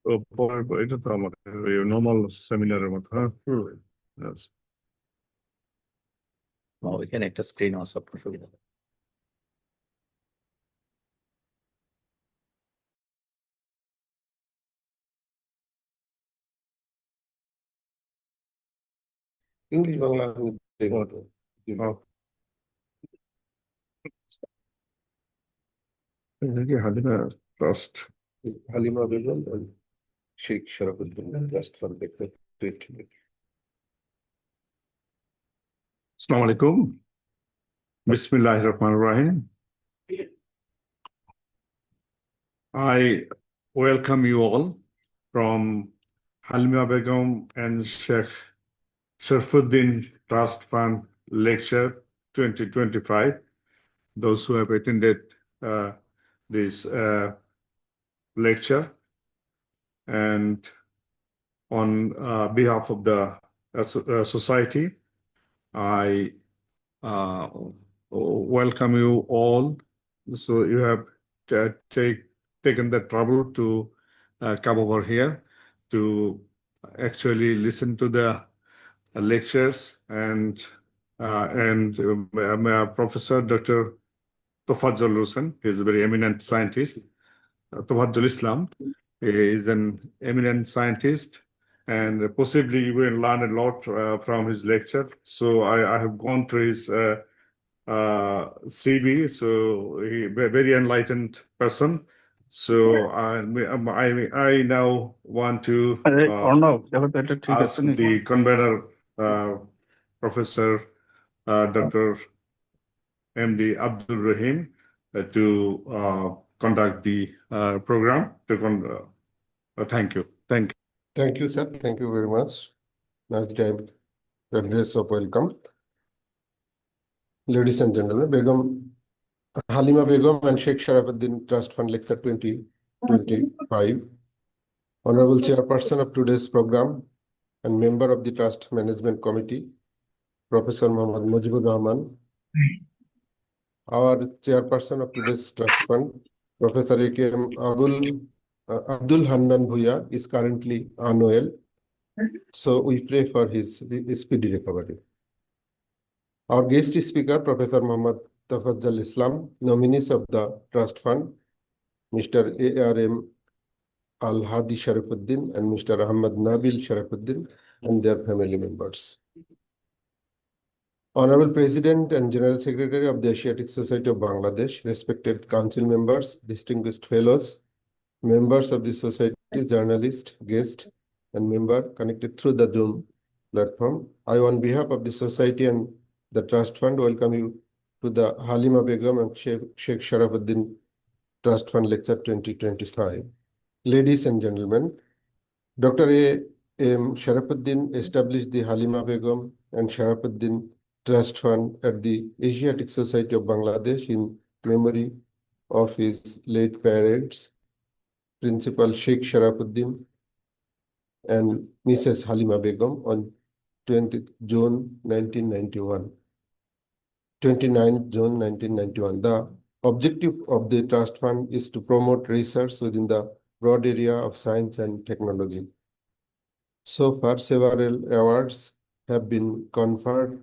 এটা তো আমাদের নর্মাল সেমিনারের মতো, হ্যাঁ। Yes. ওইখানে একটা স্ক্রিন আছে, আপনার সুবিধা হবে। English Bangla Halima trust, Halima Begum Sheikh Sharafuddin trust fund দেখতে। Assalamu alaikum. Bismillahir Rahmanir Rahim. I welcome you all from Halima Begum and Sheikh Sharafuddin Trust Fund Lecture 2025. Those who have attended this lecture, and on behalf of the society, I welcome you all. So you have taken the trouble to come over here to actually listen to the lectures, and Professor Dr. Tofazzal Hussain is a very eminent scientist. Tofazzal Islam is an eminent scientist, and possibly you will learn a lot from his lecture. So I have gone through his CV, so he very enlightened person. So I now want to ask the convener, Professor Dr. MD Abdul Rahim, to conduct the program. Thank you. Thank you, sir. Thank you very much. Nice time. Address of welcome. Ladies and gentlemen, Halima Begum and Sheikh Sharafuddin Trust Fund Lecture 2025. Honorable Chairperson of today's program and member of the Trust Management Committee, Professor Muhammad Mujibur Rahman. Our Chairperson of today's Trust Fund, Professor A.K.M. Abdul Hannan Bhuya, is currently unwell, so we pray for his speedy recovery. Our guest speaker, Professor Muhammad Tofazzal Islam, nominees of the Trust Fund, Mr. A.R.M. Al-Hadi Sharafuddin and Mr. Ahmad Nabil Sharafuddin and their family members. Honorable President and General Secretary of the Asiatic Society of Bangladesh, respected council members, distinguished fellows, members of the society, journalists, guests, and members connected through the Zoom platform, I, on behalf of the society and the Trust Fund, welcome you to the Halima Begum and Sheikh Sharafuddin Trust Fund Lecture 2025. Ladies and gentlemen, Dr. A.M. Sharafuddin established the Halima Begum and Sharafuddin Trust Fund at the Asiatic Society of Bangladesh in memory of his late parents, Principal Sheikh Sharafuddin and Mrs. Halima Begum, on 20th June 1991. 29th June 1991. The objective of the Trust Fund is to promote research within the broad area of science and technology. So far, several awards have been conferred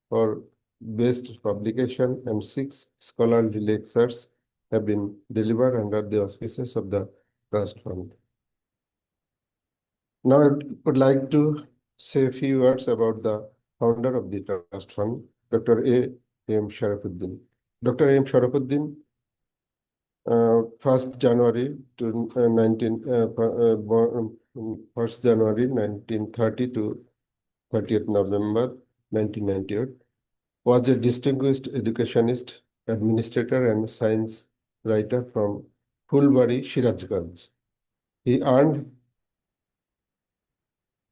for best publication, and 6 scholarly lectures have been delivered under the auspices of the Trust Fund. Now, I would like to say a few words about the founder of the Trust Fund, Dr. A.M. Sharafuddin. Dr. A.M. Sharafuddin, 1st January 1930 to 30th November 1998, was a distinguished educationist, administrator, and science writer from Fulbari, Shirazganj. He earned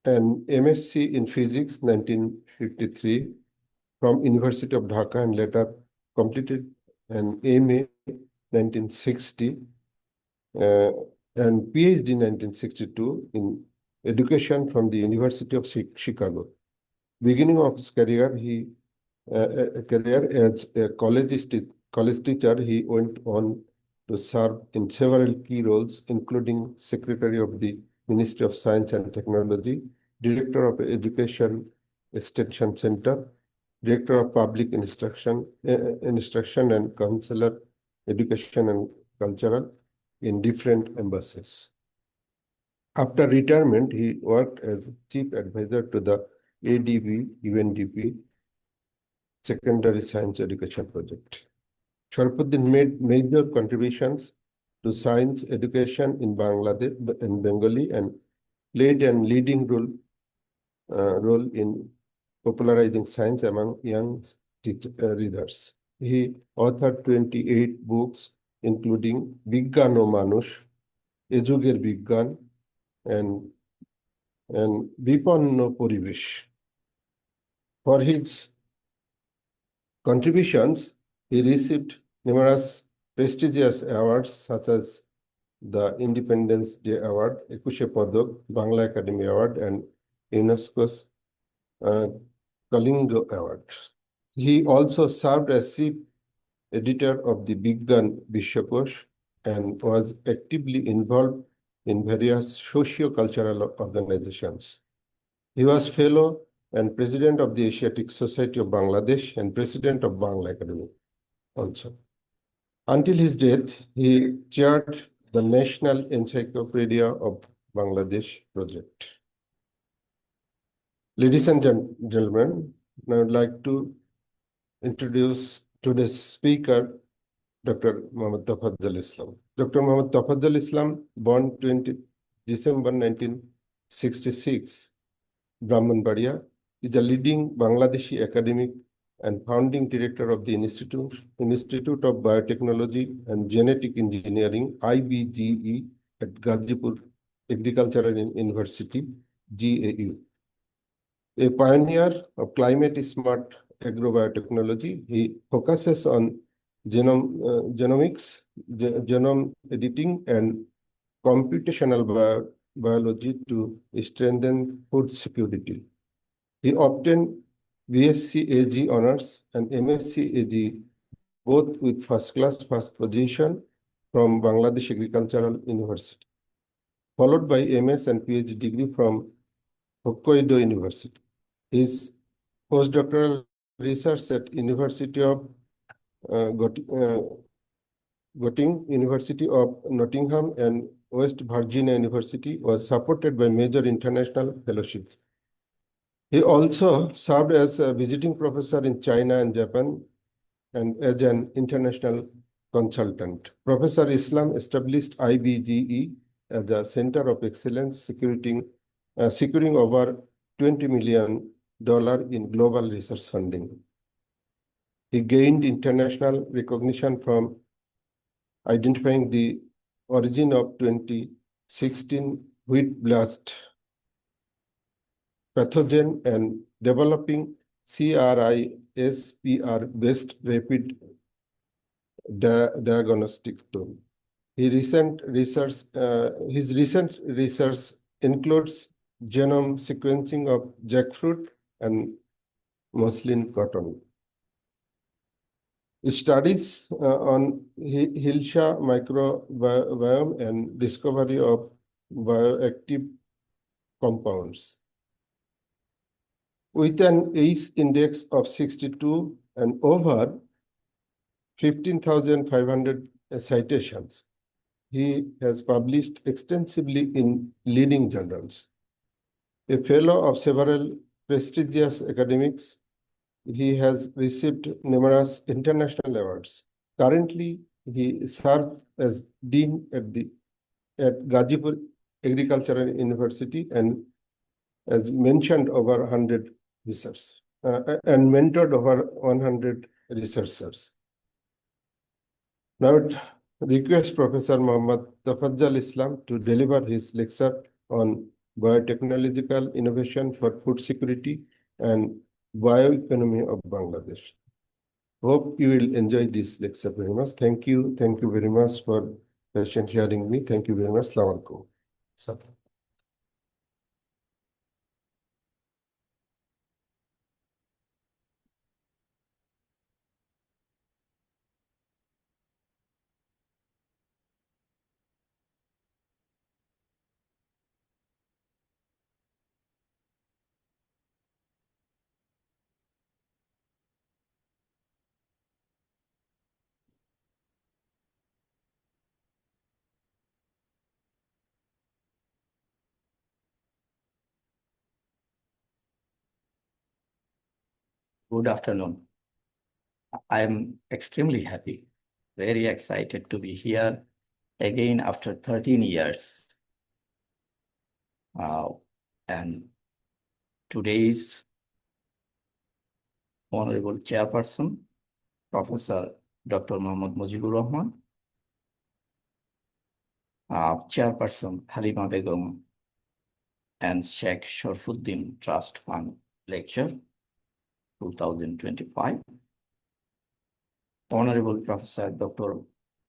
an MSc in Physics 1953 from University of Dhaka, and later completed an MA 1960 and PhD 1962 in education from the University of Chicago. Beginning of his career, as a college teacher, he went on to serve in several key roles, including Secretary of the Ministry of Science and Technology, Director of Education Extension Center, Director of Public Instruction and Counselor Education and Cultural in different embassies. After retirement, he worked as Chief Advisor to the ADB UNDP Secondary Science Education Project. Sharafuddin made major contributions to science education in Bangladesh and Bengali and played a leading role in popularizing science among young readers. He authored 28 books, including Bigyan o Manush, এ যুগের বিজ্ঞান, and বিপন্ন পরিবেশ. For his contributions, he received numerous prestigious awards such as the Independence Day Award, Ekushe Padak, Bangla Academy Award, and UNESCO's Kalinga Award. He also served as chief editor of the Bigyan Bishwakosh and was actively involved in various socio-cultural organizations. He was fellow and president of the Asiatic Society of Bangladesh and president of Bangla Academy also. Until his death, he chaired the National Encyclopedia of Bangladesh project. Ladies and gentlemen, I would like to introduce today's speaker, Dr. Mohammad Tafaddal Islam. Dr. Mohammad Tafaddal Islam, born 20 December 1966, Brahmanbaria, is a leading Bangladeshi academic and founding director of the Institute of Biotechnology and Genetic Engineering, IBGE, at Gazipur Agricultural University, GAU. A pioneer of climate-smart agrobiotechnology, he focuses on genomics, genome editing, and computational biology to strengthen food security. He obtained BSc AG honors and MSc AG both with first position from Bangladesh Agricultural University, followed by MS and PhD degree from Hokkaido University. His postdoctoral research at University of Göttingen, University of Nottingham, and West Virginia University was supported by major international fellowships. He also served as a visiting professor in China and Japan and as an international consultant. Professor Islam established IBGE as a center of excellence, securing over $20 million in global research funding. He gained international recognition from identifying the origin of 2016 wheat blast pathogen and developing CRISPR-based rapid diagnostic tool. His recent research includes genome sequencing of jackfruit and muslin cotton. Studies on Hilsha microbiome and discovery of bioactive compounds. With an ACE index of 62 and over 15,500 citations, he has published extensively in leading journals. A fellow of several prestigious academics, he has received numerous international awards. Currently, he serves as dean at Gazipur Agricultural University and as mentioned over 100 research and mentored over 100 researchers. Now, I would request Professor Mohammad Tafaddal Islam to deliver his lecture on biotechnological innovation for food security and bioeconomy of Bangladesh. Hope you will enjoy this lecture very much. Thank you. Thank you very much for patient hearing me. Thank you very much. Assalamu alaikum. Good afternoon. I am extremely happy, very excited to be here again after 13 years. And today's Honorable Chairperson, Professor Dr. Mohammad Mujibur Rahman, Chairperson Halima Begum, and Sheikh Sharfuddin Trust Fund Lecture 2025. Honorable Professor Dr.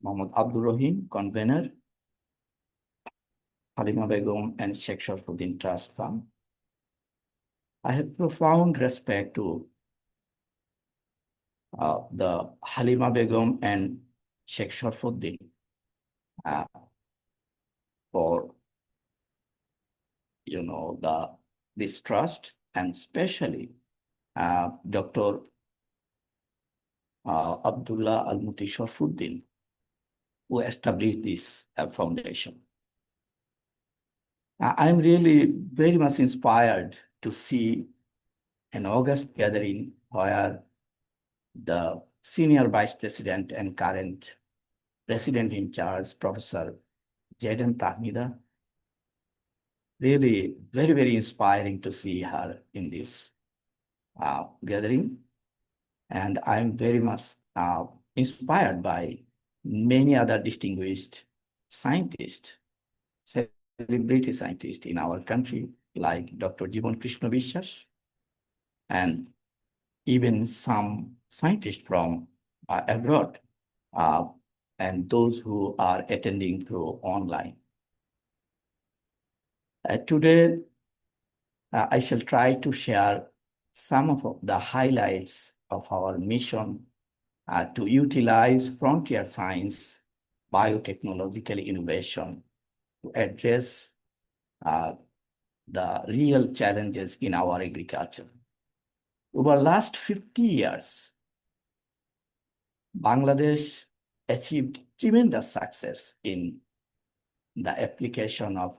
Mohammad Abdul Rahim, Convener, Halima Begum and Sheikh Sharfuddin Trust Fund. I have profound respect to the Halima Begum and Sheikh Sharfuddin for this trust, and especially Dr. Abdullah Al-Muti Sharfuddin, who established this foundation. I'm really very much inspired to see an August gathering where the Senior Vice President and current President in charge, Professor Jaden Tahmida, really very, very inspiring to see her in this gathering. And I'm very much inspired by many other distinguished scientists, celebrity scientists in our country, like Dr. Jibon Krishna Vishwas, and even some scientists from abroad, and those who are attending through online. Today, I shall try to share some of the highlights of our mission to utilize frontier science, biotechnological innovation to address the real challenges in our agriculture. Over the last 50 years, Bangladesh achieved tremendous success in the application of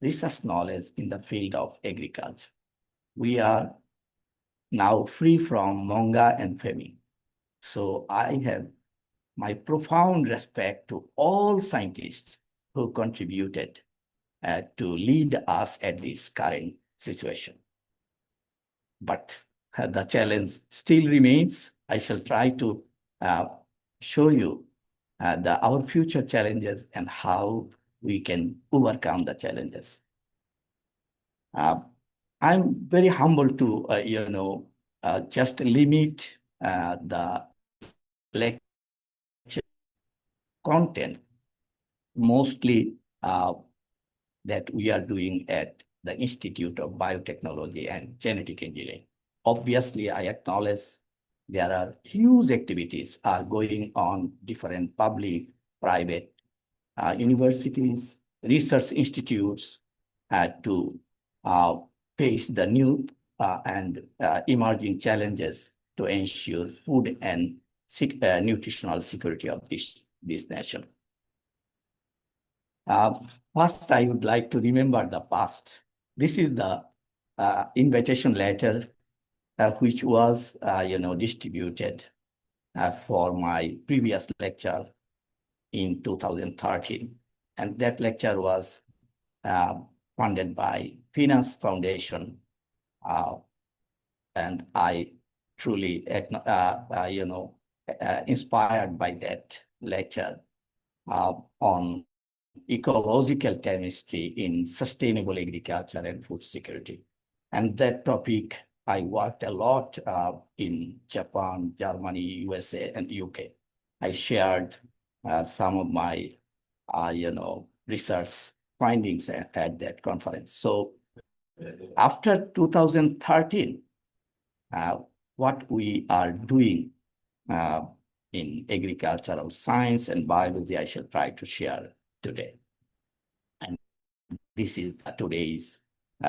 research knowledge in the field of agriculture. We are now free from hunger and famine. So I have my profound respect to all scientists who contributed to lead us at this current situation. But the challenge still remains. I shall try to show you our future challenges and how we can overcome the challenges. I'm very humble to, just limit the lecture content, mostly that we are doing at the Institute of Biotechnology and Genetic Engineering. Obviously, I acknowledge there are huge activities are going on different public, private universities, research institutes to face the new and emerging challenges to ensure food and nutritional security of this nation. First, I would like to remember the past. This is the invitation letter which was distributed for my previous lecture in 2013. And that lecture was funded by Finance Foundation. And I truly, inspired by that lecture on ecological chemistry in sustainable agriculture and food security. And that topic, I worked a lot in Japan, Germany, USA, and UK. I shared some of my, research findings at that conference. So after 2013, what we are doing in agricultural science and biology, I shall try to share today. And this is today's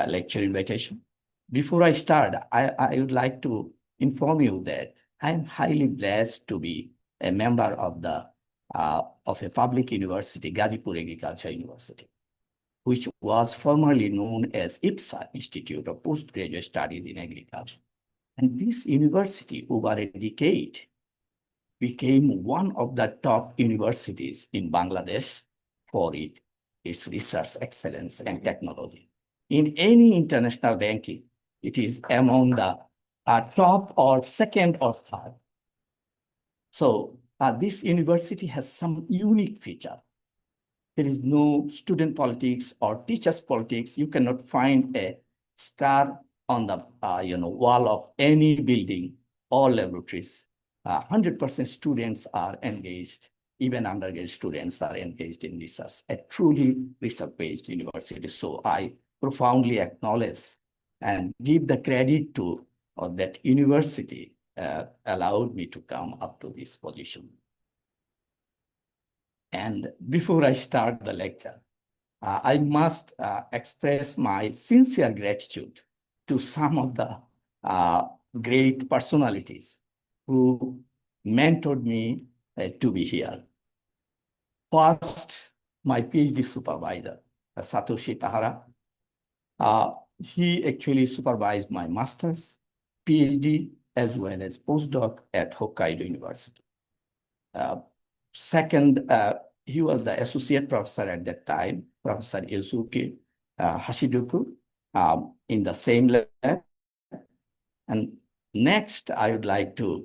lecture invitation. Before I start, I would like to inform you that I'm highly blessed to be a member of a public university, Gazipur Agriculture University, which was formerly known as IPSA, Institute of Postgraduate Studies in Agriculture. And this university, over a decade, became one of the top universities in Bangladesh for its research excellence and technology. In any international ranking, it is among the top or second or third. So this university has some unique feature. There is no student politics or teachers politics. You cannot find a star on the wall of any building or laboratories. 100% students are engaged. Even undergraduate students are engaged in research, a truly research-based university. So I profoundly acknowledge and give the credit to that university allowed me to come up to this position. And before I start the lecture, I must express my sincere gratitude to some of the great personalities who mentored me to be here. First, my PhD supervisor, Satoshi Tahara. He actually supervised my master's, PhD, as well as postdoc at Hokkaido University. Second, he was the associate professor at that time, Professor Yusuke Hashidoku, in the same lab. And next, I would like to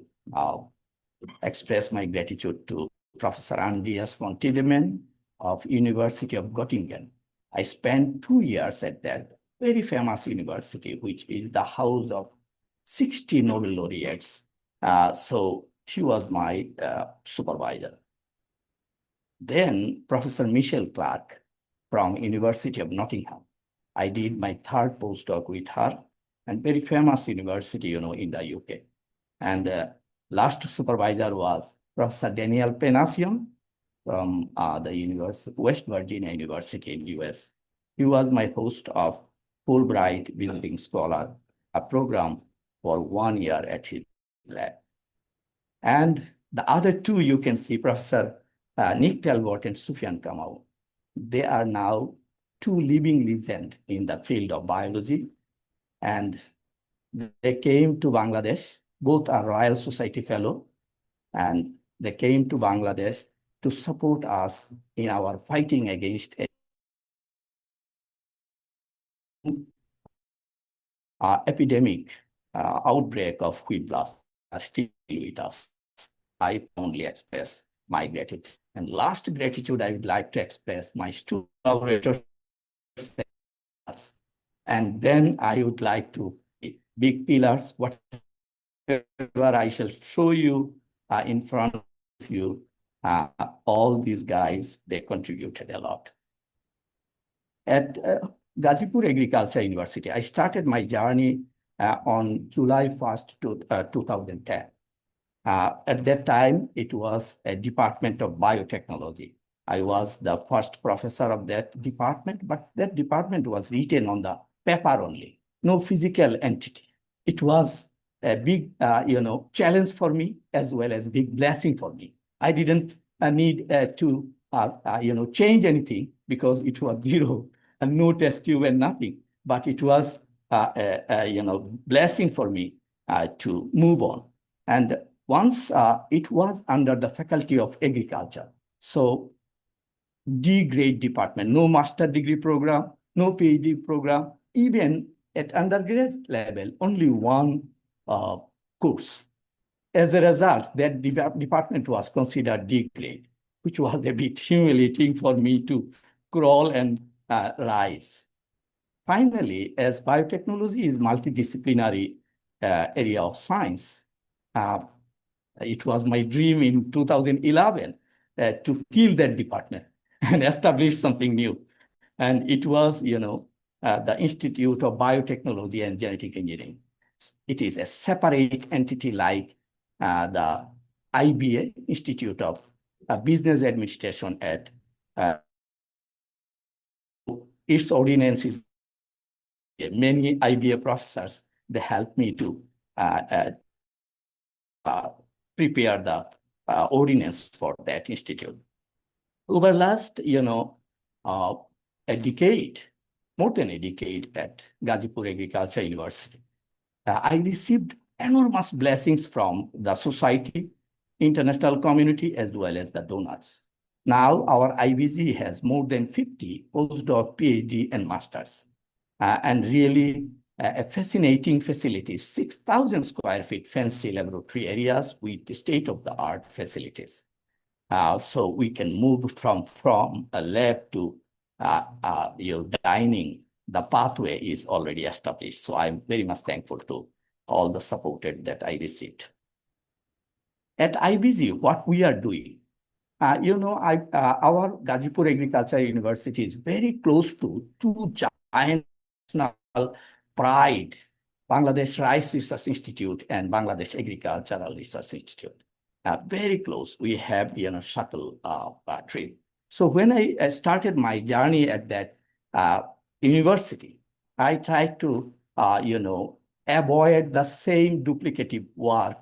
express my gratitude to Professor Andreas von Tiedemann of University of Göttingen. I spent 2 years at that very famous university, which is the house of 60 Nobel laureates. So he was my supervisor. Then Professor Michelle Clark from University of Nottingham. I did my third postdoc with her, and very famous university, in the UK. And last supervisor was Professor Daniel Penassian from the West Virginia University in US. He was my host of Fulbright Visiting Scholar, a program for 1 year at his lab. And the other two, you can see, Professor Nick Talbot and Sufyan Kamau. They are now two living legends in the field of biology. And they came to Bangladesh. Both are Royal Society Fellow. And they came to Bangladesh to support us in our fighting against epidemic outbreak of wheat blast are still with us. I only express my gratitude. And last gratitude, I would like to express my student collaborators. And then I would like to big pillars, whatever I shall show you in front of you. All these guys, they contributed a lot. At Gazipur Agriculture University, I started my journey on July 1st, 2010. At that time, it was a department of biotechnology. I was the first professor of that department, but that department was written on the paper only, no physical entity. It was a big, challenge for me as well as big blessing for me. I didn't need to, change anything because it was zero and no test tube and nothing. But it was, blessing for me to move on. And once it was under the Faculty of Agriculture. So D grade department, no master degree program, no PhD program, even at undergraduate level, only one course. As a result, that department was considered D grade, which was a bit humiliating for me to crawl and rise. Finally, as biotechnology is multidisciplinary area of science, it was my dream in 2011 to kill that department and establish something new. And it was, the Institute of Biotechnology and Genetic Engineering. It is a separate entity like the IBA, Institute of Business Administration at its ordinance is many IBA professors, they helped me to prepare the ordinance for that institute. Over last, a decade, more than a decade at Gazipur Agriculture University, I received enormous blessings from the society, international community, as well as the donors. Now our IBG has more than 50 postdoc, PhD, and masters, and really a fascinating facilities, 6,000 square feet fancy laboratory areas with state-of-the-art facilities. So we can move from a lab to your dining. The pathway is already established. So I'm very much thankful to all the support that I received. At IBG, what we are doing, our Gazipur Agriculture University is very close to two giant national pride, Bangladesh Rice Research Institute and Bangladesh Agricultural Research Institute. Very close. We have shuttle trip. So when I started my journey at that university, I tried to avoid the same duplicative work.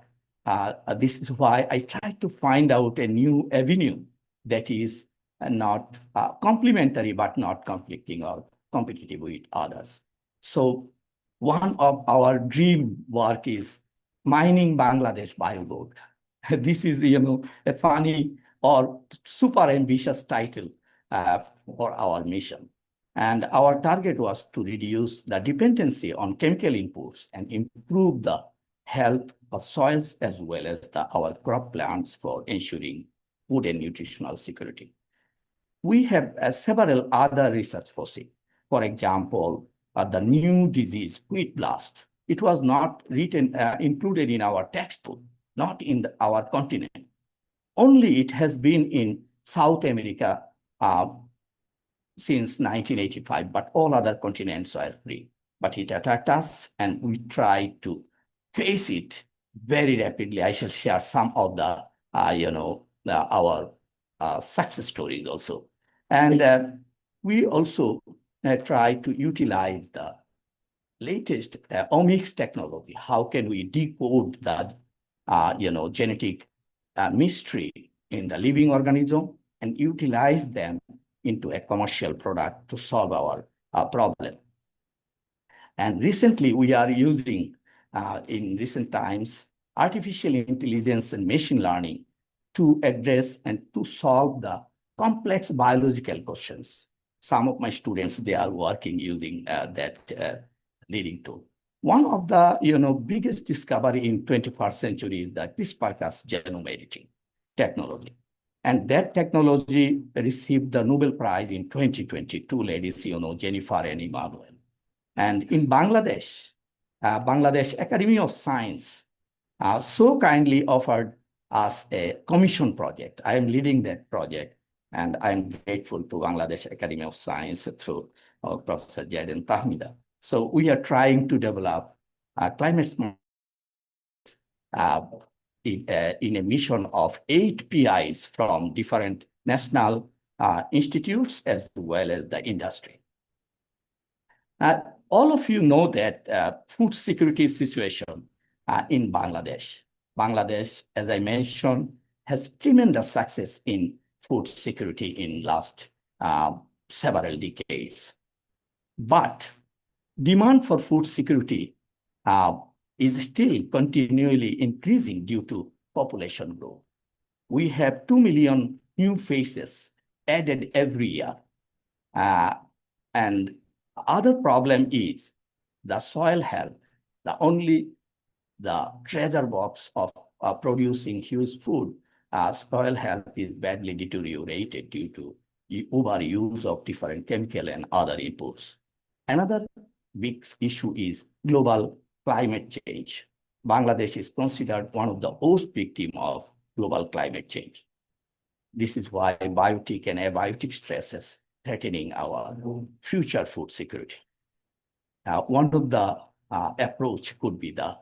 This is why I tried to find out a new avenue that is not complementary but not conflicting or competitive with others. So one of our dream work is mining Bangladesh biogold. This is, a funny or super ambitious title for our mission. And our target was to reduce the dependency on chemical inputs and improve the health of soils as well as our crop plants for ensuring food and nutritional security. We have several other research foreseen. For example, the new disease, wheat blast. It was not included in our textbook, not in our continent. Only it has been in South America since 1985, but all other continents are free. But it attacked us, and we tried to face it very rapidly. I shall share some of the, our success stories also. And we also try to utilize the latest omics technology. How can we decode the, genetic mystery in the living organism and utilize them into a commercial product to solve our problem? And recently, we are using, in recent times, artificial intelligence and machine learning to address and to solve the complex biological questions. Some of my students, they are working using that leading tool. One of the biggest discovery in 21st century is the CRISPR-Cas genome editing technology. And that technology received the Nobel Prize in 2022, ladies, Jennifer and Emmanuel. And in Bangladesh, Bangladesh Academy of Science so kindly offered us a commission project. I am leading that project, and I'm grateful to Bangladesh Academy of Science through Professor Jaden Tahmida. So we are trying to develop climate smart in a mission of 8 PIs from different national institutes as well as the industry. All of you know that food security situation in Bangladesh. Bangladesh, as I mentioned, has tremendous success in food security in last several decades. But demand for food security is still continually increasing due to population growth. We have 2 million new faces added every year. And other problem is the soil health, the treasure box of producing huge food. Soil health is badly deteriorated due to overuse of different chemical and other inputs. Another big issue is global climate change. Bangladesh is considered one of the worst victims of global climate change. This is why biotic and abiotic stresses threatening our future food security. One of the approach could be the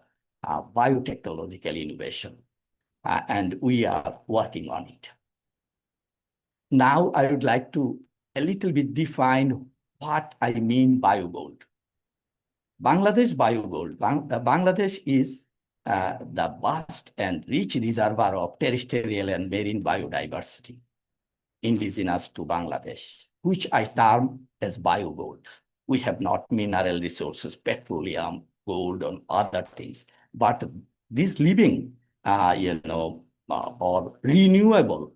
biotechnological innovation, and we are working on it. Now, I would like to a little bit define what I mean biogold. Bangladesh biogold. Bangladesh is the vast and rich reservoir of terrestrial and marine biodiversity indigenous to Bangladesh, which I term as biogold. We have not mineral resources, petroleum, gold, and other things. But this living, or renewable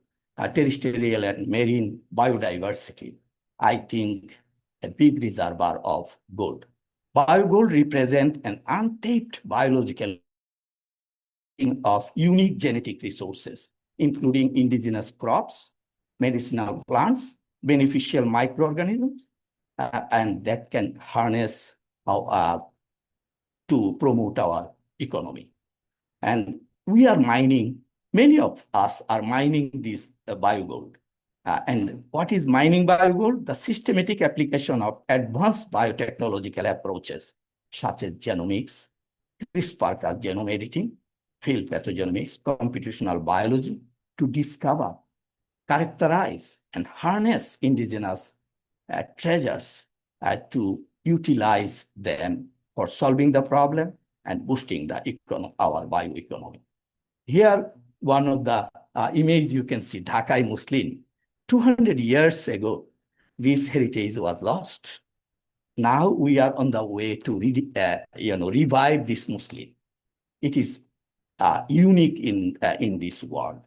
terrestrial and marine biodiversity, I think a big reservoir of gold. Biogold represent an untapped biological of unique genetic resources, including indigenous crops, medicinal plants, beneficial microorganisms, and that can harness to promote our economy. And we are mining, many of us are mining this biogold. And what is mining biogold? The systematic application of advanced biotechnological approaches, such as genomics, CRISPR genome editing, field pathogenomics, computational biology, to discover, characterize, and harness indigenous treasures to utilize them for solving the problem and boosting the our bioeconomy. Here, one of the image you can see, Dhakai muslin. 200 years ago, this heritage was lost. Now we are on the way to revive this muslin. It is unique in this world.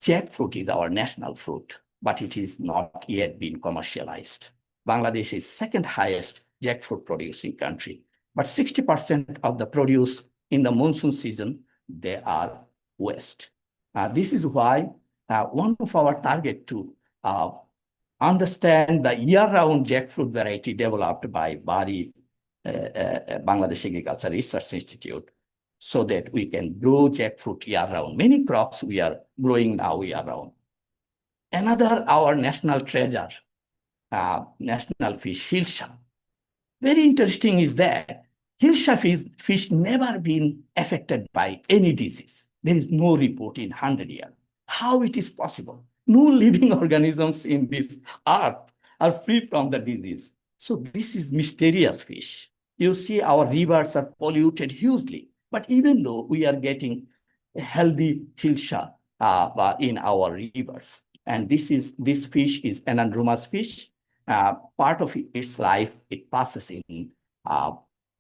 Jackfruit is our national fruit, but it is not yet been commercialized. Bangladesh is second highest jackfruit producing country, but 60% of the produce in the monsoon season, they are waste. This is why one of our target to understand the year-round jackfruit variety developed by Bari Bangladesh Agriculture Research Institute, so that we can grow jackfruit year-round. Many crops we are growing now year-round. Another, our national treasure, national fish, hilsa. Very interesting is that hilsa fish never been affected by any disease. There is no report in 100 years. How it is possible? No living organisms in this earth are free from the disease. So this is mysterious fish. You see our rivers are polluted hugely. But even though we are getting a healthy hilsa in our rivers, and this fish is an anadromous fish. Part of its life, it passes in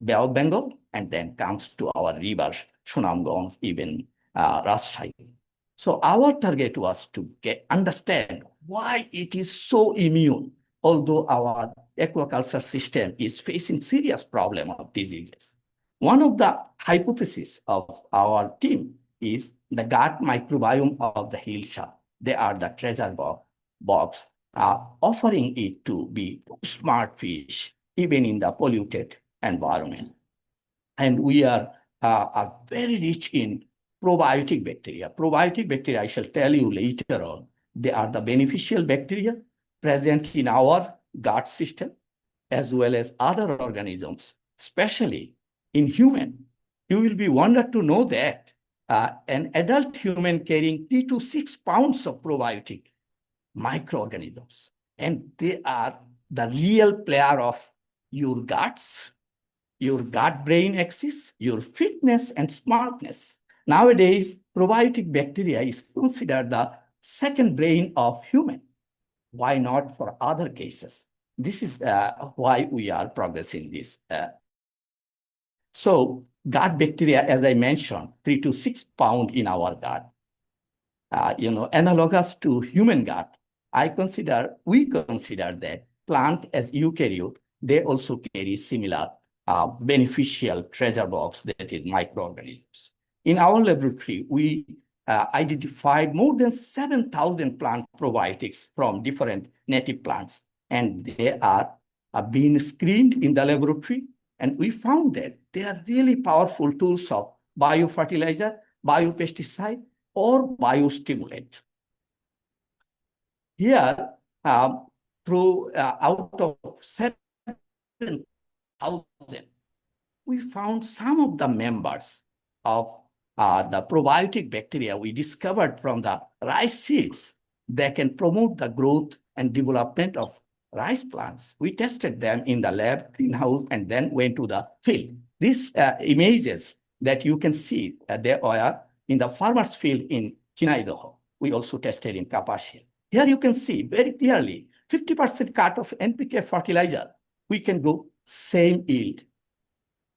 Bay of Bengal and then comes to our rivers, Sunamganj, even Rajshahi. So our target was to understand why it is so immune, although our aquaculture system is facing serious problem of diseases. One of the hypotheses of our team is the gut microbiome of the hilsa. They are the treasure box, offering it to be smart fish, even in the polluted environment. And we are very rich in probiotic bacteria. Probiotic bacteria, I shall tell you later on, they are the beneficial bacteria present in our gut system, as well as other organisms, especially in human. You will be wondered to know that an adult human carrying 3 to 6 pounds of probiotic microorganisms, and they are the real player of your guts, your gut-brain axis, your fitness and smartness. Nowadays, probiotic bacteria is considered the second brain of human. Why not for other cases? This is why we are progressing this. So gut bacteria, as I mentioned, 3 to 6 pounds in our gut. Analogous to human gut, we consider that plant as eukaryote, they also carry similar beneficial treasure box, that is microorganisms. In our laboratory, we identified more than 7,000 plant probiotics from different native plants, and they are being screened in the laboratory. And we found that they are really powerful tools of biofertilizer, biopesticide, or biostimulant. Here, out of 7,000, we found some of the members of the probiotic bacteria we discovered from the rice seeds that can promote the growth and development of rice plants. We tested them in the lab, greenhouse, and then went to the field. These images that you can see, they are in the farmer's field in Chinaidoho. We also tested in Kapasia. Here you can see very clearly, 50% cut of NPK fertilizer, we can grow same yield.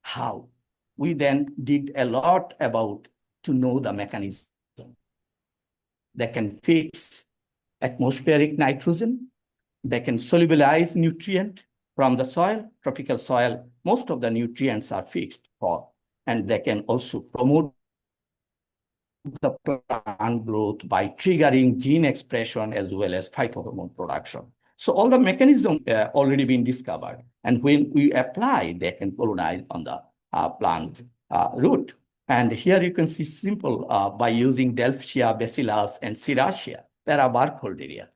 How? we then did a lot about to know the mechanism. They can fix atmospheric nitrogen. They can solubilize nutrient from the soil, tropical soil. Most of the nutrients are fixed for, and they can also promote the plant growth by triggering gene expression as well as phytohormone production. So all the mechanisms already been discovered. And when we apply, they can colonize on the plant root. And here you can see simple by using Delphtia, Bacillus, and Serratia, Parabarcholderia.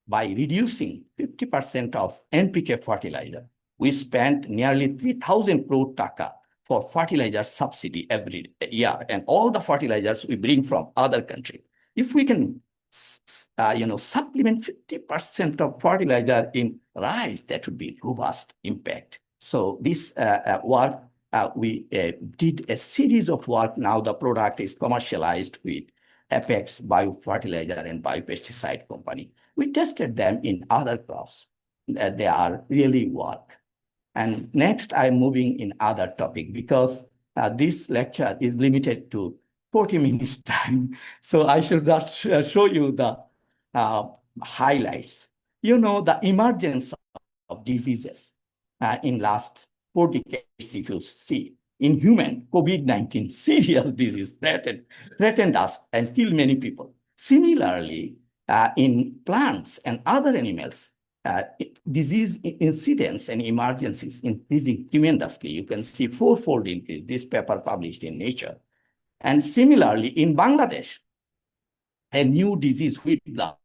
By reducing 50% of NPK fertilizer, we spent nearly 3,000 crore taka for fertilizer subsidy every year, and all the fertilizers we bring from other countries. If we can, supplement 50% of fertilizer in rice, that would be robust impact. So this work, we did a series of work. Now the product is commercialized with Apex Biofertilizer and Biopesticide Company. We tested them in other crops. They are really work. And next, I'm moving in other topic because this lecture is limited to 40 minutes time. So I should just show you the highlights. You know, the emergence of diseases in last 4 decades, if you see. In human, COVID-19, serious disease threatened us and killed many people. Similarly, in plants and other animals, disease incidence and emergencies increasing tremendously. You can see 4-fold increase, this paper published in Nature. And similarly, in Bangladesh, a new disease, wheat blast,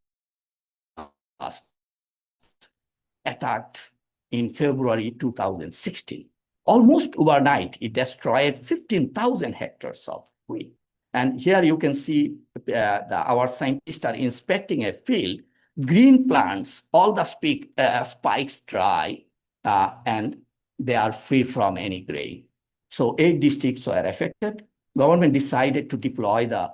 attacked in February 2016. Almost overnight, it destroyed 15,000 hectares of wheat. And here you can see our scientists are inspecting a field, green plants, all the spikes dry, and they are free from any grain. So 8 districts were affected. Government decided to deploy the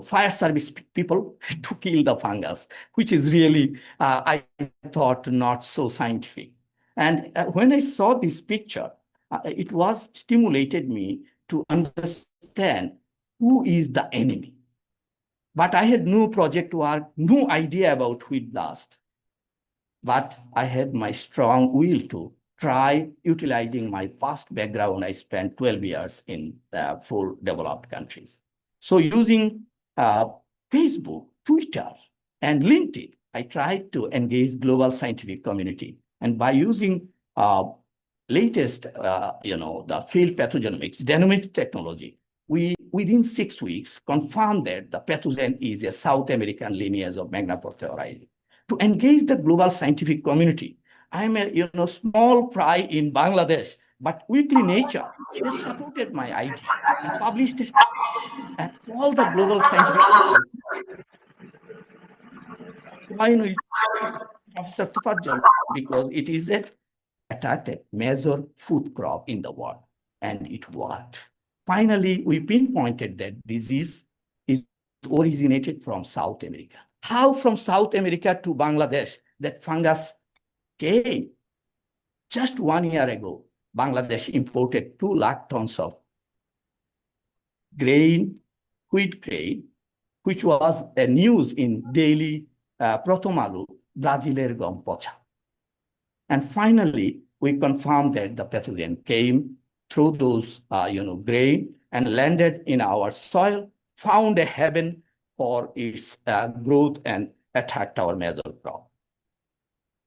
fire service people to kill the fungus, which is really, I thought, not so scientific. And when I saw this picture, it was stimulated me to understand who is the enemy. But I had no project work, no idea about wheat blast. But I had my strong will to try utilizing my past background. I spent 12 years in 4 developed countries. So using Facebook, Twitter, and LinkedIn, I tried to engage global scientific community. And by using latest, the field pathogenomics, genomics technology, we, within 6 weeks, confirmed that the pathogen is a South American lineage of Magnaporthe. To engage the global scientific community, I'm a small fry in Bangladesh, but Weekly Nature, they supported my idea and published it. And all the global scientific community, Professor Tafaddal, because it is a major food crop in the world, and it worked. Finally, we pinpointed that disease is originated from South America. How from South America to Bangladesh that fungus came? Just 1 year ago, Bangladesh imported 2 lakh tons of grain, wheat grain, which was a news in daily Protomalu, Braziler gom pocha. And finally, we confirmed that the pathogen came through those, grain and landed in our soil, found a haven for its growth and attacked our major crop.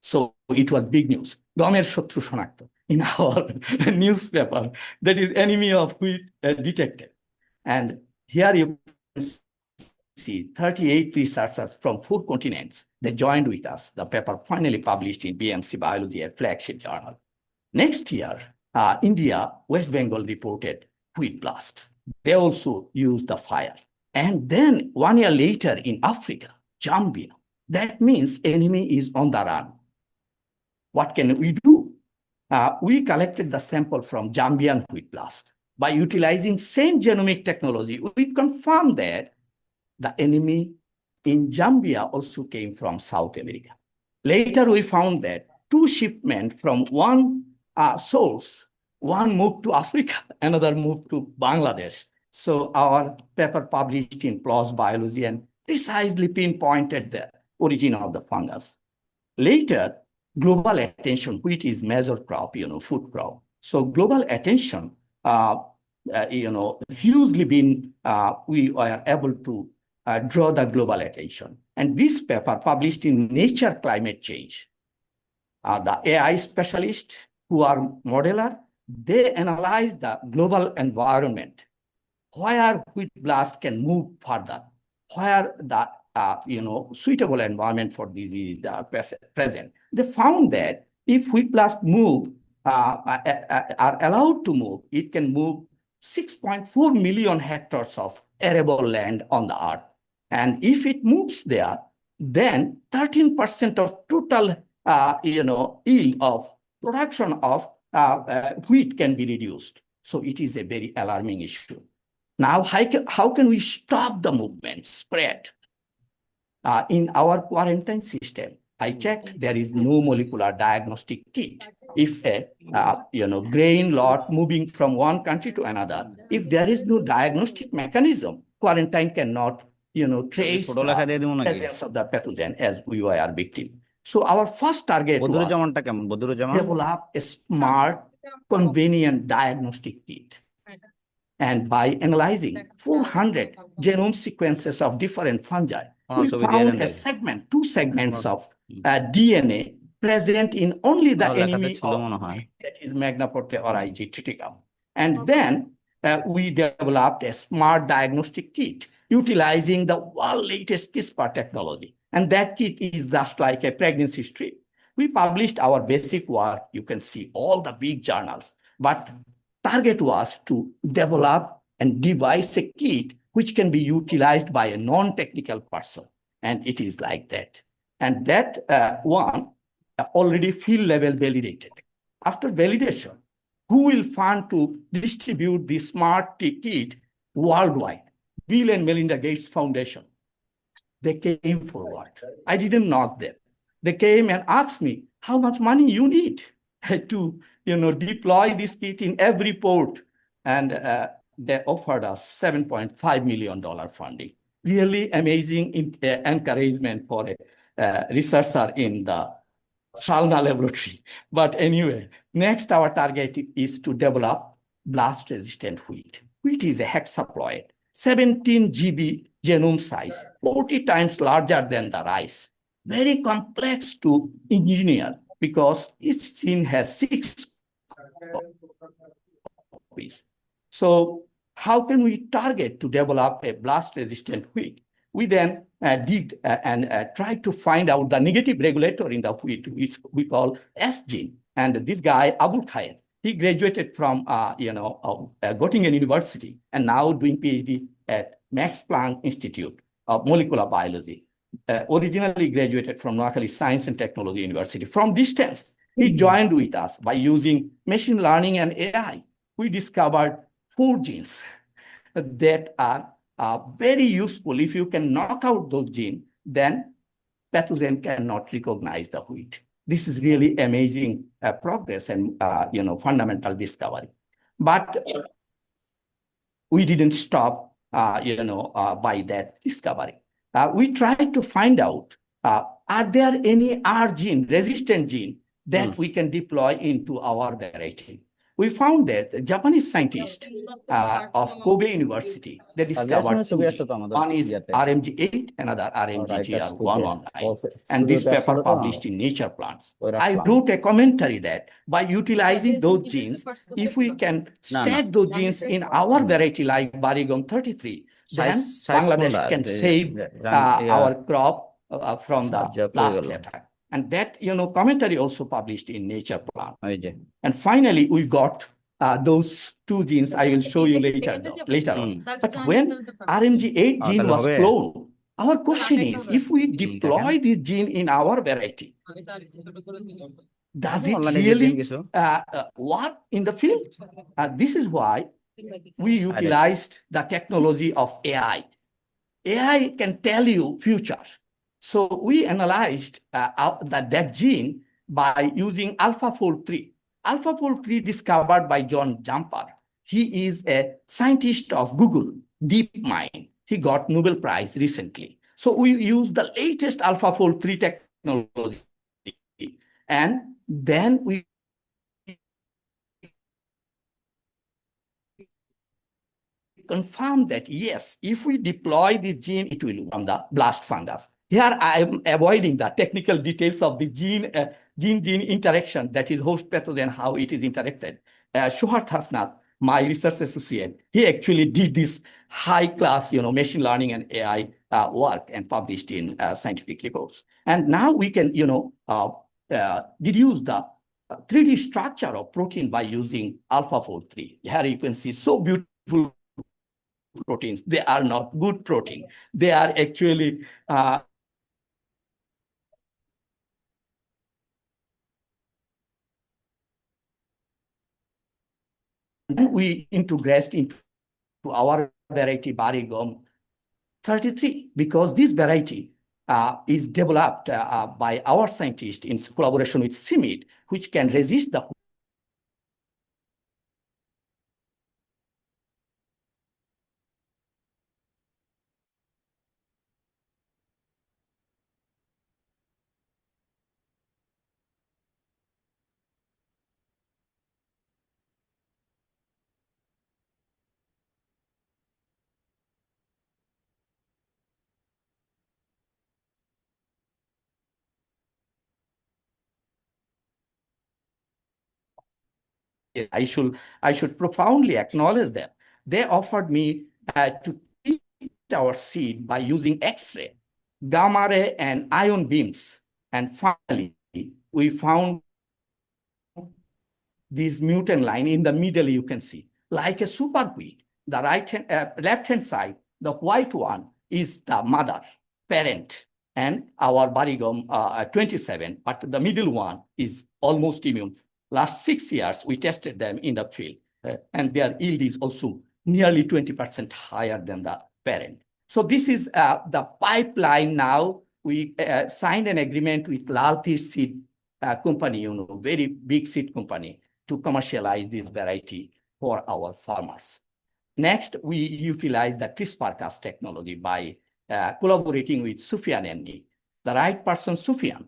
So it was big news. Gomer Shotru Shonakto in our newspaper, that is enemy of wheat detected. And here you can see 38 researchers from 4 continents. They joined with us. The paper finally published in BMC Biology, a flagship journal. Next year, India, West Bengal reported wheat blast. They also used the fire. And then 1 year later in Africa, Zambia, that means enemy is on the run. What can we do? We collected the sample from Zambian wheat blast. By utilizing same genomic technology, we confirmed that the enemy in Zambia also came from South America. Later, we found that 2 shipments from one source One moved to Africa, another moved to Bangladesh. So our paper published in PLOS Biology and precisely pinpointed the origin of the fungus. Later, global attention, wheat is major crop, food crop. So global attention, hugely been, we are able to draw the global attention. And this paper published in Nature Climate Change, the AI specialists who are modeler, they analyze the global environment, where wheat blast can move further, where the suitable environment for disease present. They found that if wheat blast move are allowed to move, it can move 6.4 million hectares of arable land on the earth. And if it moves there, then 13% of total yield of production of wheat can be reduced. So it is a very alarming issue. Now, how can we stop the movement spread? In our quarantine system, I checked, there is no molecular diagnostic kit. If a grain lot moving from one country to another, if there is no diagnostic mechanism, quarantine cannot trace the presence of the pathogen as we were victim. So our first target was develop a smart, convenient diagnostic kit. And by analyzing 400 genome sequences of different fungi, we found a segment, 2 segments of DNA present in only the enemy of that is Magnaporte or IG triticum. And then we developed a smart diagnostic kit utilizing the world latest CRISPR technology. And that kit is just like a pregnancy strip. We published our basic work. You can see all the big journals, but target was to develop and devise a kit which can be utilized by a non-technical person. And it is like that. And that one already field level validated. After validation, who will fund to distribute the smart kit worldwide? Bill and Melinda Gates Foundation. They came forward. I didn't knock them. They came and asked me, how much money you need to deploy this kit in every port? And they offered us $7.5 million funding. Really amazing encouragement for a researcher in the Shalna laboratory. But anyway, next our target is to develop blast-resistant wheat. Wheat is a hexaploid, 17 GB genome size, 40 times larger than the rice. Very complex to engineer because each gene has 6 copies. So how can we target to develop a blast-resistant wheat? We then did and tried to find out the negative regulator in the wheat, which we call S gene. And this guy, Abul Khair, he graduated from Göttingen University and now doing PhD at Max Planck Institute of Molecular Biology. Originally graduated from Noakhali Science and Technology University. From distance, he joined with us by using machine learning and AI. We discovered 4 genes that are very useful. If you can knock out those genes, then pathogen cannot recognize the wheat. This is really amazing progress and fundamental discovery. But we didn't stop by that discovery. We tried to find out, are there any R gene, resistant gene, that we can deploy into our variety? We found that Japanese scientists of Kobe University, they discovered 2 genes. One is RMG8, another RMG-GR119. And this paper published in Nature Plants. I wrote a commentary that by utilizing those genes, if we can stack those genes in our variety like Barigong 33, then Bangladesh can save our crop from the blast attack. And that commentary also published in Nature Plant. And finally, we got those 2 genes I will show you later on. But when RMG8 gene was cloned, our question is, if we deploy this gene in our variety, does it really work in the field? This is why we utilized the technology of AI. AI can tell you future. So we analyzed that gene by using AlphaFold 3. AlphaFold 3 discovered by John Jumper. He is a scientist of Google, DeepMind. He got Nobel Prize recently. So we use the latest AlphaFold 3 technology. And then we confirm that, yes, if we deploy this gene, it will from the blast fungus. Here I am avoiding the technical details of the gene-gene interaction, that is host pathogen, how it is interacted. Shohat Hasnath, my research associate, he actually did this high-class, machine learning and AI work and published in scientific reports. And now we can, deduce the 3D structure of protein by using AlphaFold 3. Here you can see so beautiful proteins. They are not good protein. They are actually we integrate into our variety Barigum 33, because this variety is developed by our scientists in collaboration with CIMMYT, which can resist the I should profoundly acknowledge them. They offered me to treat our seed by using X-ray, gamma ray, and ion beams. And finally, we found this mutant line in the middle, you can see, like a super wheat. The left-hand side, the white one is the mother, parent, and our Barigum 27, but the middle one is almost immune. Last 6 years, we tested them in the field, and their yield is also nearly 20% higher than the parent. So this is the pipeline now. We signed an agreement with Laltir Seed Company, very big seed company, to commercialize this variety for our farmers. Next, we utilize the CRISPR-Cas technology by collaborating with Sufyan and me. The right person, Sufyan,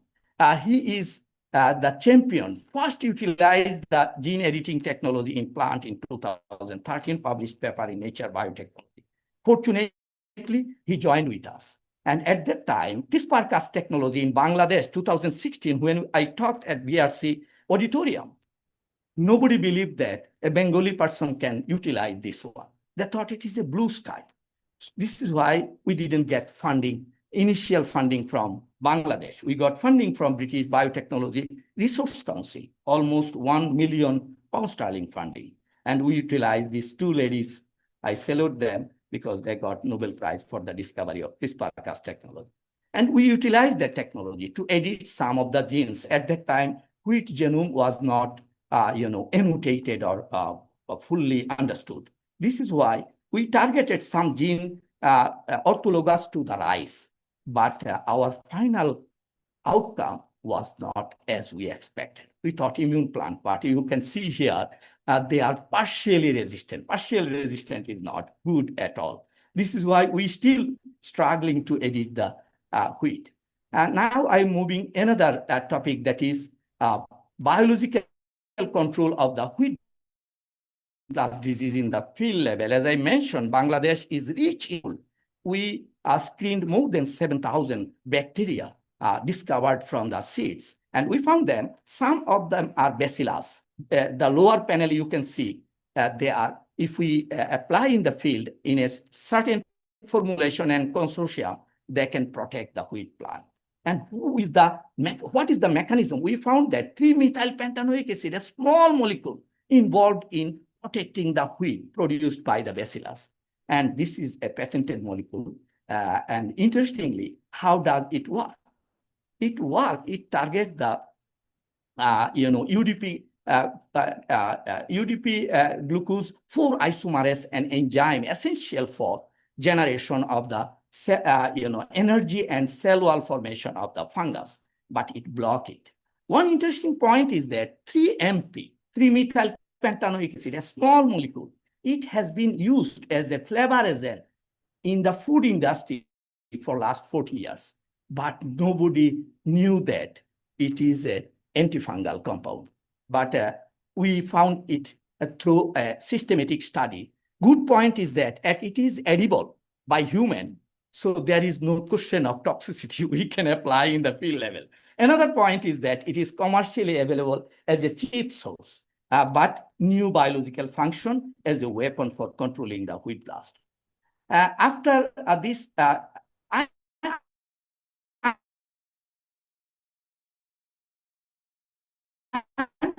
he is the champion, first utilized the gene editing technology in plant in 2013, published paper in Nature Biotechnology. Fortunately, he joined with us. And at that time, CRISPR-Cas technology in Bangladesh, 2016, when I talked at BRC auditorium, nobody believed that a Bengali person can utilize this one. They thought it is a blue sky. This is why we didn't get funding, initial funding from Bangladesh. We got funding from British Biotechnology Resource Council, almost £1 million funding. And we utilized these two ladies. I salute them because they got Nobel Prize for the discovery of CRISPR-Cas technology. And we utilized that technology to edit some of the genes. At that time, wheat genome was not annotated or fully understood. This is why we targeted some gene orthologous to the rice, but our final outcome was not as we expected. We thought immune plant, but you can see here, they are partially resistant. Partially resistant is not good at all. This is why we still struggling to edit the wheat. And now I'm moving another topic, that is biological control of the wheat blast disease in the field level. As I mentioned, Bangladesh is rich in. We screened more than 7,000 bacteria discovered from the seeds. And we found them, some of them are bacillus. The lower panel you can see, they are, if we apply in the field in a certain formulation and consortium, they can protect the wheat plant. And what is the mechanism? We found that 3-methylpentanoic acid, a small molecule involved in protecting the wheat produced by the bacillus. And this is a patented molecule. And interestingly, how does it work? It targets the UDP glucose 4 isomerase, an enzyme essential for generation of the energy and cell wall formation of the fungus, but it blocks it. One interesting point is that 3-MP, 3-methyl pentanoic acid, a small molecule. It has been used as a flavor agent in the food industry for last 40 years, but nobody knew that it is an antifungal compound. But we found it through a systematic study. Good point is that it is edible by human, so there is no question of toxicity we can apply in the field level. Another point is that it is commercially available as a cheap source, but new biological function as a weapon for controlling the wheat blast. After this, I'm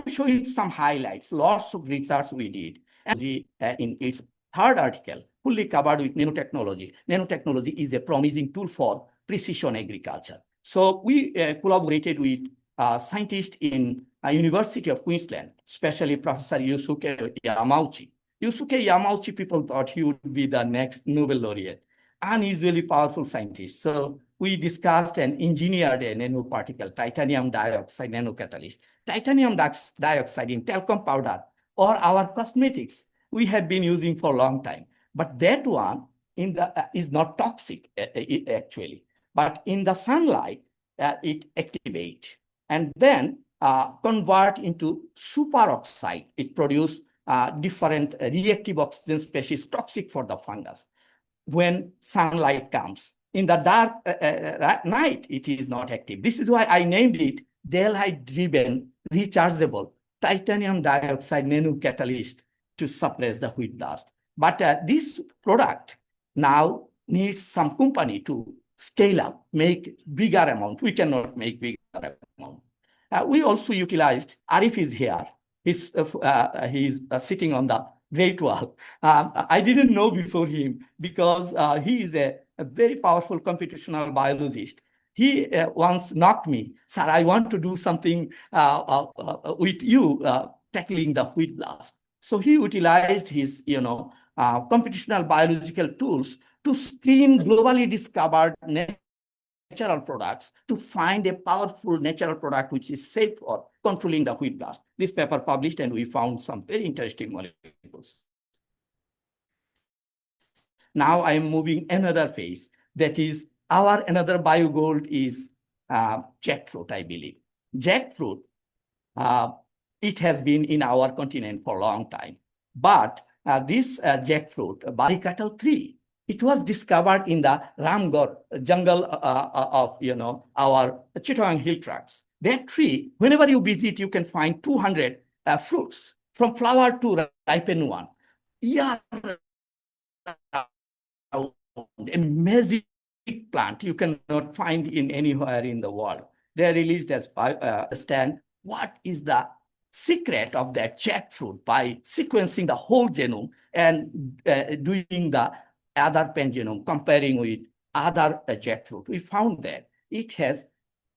showing some highlights, lots of research we did. And in its third article, fully covered with nanotechnology. Nanotechnology is a promising tool for precision agriculture. So we collaborated with scientists in University of Queensland, especially Professor Yusuke Yamauchi. Yusuke Yamauchi, people thought he would be the next Nobel laureate, unusually powerful scientist. So we discussed and engineered a nanoparticle, titanium dioxide nanocatalyst. Titanium dioxide in talcum powder or our cosmetics we have been using for a long time. But that one is not toxic actually. But in the sunlight, it activates and then convert into superoxide. It produces different reactive oxygen species toxic for the fungus. When sunlight comes, in the dark night, it is not active. This is why I named it daylight-driven rechargeable titanium dioxide nanocatalyst to suppress the wheat blast. But this product now needs some company to scale up, make bigger amount. We cannot make bigger amount. We also utilized, Arif is here. He's sitting on the great wall. I didn't know before him because he is a very powerful computational biologist. He once knocked me, sir, I want to do something with you tackling the wheat blast. So he utilized his, computational biological tools to screen globally discovered natural products to find a powerful natural product which is safe for controlling the wheat blast. This paper published and we found some very interesting molecules. Now I am moving another phase, that is our another biogold is jackfruit, I believe. Jackfruit, it has been in our continent for a long time, but this jackfruit, Barikatal 3, it was discovered in the Ramgarh jungle of our Chittagong Hill Tracts. That tree, whenever you visit, you can find 200 fruits from flower to ripen one. Yeah, a magic plant you cannot find in anywhere in the world. They are released as understand what is the secret of that jackfruit by sequencing the whole genome and doing the other pangenome, comparing with other jackfruit. We found that it has,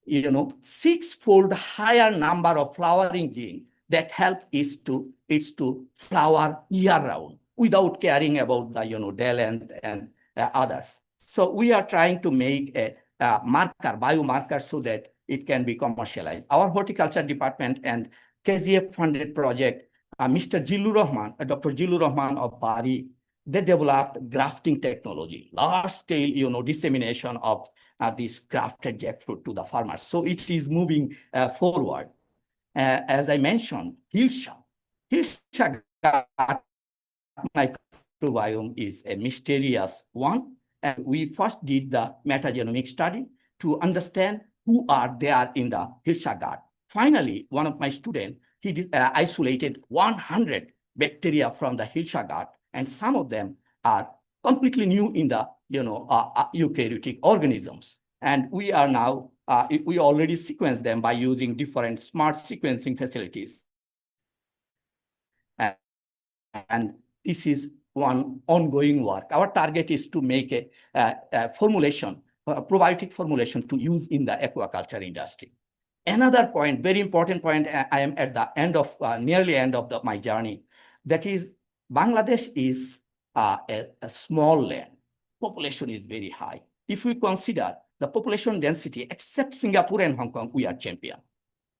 6-fold higher number of flowering genes that help it to flower year-round without caring about the day length and others. So we are trying to make a biomarker so that it can be commercialized. Our horticulture department and KZF-funded project, Mr. Jilur Rahman, Dr. Jilur Rahman of Bari, they developed grafting technology, large-scale, dissemination of this grafted jackfruit to the farmers. So it is moving forward. As I mentioned, Hilsha microbiome is a mysterious one. And we first did the metagenomic study to understand who are there in the Hilsha gut. Finally, one of my students, he isolated 100 bacteria from the Hilsha gut, and some of them are completely new in the eukaryotic organisms. And we are now, we already sequenced them by using different smart sequencing facilities. And this is one ongoing work. Our target is to make a formulation, a probiotic formulation to use in the aquaculture industry. Another point, very important point, I am at the end of, nearly end of my journey, that is Bangladesh is a small land. Population is very high. If we consider the population density, except Singapore and Hong Kong, we are champion.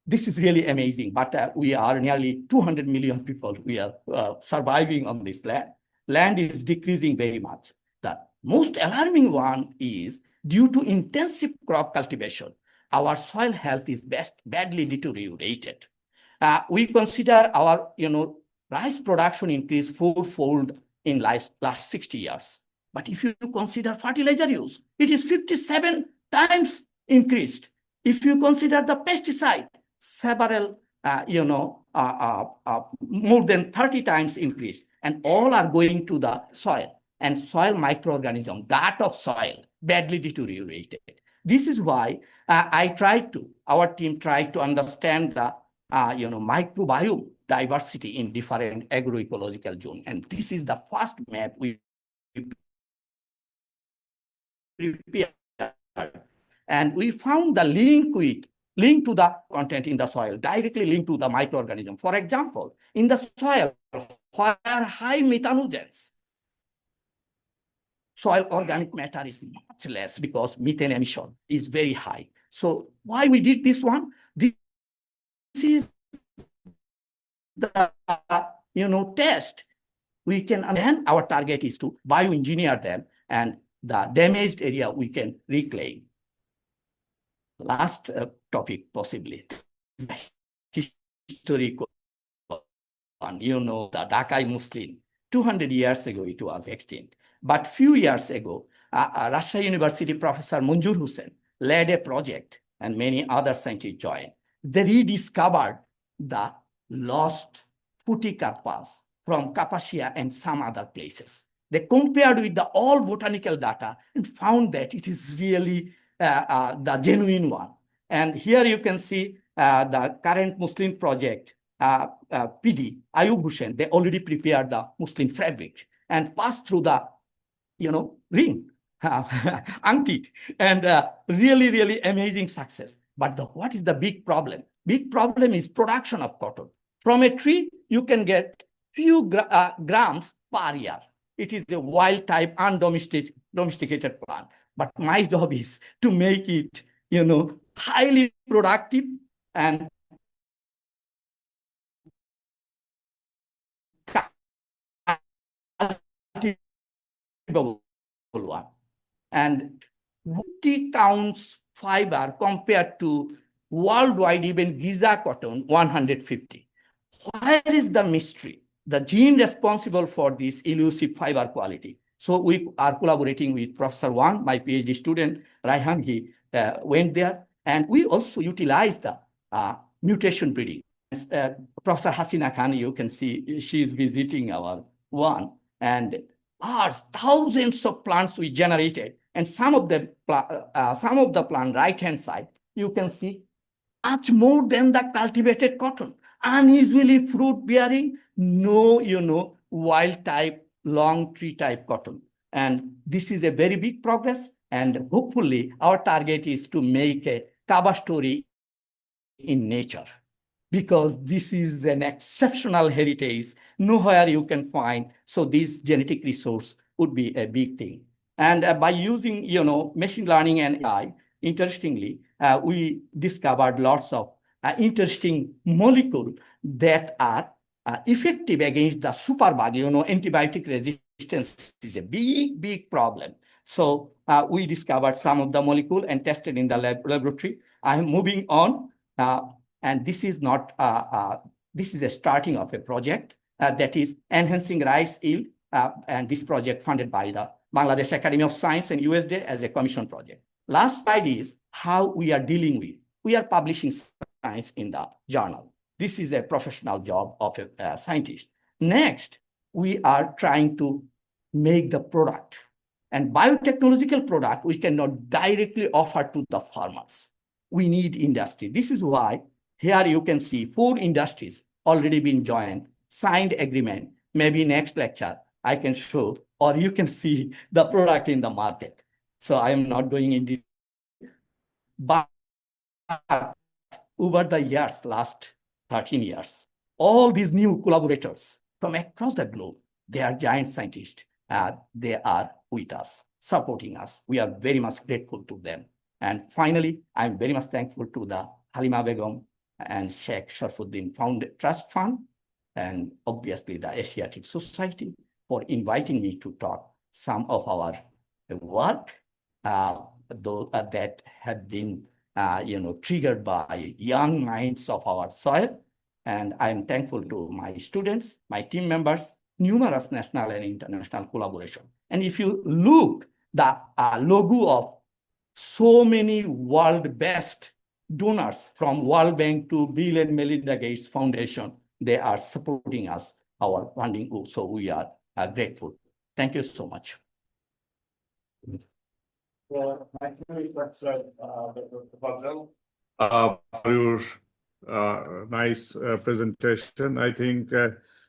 this is really amazing, but we are nearly 200 million people. We are surviving on this land. Land is decreasing very much. The most alarming one is due to intensive crop cultivation, our soil health is badly deteriorated. We consider our, rice production increased fourfold in last 60 years. But if you consider fertilizer use, it is 57 times increased. If you consider the pesticide, several, more than 30 times increased, and all are going to the soil. And soil microorganism, that of soil, badly deteriorated. This is why our team tried to understand the, microbiome diversity in different agroecological zones. And this is the first map we prepared. And we found the link to the content in the soil, directly linked to the microorganism. For example, in the soil where high methanogens, soil organic matter is much less because methane emission is very high. So why we did this one? This is the test. We can, and then our target is to bioengineer them, and the damaged area we can reclaim. Last topic, possibly historical one. The Dakai muslin. 200 years ago, it was extinct. But few years ago, Rajshahi University professor Munjur Hussain led a project, and many other scientists joined. They rediscovered the lost Phutycarpus from Cappadocia and some other places. They compared with the all botanical data and found that it is really the genuine one. And here you can see the current muslin project, PD, Ayub Hussain, they already prepared the muslin fabric and passed through the, ring, ankit, and really, really amazing success. But what is the big problem? Big problem is production of cotton. From a tree, you can get few grams per year. It is a wild type, undomesticated plant. But my job is to make it, highly productive and one. And 50 counts fiber compared to worldwide, even Giza cotton, 150. Where is the mystery? The gene responsible for this elusive fiber quality. So we are collaborating with Professor Wang, my PhD student, Raihan, he went there. And we also utilized the mutation breeding. Professor Hasina Khan, you can see, she is visiting our one. And thousands of plants we generated. And some of the plant right-hand side, you can see much more than the cultivated cotton. Unusually fruit-bearing, no, wild type, long tree type cotton. And this is a very big progress. And hopefully our target is to make a cover story in nature, because this is an exceptional heritage. Nowhere you can find. So this genetic resource would be a big thing. And by using, machine learning and AI, interestingly, we discovered lots of interesting molecules that are effective against the superbug. Antibiotic resistance is a big, big problem. So we discovered some of the molecule and tested in the laboratory. I'm moving on. And this is not, this is a starting of a project that is enhancing rice yield. And this project funded by the Bangladesh Academy of Science and USDA as a commission project. Last slide is how we are dealing with. We are publishing science in the journal. This is a professional job of a scientist. Next, we are trying to make the product. And biotechnological product, we cannot directly offer to the farmers. We need industry. This is why here you can see 4 industries already been joined, signed agreement. Maybe next lecture I can show, or you can see the product in the market. So I am not going into, but over the years, last 13 years, all these new collaborators from across the globe, they are giant scientists. They are with us, supporting us. We are very much grateful to them. And finally, I'm very much thankful to the Halima Begum, and Sheikh Sharfuddin Trust Fund, and obviously the Asiatic Society for inviting me to talk some of our work that have been triggered by young minds of our soil. And I'm thankful to my students, my team members, numerous national and international collaboration. And if you look the logo of so many world best donors from World Bank to Bill and Melinda Gates Foundation, they are supporting us, our funding group. So we are grateful. Thank you so much. Well, thank you, Dr. Fazal, for your nice presentation. I think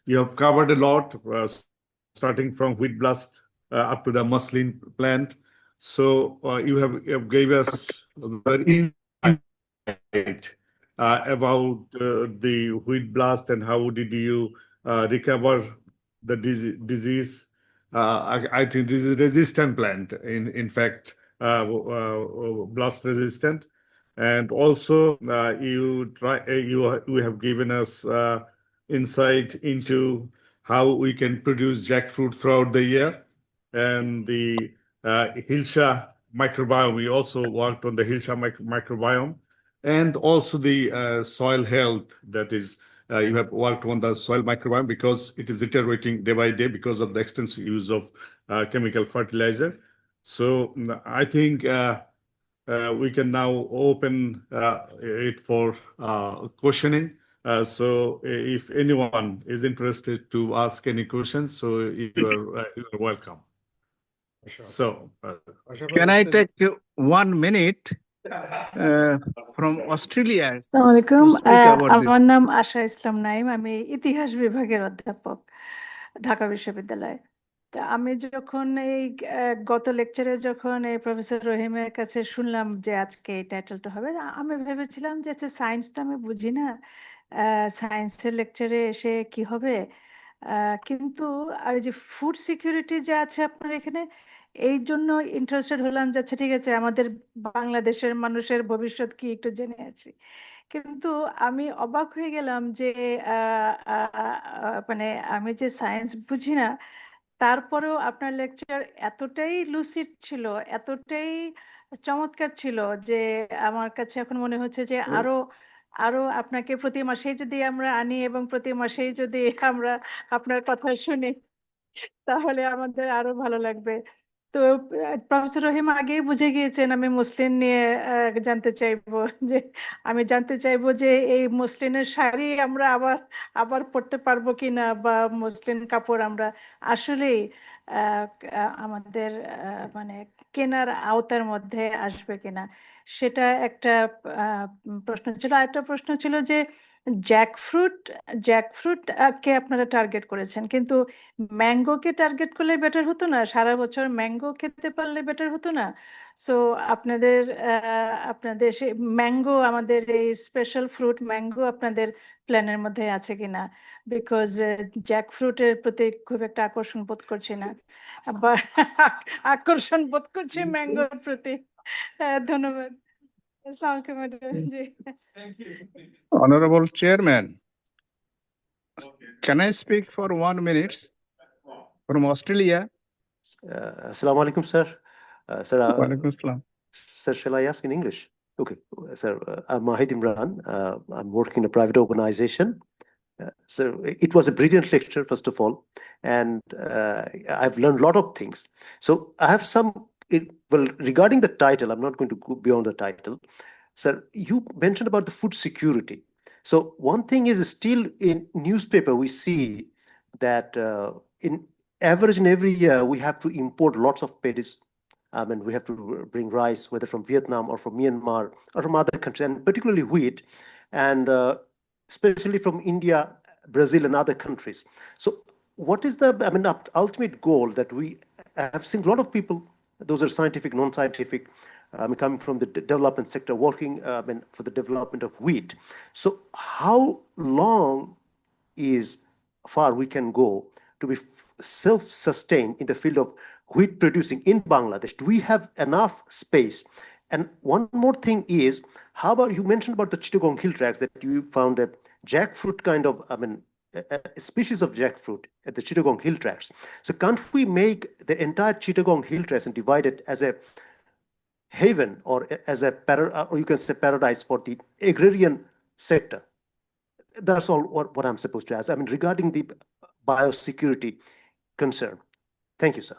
you have covered a lot, starting from wheat blast up to the muslin plant. So you have gave us very insight about the wheat blast and how did you recover the disease. I think this is resistant plant. In fact, blast resistant. And also, you have given us insight into how we can produce jackfruit throughout the year, and the Hilsha microbiome. We also worked on the Hilsha microbiome, and also the soil health. That is, you have worked on the soil microbiome because it is deteriorating day by day because of the extensive use of chemical fertilizer. So I think we can now open it for questioning. So if anyone is interested to ask any questions, so you are welcome. So Can I take 1 minute from Australia? আসসালামু আলাইকুম to speak about this? আমার নাম আশা ইসলাম নাইম, আমি ইতিহাস বিভাগের অধ্যাপক ঢাকা বিশ্ববিদ্যালয়ে। তা আমি যখন এই গত লেকচারে যখন এই প্রফেসর রহিমের কাছে শুনলাম যে আজকে এই টাইটেলটা হবে, আমি ভেবেছিলাম যে সায়েন্স তো আমি বুঝি না, সায়েন্সের লেকচারে এসে কি হবে। কিন্তু ওই যে ফুড সিকিউরিটি যে আছে আপনার এখানে, এই জন্য ইন্টারেস্টেড হলাম যে আচ্ছা ঠিক আছে, আমাদের বাংলাদেশের মানুষের ভবিষ্যৎ কি একটু জেনে আছি। কিন্তু আমি অবাক হয়ে গেলাম যে মানে আমি যে সায়েন্স বুঝি না, তারপরেও আপনার লেকচার এতটাই লুসিড ছিল, এতটাই চমৎকার ছিল যে আমার কাছে এখন মনে হচ্ছে যে আরো আরো আপনাকে প্রতি মাসেই যদি আমরা আনি এবং প্রতি মাসেই যদি আমরা আপনার কথা শুনি, তাহলে আমাদের আরো ভালো লাগবে। তো প্রফেসর রহিম আগেই বুঝে গিয়েছেন আমি মুসলিম নিয়ে জানতে চাইবো, যে আমি জানতে চাইবো যে এই মুসলিমের শাড়ি আমরা আবার আবার পরতে পারবো কিনা, বা মুসলিম কাপড় আমরা আসলেই আমাদের মানে কেনার আওতার মধ্যে আসবে কিনা, সেটা একটা প্রশ্ন ছিল। আরেকটা প্রশ্ন ছিল যে জ্যাকফ্রুট কে আপনারা টার্গেট করেছেন, কিন্তু ম্যাঙ্গোকে টার্গেট করলে বেটার হতো না? সারা বছর ম্যাঙ্গো খেতে পারলে বেটার হতো না? সো আপনাদের আপনাদের সেই ম্যাঙ্গো, আমাদের এই স্পেশাল ফ্রুট ম্যাঙ্গো আপনাদের প্ল্যানের মধ্যে আছে কিনা? বিকজ জ্যাকফ্রুটের প্রতি খুব একটা আকর্ষণ বোধ করছি না, বা আকর্ষণ বোধ করছি ম্যাঙ্গোর প্রতি। ধন্যবাদ। আসসালামু আলাইকুম madam. G, Honorable Chairman, can I speak for 1 minute from Australia? Assalamu alaikum, sir. Sir, Walaikum Assalam. sir, shall I ask in English? Okay, sir, I'm Mahid Imran. I'm working in a private organization. So it was a brilliant lecture, first of all, and I've learned a lot of things. So I have some, well, regarding the title, I'm not going to go beyond the title. Sir, you mentioned about the food security. So one thing is, still in newspaper, we see that in average in every year, we have to import lots of paddies. And we have to bring rice, whether from Vietnam or from Myanmar or from other countries, and particularly wheat, and especially from India, Brazil, and other countries. So what is the, ultimate goal that we have seen a lot of people, those are scientific, non-scientific, coming from the development sector, working for the development of wheat. So how long is far we can go to be self-sustained in the field of wheat producing in Bangladesh? Do we have enough space? And one more thing is, how about you mentioned about the Chittagong hill tracts that you found a jackfruit kind of, a species of jackfruit at the Chittagong hill tracts. So can't we make the entire Chittagong hill tracts and divide it as a haven or as a or you can say paradise for the agrarian sector? That's all what I'm supposed to ask. I mean, regarding the biosecurity concern. Thank you, sir.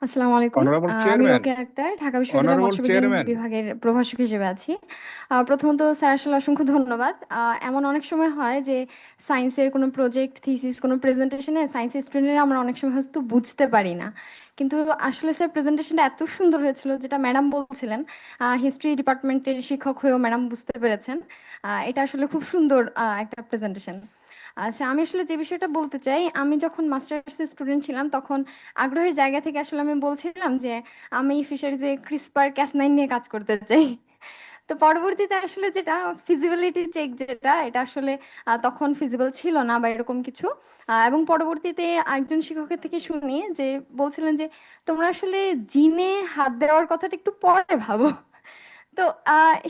আসসালামু আলাইকুম Honorable আমি Chairman, Rokeya Akter Dhaka বিশ্ববিদ্যালয়ের Honorable মৎস্য বিজ্ঞান Chairman, বিভাগের প্রভাষক হিসেবে আছি প্রথমত স্যার আসলে অসংখ্য ধন্যবাদ এমন অনেক সময় হয় যে সায়েন্সের কোনো প্রজেক্ট থিসিস কোনো প্রেজেন্টেশনে সায়েন্সের স্টুডেন্টরা আমরা অনেক সময় হয়তো বুঝতে পারি না কিন্তু আসলে স্যার প্রেজেন্টেশনটা এত সুন্দর হয়েছিল যেটা ম্যাডাম বলছিলেন হিস্ট্রি ডিপার্টমেন্টের শিক্ষক হয়েও ম্যাডাম বুঝতে পেরেছেন এটা আসলে খুব সুন্দর একটা প্রেজেন্টেশন আচ্ছা আমি আসলে যে বিষয়টা বলতে চাই আমি যখন মাস্টার্সের স্টুডেন্ট ছিলাম তখন আগ্রহের জায়গা থেকে আসলে আমি বলছিলাম যে আমি ফিশারিজে ক্রিসপার ক্যাস9 নিয়ে কাজ করতে চাই তো পরবর্তীতে আসলে যেটা ফিজিবিলিটি চেক যেটা এটা আসলে তখন ফিজিবল ছিল না বা এরকম কিছু এবং পরবর্তীতে একজন শিক্ষকের থেকে শুনি যে বলছিলেন যে তোমরা আসলে জিনে হাত দেওয়ার কথাটা একটু পরে ভাবো তো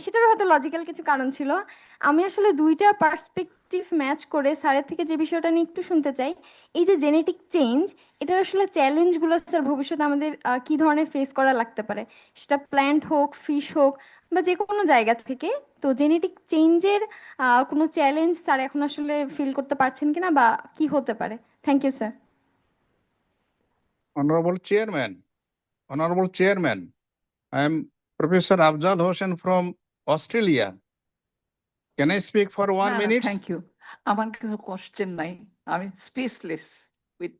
সেটারও হয়তো লজিক্যাল কিছু কারণ ছিল আমি আসলে দুইটা পার্সপেক্টিভ ম্যাচ করে স্যারের থেকে যে বিষয়টা নিয়ে একটু শুনতে চাই এই যে জেনেটিক চেঞ্জ এটার আসলে চ্যালেঞ্জগুলো স্যার ভবিষ্যতে আমাদের কি ধরনের ফেস করা লাগতে পারে সেটা প্ল্যান্ট হোক ফিশ হোক বা যে কোনো জায়গা থেকে তো জেনেটিক চেঞ্জের কোনো চ্যালেঞ্জ স্যার এখন আসলে ফিল করতে পারছেন কিনা বা কি হতে পারে thank you sir Honorable Chairman, I am Professor Afzal Hossain from Australia. Can I speak for 1 minute? Thank you আমার কিছু কোশ্চেন নাই আমি স্পিচলেস উইথ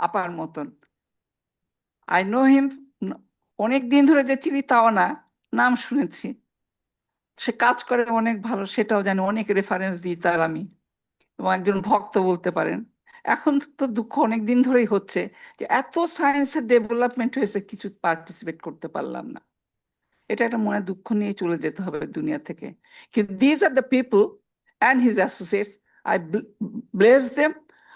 আপার মতন আই নো হিম অনেক দিন ধরে যে চিনি তাও না নাম শুনেছি সে কাজ করে অনেক ভালো সেটাও জানি অনেক রেফারেন্স দিই তার আমি এবং একজন ভক্ত বলতে পারেন এখন তো দুঃখ অনেক দিন ধরেই হচ্ছে যে এত সায়েন্সের ডেভেলপমেন্ট হয়েছে কিছু পার্টিসিপেট করতে পারলাম না এটা একটা মনে দুঃখ নিয়ে চলে যেতে হবে দুনিয়া থেকে কিন্তু this are the people and his associates I bless them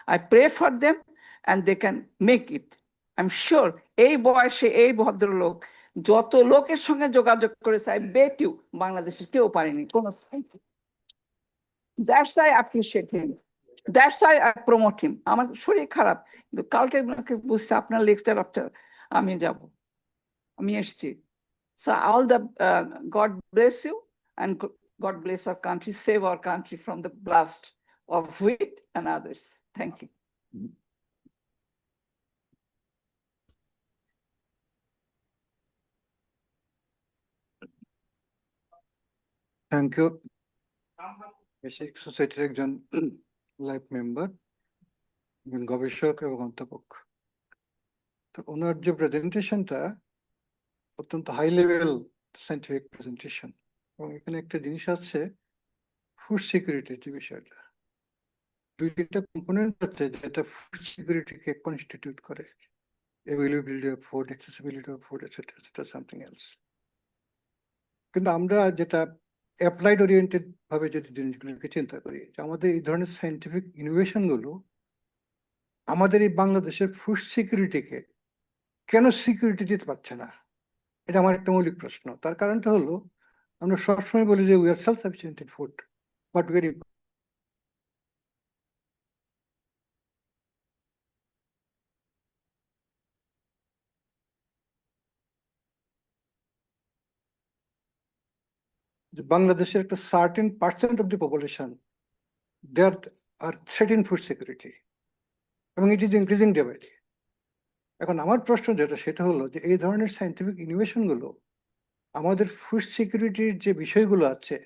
I pray for them and they can make it I am sure এই বয়সে এই ভদ্রলোক যত লোকের সঙ্গে যোগাযোগ করেছে আই বেট ইউ বাংলাদেশের কেউ পারেনি কোনো that's I appreciate him that's I promote him আমার শরীর খারাপ কিন্তু কালকে বুঝছি আপনার লেকচার আফটার আমি যাব আমি এসছি So all the God bless you and God bless our country, save our country from the blast of wheat and others. Thank you. Thank you basic সোসাইটির একজন লাইফ মেম্বার একজন গবেষক এবং অধ্যাপক তো ওনার যে প্রেজেন্টেশনটা অত্যন্ত হাই লেভেল সাইন্টিফিক প্রেজেন্টেশন এবং এখানে একটা জিনিস আছে ফুড সিকিউরিটির যে বিষয়টা দুই তিনটা কম্পোনেন্ট আছে যেটা ফুড সিকিউরিটিকে কনস্টিটিউট করে availability of food accessibility of food etcetera etcetera something else কিন্তু আমরা যেটা অ্যাপ্লাইড ওরিয়েন্টেড ভাবে যদি জিনিসগুলোকে চিন্তা করি যে আমাদের এই ধরনের সাইন্টিফিক ইনোভেশন গুলো আমাদের এই বাংলাদেশের ফুড সিকিউরিটিকে কেন সিকিউরিটি দিতে পারছে না এটা আমার একটা মৌলিক প্রশ্ন তার কারণটা হলো আমরা সবসময় বলি যে we are self sufficient in food but very বাংলাদেশের একটা certain percent of the population they are threat in food security এবং it is increasing day by day এখন আমার প্রশ্ন যেটা সেটা হলো যে এই ধরনের সাইন্টিফিক ইনোভেশন গুলো আমাদের ফুড সিকিউরিটির যে বিষয়গুলো আছে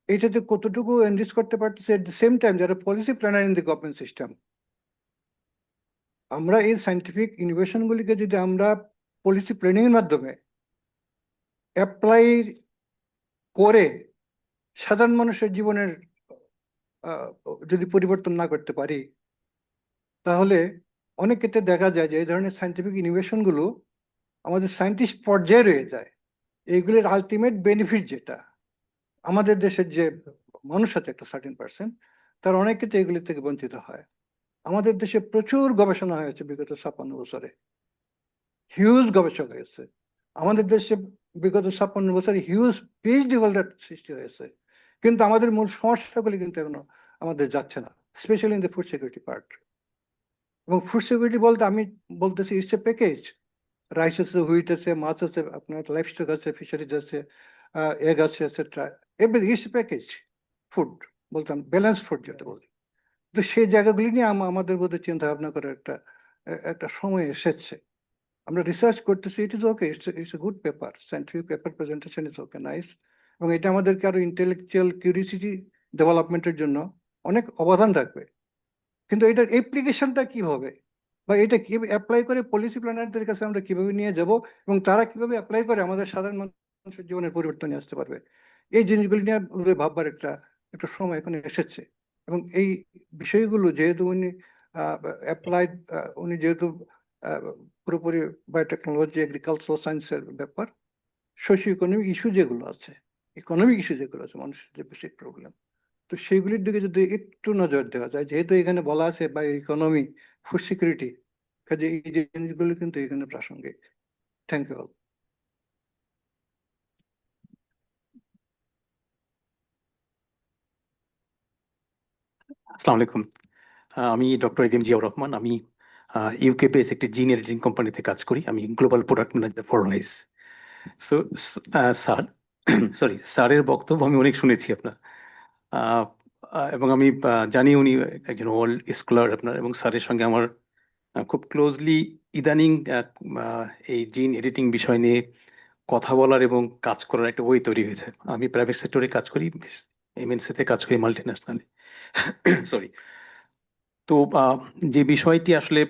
এইটাতে কতটুকু এনরিচ করতে পারতেছে এট দ্য সেম টাইম যারা policy planner in the government system আমরা এই সাইন্টিফিক ইনোভেশন গুলিকে যদি আমরা পলিসি প্ল্যানিং এর মাধ্যমে অ্যাপ্লাই করে সাধারণ মানুষের জীবনের যদি পরিবর্তন না করতে পারি তাহলে অনেক ক্ষেত্রে দেখা যায় যে এই ধরনের সাইন্টিফিক ইনোভেশন গুলো আমাদের সায়েন্টিস্ট পর্যায়ে রয়ে যায় এইগুলির আলটিমেট বেনিফিট যেটা আমাদের দেশের যে মানুষ আছে একটা সার্টেন পার্সেন্ট তার অনেক ক্ষেত্রে এগুলি থেকে বঞ্চিত হয় আমাদের দেশে প্রচুর গবেষণা হয়েছে বিগত 56 বছরে, হিউজ গবেষক হয়েছে আমাদের দেশে বিগত 56 বছরে, হিউজ পিএইচডি হোল্ডার সৃষ্টি হয়েছে, কিন্তু আমাদের মূল সমস্যাগুলি কিন্তু এখনো আমাদের যাচ্ছে না, specially in the food security part. এবং ফুড সিকিউরিটি বলতে আমি বলতেছি ইটস এ প্যাকেজ, রাইস আছে, হুইট আছে, মাছ আছে, আপনার লাইফ স্টক আছে, ফিশারিজ আছে, এগ আছে, etcetera, everything it's a package food, বলতাম ব্যালেন্স ফুড যেটা বলি। তো সেই জায়গাগুলি নিয়ে আমাদের মধ্যে চিন্তা ভাবনা করার একটা সময় এসেছে। আমরা রিসার্চ করতেছি, it is okay, it's a good paper, scientific paper presentation is okay, nice, এবং এটা আমাদেরকে আরো ইন্টেলেকচুয়াল কিউরিসিটি ডেভেলপমেন্টের জন্য অনেক অবদান রাখবে। কিন্তু এটার অ্যাপ্লিকেশনটা কি হবে, বা এটা কিভাবে অ্যাপ্লাই করে পলিসি প্ল্যানারদের কাছে আমরা কিভাবে নিয়ে যাব, এবং তারা কিভাবে অ্যাপ্লাই করে আমাদের সাধারণ মানুষের জীবনের পরিবর্তন নিয়ে আসতে পারবে, এই জিনিসগুলি নিয়ে ভাববার একটা সময় এখন এসেছে। এবং এই বিষয়গুলো যেহেতু উনি অ্যাপ্লাইড, উনি যেহেতু পুরোপুরি বায়োটেকনোলজি, এগ্রিকালচারাল সায়েন্সের ব্যাপার, সোশিও ইকোনমিক ইস্যু যেগুলো আছে, ইকোনমিক ইস্যু যেগুলো আছে, মানুষের যে বেসিক প্রবলেম, তো সেইগুলির দিকে যদি একটু নজর দেওয়া যায়, যেহেতু এখানে বলা আছে বায়ো ইকোনমি, ফুড সিকিউরিটি, কাজে এই জিনিসগুলো কিন্তু এখানে প্রাসঙ্গিক। Thank you all. আসসালামু আলাইকুম, আমি ডক্টর এম জিয়াউর রহমান। আমি ইউকে বেস একটি জিন এডিটিং কোম্পানিতে কাজ করি। আমি global product manager for rice. So sir, sorry, স্যারের বক্তব্য আমি অনেক শুনেছি আপনার, এবং আমি জানি উনি একজন ওয়ার্ল্ড স্কলার আপনার, এবং স্যারের সঙ্গে আমার খুব ক্লোজলি ইদানিং এই জিন এডিটিং বিষয় নিয়ে কথা বলার এবং কাজ করার একটা ওয়ে তৈরি হয়েছে। আমি প্রাইভেট সেক্টরে কাজ করি, এমএনসিতে কাজ করি, মাল্টি ন্যাশনালে। সরি। তো যে বিষয়টি আসলে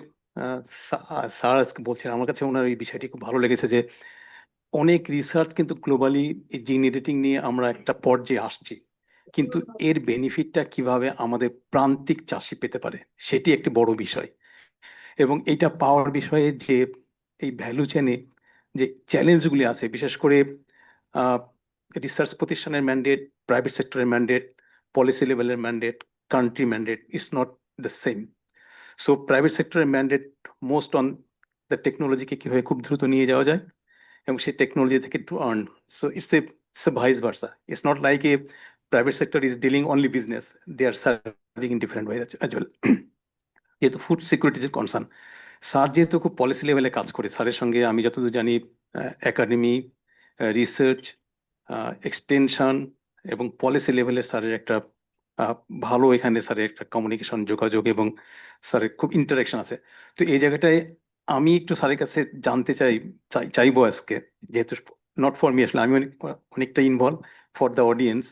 স্যার আজকে বলছেন, আমার কাছে ওনার এই বিষয়টি খুব ভালো লেগেছে যে অনেক রিসার্চ কিন্তু গ্লোবালি এই জিন এডিটিং নিয়ে আমরা একটা পর্যায়ে আসছি, কিন্তু এর বেনিফিটটা কিভাবে আমাদের প্রান্তিক চাষি পেতে পারে সেটি একটি বড় বিষয়। এবং এইটা পাওয়ার বিষয়ে যে এই ভ্যালু চেনে যে চ্যালেঞ্জগুলি আছে, বিশেষ করে রিসার্চ প্রতিষ্ঠানের ম্যান্ডেট, প্রাইভেট সেক্টরের ম্যান্ডেট, পলিসি লেভেলের mandate, country mandate, it's not the same. So private সেক্টরের ম্যান্ডেট মোস্ট অন দ্য টেকনোলজিকে কীভাবে খুব দ্রুত নিয়ে যাওয়া যায় এবং সেই টেকনোলজি থেকে to earn. So it's a vice versa. It's not like a private sector is dealing only business, they are serving in different way as well. যেহেতু ফুড সিকিউরিটির কনসার্ন, স্যার যেহেতু খুব পলিসি লেভেলে কাজ করে, স্যারের সঙ্গে আমি যতদূর জানি একাডেমি, রিসার্চ, এক্সটেনশন এবং পলিসি লেভেলের স্যারের একটা ভালো এখানে স্যারের একটা কমিউনিকেশন, যোগাযোগ এবং স্যারের খুব ইন্টারাকশন আছে। তো এই জায়গাটায় আমি একটু স্যারের কাছে জানতে চাইবো আজকে, যেহেতু নট ফর মি, আসলে আমি অনেকটা ইনভলভ, ফর দ্য অডিয়েন্স,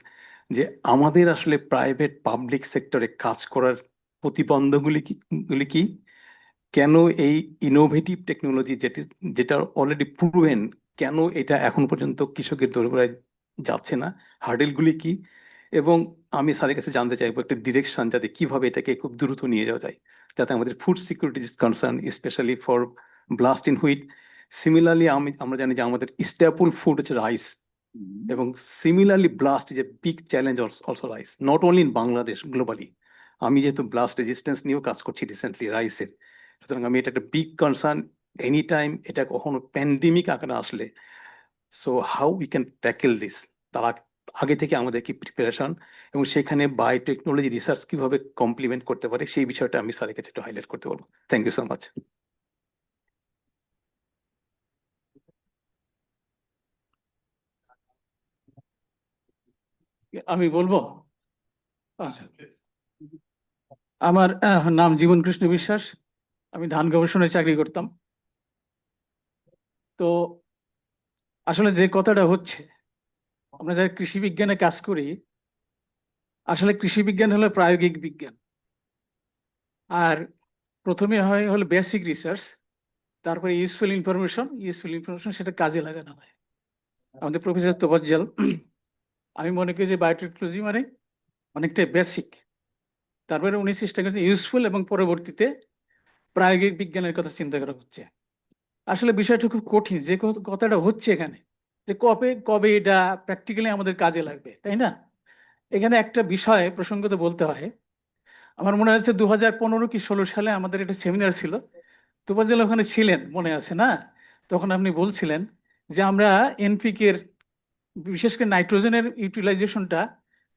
যে আমাদের আসলে প্রাইভেট পাবলিক সেক্টরে কাজ করার প্রতিবন্ধকগুলি কি, কেন এই ইনোভেটিভ টেকনোলজি যেটা অলরেডি প্রুভেন, কেন এটা এখন পর্যন্ত কৃষকের দোরগোড়ায় যাচ্ছে না, হার্ডেলগুলি কি, এবং আমি স্যারের কাছে জানতে চাইবো একটা ডিরেকশন, যাতে কিভাবে এটাকে খুব দ্রুত নিয়ে যাওয়া যায়, যাতে আমাদের food security is concern, specially for blast in wheat. Similarly আমরা জানি যে আমাদের স্ট্যাপল ফুড হচ্ছে রাইস, এবং similarly blast is a big challenge also rice, not only in Bangladesh, globally. আমি যেহেতু ব্লাস্ট রেজিস্ট্যান্স নিয়েও কাজ করছি রিসেন্টলি রাইসের, সুতরাং আমি এটা একটা বিগ কনসার্ন এনি টাইম, এটা কখনো প্যান্ডেমিক আকারে আসলে। So how we can tackle this, তার আগে থেকে আমাদের কি প্রিপারেশন, এবং সেখানে বায়োটেকনোলজি রিসার্চ কিভাবে কমপ্লিমেন্ট করতে পারে, সেই বিষয়টা আমি স্যারের কাছে একটু হাইলাইট করতে বলবো। Thank you so much. আমি বলবো? আচ্ছা, আমার নাম জীবন কৃষ্ণ বিশ্বাস, আমি ধান গবেষণায় চাকরি করতাম। তো আসলে যে কথাটা হচ্ছে, আমরা যারা কৃষি বিজ্ঞানে কাজ করি, আসলে কৃষি বিজ্ঞান হলো প্রায়োগিক বিজ্ঞান। আর প্রথমে হলো বেসিক রিসার্চ, তারপরে ইউজফুল ইনফরমেশন সেটা কাজে লাগানো হয়। আমাদের প্রফেসর তোফাজ্জল, আমি মনে করি যে বায়োটেকনোলজি মানে অনেকটাই বেসিক, তারপরে উনি চেষ্টা করছেন ইউজফুল, এবং পরবর্তীতে প্রায়োগিক বিজ্ঞানের কথা চিন্তা করা হচ্ছে। আসলে বিষয়টা খুব কঠিন, যে কথাটা হচ্ছে এখানে, যে কবে এটা প্র্যাকটিক্যালি আমাদের কাজে লাগবে, তাই না? এখানে একটা বিষয় প্রসঙ্গত বলতে হয়, আমার মনে হচ্ছে 2015 কি 16 সালে আমাদের একটা সেমিনার ছিল, তোফাজ্জল ওখানে ছিলেন মনে আছে না? তখন আপনি বলছিলেন যে আমরা এনপিকে এর বিশেষ করে নাইট্রোজেনের ইউটিলাইজেশনটা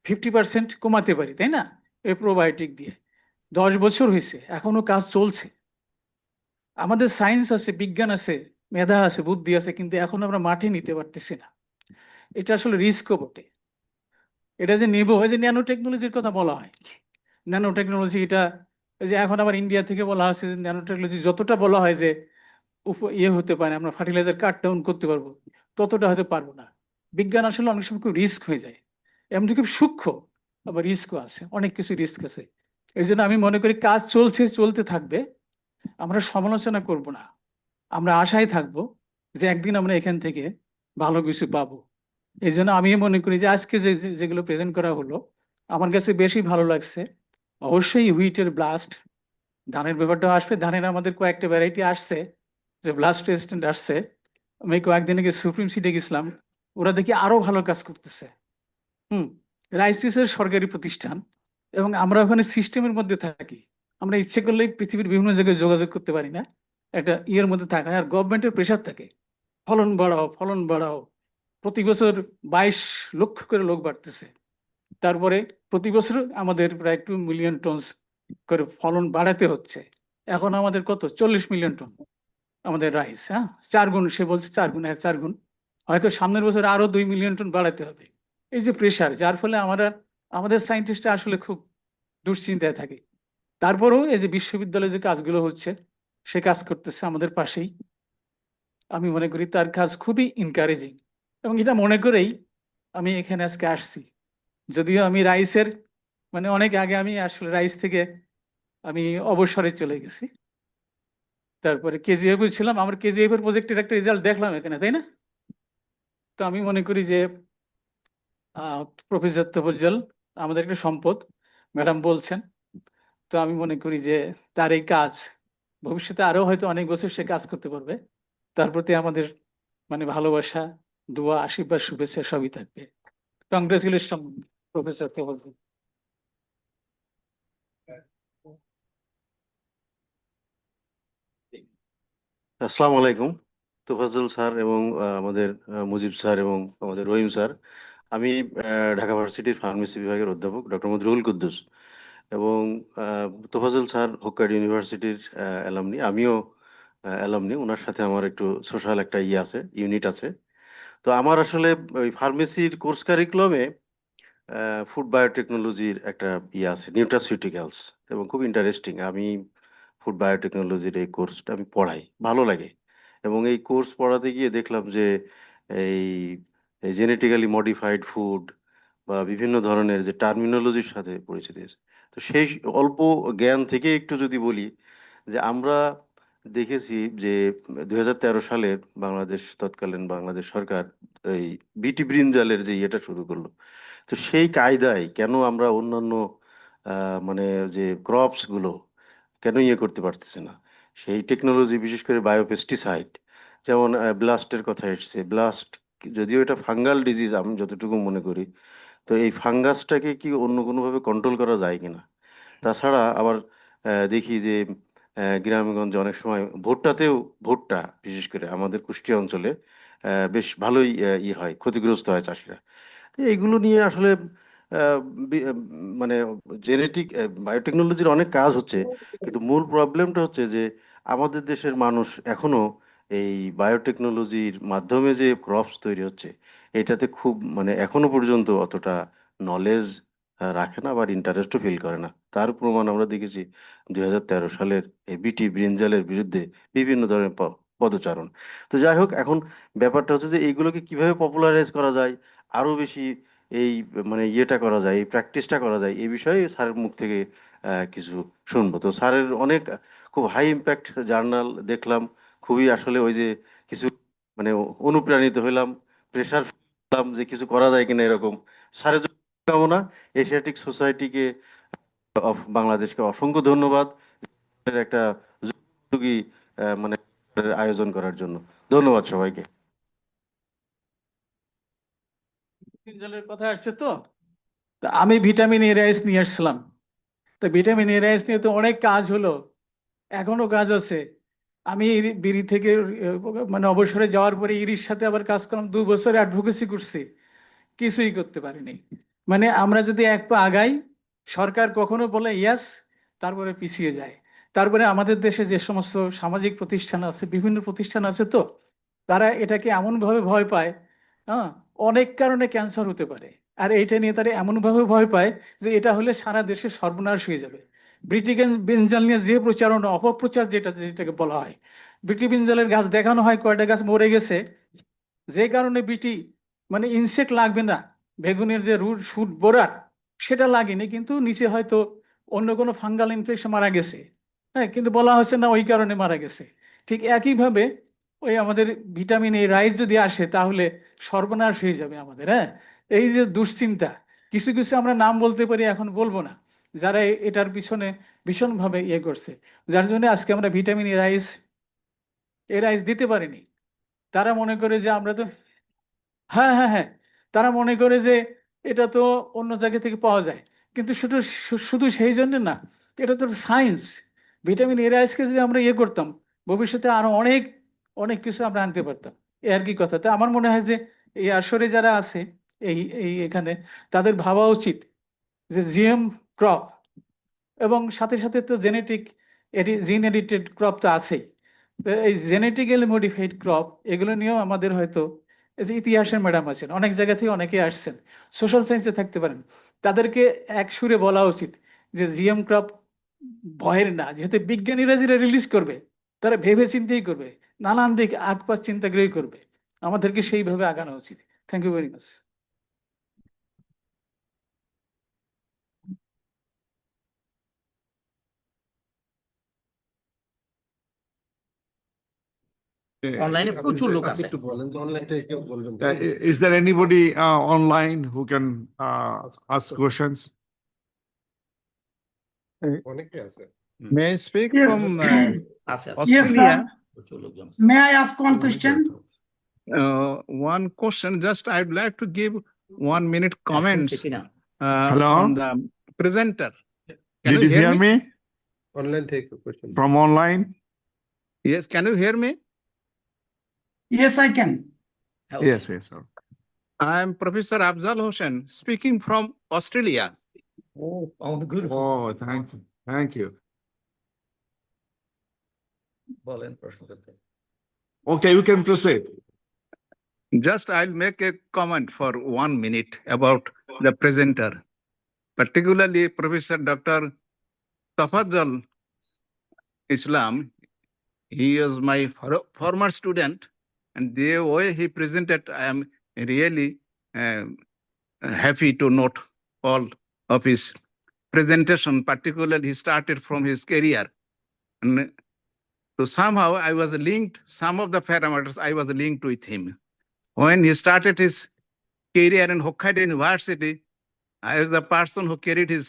50% কমাতে পারি, তাই না, এই প্রোবায়োটিক দিয়ে। 10 বছর হয়েছে, এখনো কাজ চলছে। আমাদের সায়েন্স আছে, বিজ্ঞান আছে, মেধা আছে, বুদ্ধি আছে, কিন্তু এখন আমরা মাঠে নিতে পারতেছি না। এটা আসলে রিস্কও বটে। এটা যে নেব, এই যে ন্যানো টেকনোলজির কথা বলা হয়, ন্যানো টেকনোলজি, এটা এই যে এখন আবার ইন্ডিয়া থেকে বলা হচ্ছে যে ন্যানো টেকনোলজি যতটা বলা হয় যে ইয়ে হতে পারে, আমরা ফার্টিলাইজার কাট ডাউন করতে পারবো, ততটা হয়তো পারবো না। বিজ্ঞান আসলে অনেক সময় খুব রিস্ক হয়ে যায়, এমনি খুব সূক্ষ্ম, আবার রিস্কও আছে, অনেক কিছু রিস্ক আছে। এই জন্য আমি মনে করি কাজ চলছে, চলতে থাকবে, আমরা সমালোচনা করব না, আমরা আশায় থাকবো যে একদিন আমরা এখান থেকে ভালো কিছু পাবো। এই জন্য আমি মনে করি যে আজকে যেগুলো প্রেজেন্ট করা হলো আমার কাছে বেশি ভালো লাগছে। অবশ্যই হুইটের ব্লাস্ট, ধানের ব্যাপারটা আসবে, ধানের আমাদের কয়েকটা ভ্যারাইটি আসছে যে ব্লাস্ট রেজিস্ট্যান্ট আসছে। আমি কয়েকদিন আগে সুপ্রিম সিটে গেছিলাম, ওরা দেখি আরো ভালো কাজ করতেছে। রাইস মিলের সরকারি প্রতিষ্ঠান, এবং আমরা ওখানে সিস্টেমের মধ্যে থাকি, আমরা ইচ্ছে করলেই পৃথিবীর বিভিন্ন জায়গায় যোগাযোগ করতে পারি না, একটা ইয়ের মধ্যে থাকা, আর গভর্নমেন্টের প্রেশার থাকে, ফলন বাড়াও, ফলন বাড়াও। প্রতি বছর 22 লক্ষ করে লোক বাড়তেছে, তারপরে প্রতি বছর আমাদের প্রায় 2 মিলিয়ন টন করে ফলন বাড়াতে হচ্ছে। এখন আমাদের কত, 40 মিলিয়ন টন আমাদের রাইস। হ্যাঁ, 4 গুণ, সে বলছে 4 গুণ, 4 গুণ, হয়তো সামনের বছর আরো 2 মিলিয়ন টন বাড়াতে হবে। এই যে প্রেশার, যার ফলে আমাদের সায়েন্টিস্টরা আসলে খুব দুশ্চিন্তায় থাকে। তারপরেও এই যে বিশ্ববিদ্যালয়ে যে কাজগুলো হচ্ছে, সে কাজ করতেছে আমাদের পাশেই। আমি মনে করি তার কাজ খুবই এনকারেজিং, এবং এটা মনে করেই আমি এখানে আজকে আসছি। যদিও আমি রাইসের মানে অনেক আগে আমি আসলে রাইস থেকে আমি অবসরে চলে গেছি, তারপরে কেজিএফ ছিলাম, আমার কেজিএফ এর প্রজেক্টের একটা রেজাল্ট দেখলাম এখানে, তাই না? তো আমি মনে করি যে প্রফেসর তোফাজ্জল আমাদের একটা সম্পদ, ম্যাডাম বলছেন। তো আমি মনে করি যে তার এই কাজ ভবিষ্যতে আরো হয়তো অনেক বছর সে কাজ করতে পারবে। তার প্রতি আমাদের মানে ভালোবাসা, দোয়া, আশীর্বাদ, শুভেচ্ছা সবই থাকবে। Congratulation professor Tofazzal. আসসালামু আলাইকুম তোফাজ্জল স্যার এবং আমাদের মুজিব স্যার এবং আমাদের রহিম স্যার। আমি ঢাকা ভার্সিটির ফার্মেসি বিভাগের অধ্যাপক ডক্টর মজরুল কুদ্দুস, এবং তোফাজ্জল স্যার হোক্কাইড ইউনিভার্সিটির অ্যালামনি, আমিও অ্যালামনি। ওনার সাথে আমার একটু সোশ্যাল একটা আছে, ইউনিট আছে। তো আমার আসলে ওই ফার্মেসির কোর্স কারিকুলামে ফুড বায়োটেকনোলজির একটা আছে, নিউট্রাসিউটিক্যালস, এবং খুব ইন্টারেস্টিং। আমি ফুড বায়োটেকনোলজির এই কোর্সটা আমি পড়াই, ভালো লাগে। এবং এই কোর্স পড়াতে গিয়ে দেখলাম যে এই জেনেটিক্যালি মডিফাইড ফুড বা বিভিন্ন ধরনের যে টার্মিনোলজির সাথে পরিচিত হয়েছে। তো সেই অল্প জ্ঞান থেকে একটু যদি বলি যে আমরা দেখেছি যে 2013 সালের তৎকালীন বাংলাদেশ সরকার এই বিটি ব্রিনজালের যে ইয়েটা শুরু করলো। তো সেই কায়দায় কেন আমরা অন্যান্য মানে যে ক্রপস গুলো কেন করতে পারতেছে না, সেই টেকনোলজি, বিশেষ করে বায়োপেস্টিসাইড, যেমন ব্লাস্টের কথা এসছে। ব্লাস্ট যদিও এটা ফাঙ্গাল ডিজিজ আমি যতটুকু মনে করি, তো এই ফাঙ্গাসটাকে কি অন্য কোনোভাবে কন্ট্রোল করা যায় কিনা। তাছাড়া আবার দেখি যে গ্রামগঞ্জে অনেক সময় ভুট্টা বিশেষ করে আমাদের কুষ্টিয়া অঞ্চলে বেশ ভালোই হয়, ক্ষতিগ্রস্ত হয় চাষিরা। তো এইগুলো নিয়ে আসলে আহ, মানে জেনেটিক বায়োটেকনোলজির অনেক কাজ হচ্ছে, কিন্তু মূল প্রবলেমটা হচ্ছে যে আমাদের দেশের মানুষ এখনো এই বায়োটেকনোলজির মাধ্যমে যে ক্রপস তৈরি হচ্ছে এটাতে খুব এখনো পর্যন্ত অতটা নলেজ রাখে না, আবার ইন্টারেস্টও ফিল করে না। তার প্রমাণ আমরা দেখেছি 2013 সালের এই বিটি ব্রিনজালের বিরুদ্ধে বিভিন্ন ধরনের পদচারণ। তো যাই হোক, এখন ব্যাপারটা হচ্ছে যে এইগুলোকে কিভাবে পপুলারাইজ করা যায়, আরো বেশি এই করা যায়, এই প্র্যাকটিসটা করা যায়, এই বিষয়ে স্যারের মুখ থেকে কিছু শুনবো। তো স্যারের অনেক খুব হাই ইম্প্যাক্ট জার্নাল দেখলাম, খুবই আসলে ওই যে কিছু অনুপ্রাণিত হইলাম, প্রেশার পেলাম যে কিছু করা যায় কিনা এরকম। স্যারের জন্য কামনা। এশিয়াটিক সোসাইটিকে অফ বাংলাদেশকে অসংখ্য ধন্যবাদ একটা যুগোপযোগী আয়োজন করার জন্য। ধন্যবাদ সবাইকে। জলের কথা আসছে তো, তা আমি ভিটামিন এ রাইস নিয়ে আসছিলাম, তো ভিটামিন এ রাইস নিয়ে তো অনেক কাজ হলো, এখনো কাজ আছে। আমি বিড়ি থেকে মানে অবসরে যাওয়ার পরে ইরির সাথে আবার কাজ করলাম, 2 বছর অ্যাডভোকেসি করছি, কিছুই করতে পারিনি। মানে আমরা যদি এক পা আগাই, সরকার কখনো বলে ইয়াস, তারপরে পিছিয়ে যায়। তারপরে আমাদের দেশে যে সমস্ত সামাজিক প্রতিষ্ঠান আছে, বিভিন্ন প্রতিষ্ঠান আছে, তো তারা এটাকে এমন ভাবে ভয় পায়, হ্যাঁ, অনেক কারণে ক্যান্সার হতে পারে, আর এইটা নিয়ে তারা এমন ভাবে ভয় পায় যে এটা হলে সারা দেশে সর্বনাশ হয়ে যাবে। ব্রিটিবেনজাল নিয়ে যে প্রচারণা, অপপ্রচার যেটাকে বলা হয়, ব্রিটিবেনজালের গাছ দেখানো হয়, কয়টা গাছ মরে গেছে, যে কারণে মানে ইনসেক্ট লাগবে না, বেগুনের যে রুট শুট বোরার সেটা লাগেনি, কিন্তু নিচে হয়তো অন্য কোনো ফাঙ্গাল ইনফেকশন মারা গেছে, হ্যাঁ, কিন্তু বলা হচ্ছে না ওই কারণে মারা গেছে। ঠিক একইভাবে ওই আমাদের ভিটামিন এ রাইস যদি আসে তাহলে সর্বনাশ হয়ে যাবে আমাদের। হ্যাঁ, এই যে দুশ্চিন্তা, কিছু কিছু আমরা নাম বলতে পারি, এখন বলবো না, যারা এটার পিছনে ভীষণভাবে ইয়ে করছে, যার জন্য আজকে আমরা ভিটামিন এ রাইস দিতে পারিনি। তারা মনে করে যে আমরা তো, হ্যাঁ হ্যাঁ হ্যাঁ, তারা মনে করে যে এটা তো অন্য জায়গা থেকে পাওয়া যায়, কিন্তু শুধু শুধু সেই জন্য না, এটা তো সায়েন্স। ভিটামিন এ রাইসকে যদি আমরা ইয়ে করতাম, ভবিষ্যতে আরো অনেক অনেক কিছু আমরা আনতে পারতাম, এ আর কি কথা। তো আমার মনে হয় যে এই আসরে যারা আছে এই এই এখানে, তাদের ভাবা উচিত যে জিএম ক্রপ এবং সাথে সাথে তো জেনেটিক জিন এডিটেড ক্রপ তো আছেই, তো এই জেনেটিক্যালি মডিফাইড ক্রপ এগুলো নিয়েও আমাদের হয়তো, এই যে ইতিহাসের ম্যাডাম আছেন, অনেক জায়গা থেকে অনেকে আসছেন, সোশ্যাল সায়েন্সে থাকতে পারেন, তাদেরকে এক সুরে বলা উচিত যে জিএম ক্রপ ভয়ের না, যেহেতু বিজ্ঞানীরা যেটা রিলিজ করবে তারা ভেবে চিন্তেই করবে, নানান দিক আকপাত চিন্তাগ্রহী করবে, আমাদেরকে সেইভাবে আগানো উচিত। Thank you very much. অনলাইনে প্রচুর লোক আপনি আছে। একটু বলেন যে অনলাইন থেকে কেউ বলবেন তো? Is there anybody online who can ask questions? অনেকে আছে। May I speak Yes. from আছে আছে, Yes, Australia? sir. প্রচুর লোকজন আছে। May I ask one question? One question, just I'd like to give 1 minute শুনছে comments কিনা? Hello? on the presenter. Can Did you you hear hear me? me online থেকে question from online? Yes, can you hear me? Yes, I can. হ্যাঁ, okay. Yes, yes, sir. I am Professor Afzal Hossain, speaking from Australia. Oh, good. Oh, thank you. বলেন প্রশ্ন করতে। Okay, you can proceed. Just I'll make a comment for 1 minute about the presenter, particularly Professor Dr. Tafadzal Islam. He is my former student, and the way he presented, I am really happy to note all of his presentation. Particularly, he started from his career, and so somehow I was linked. Some of the parameters I was linked with him when he started his career in Hokkaido University. I was the person who carried his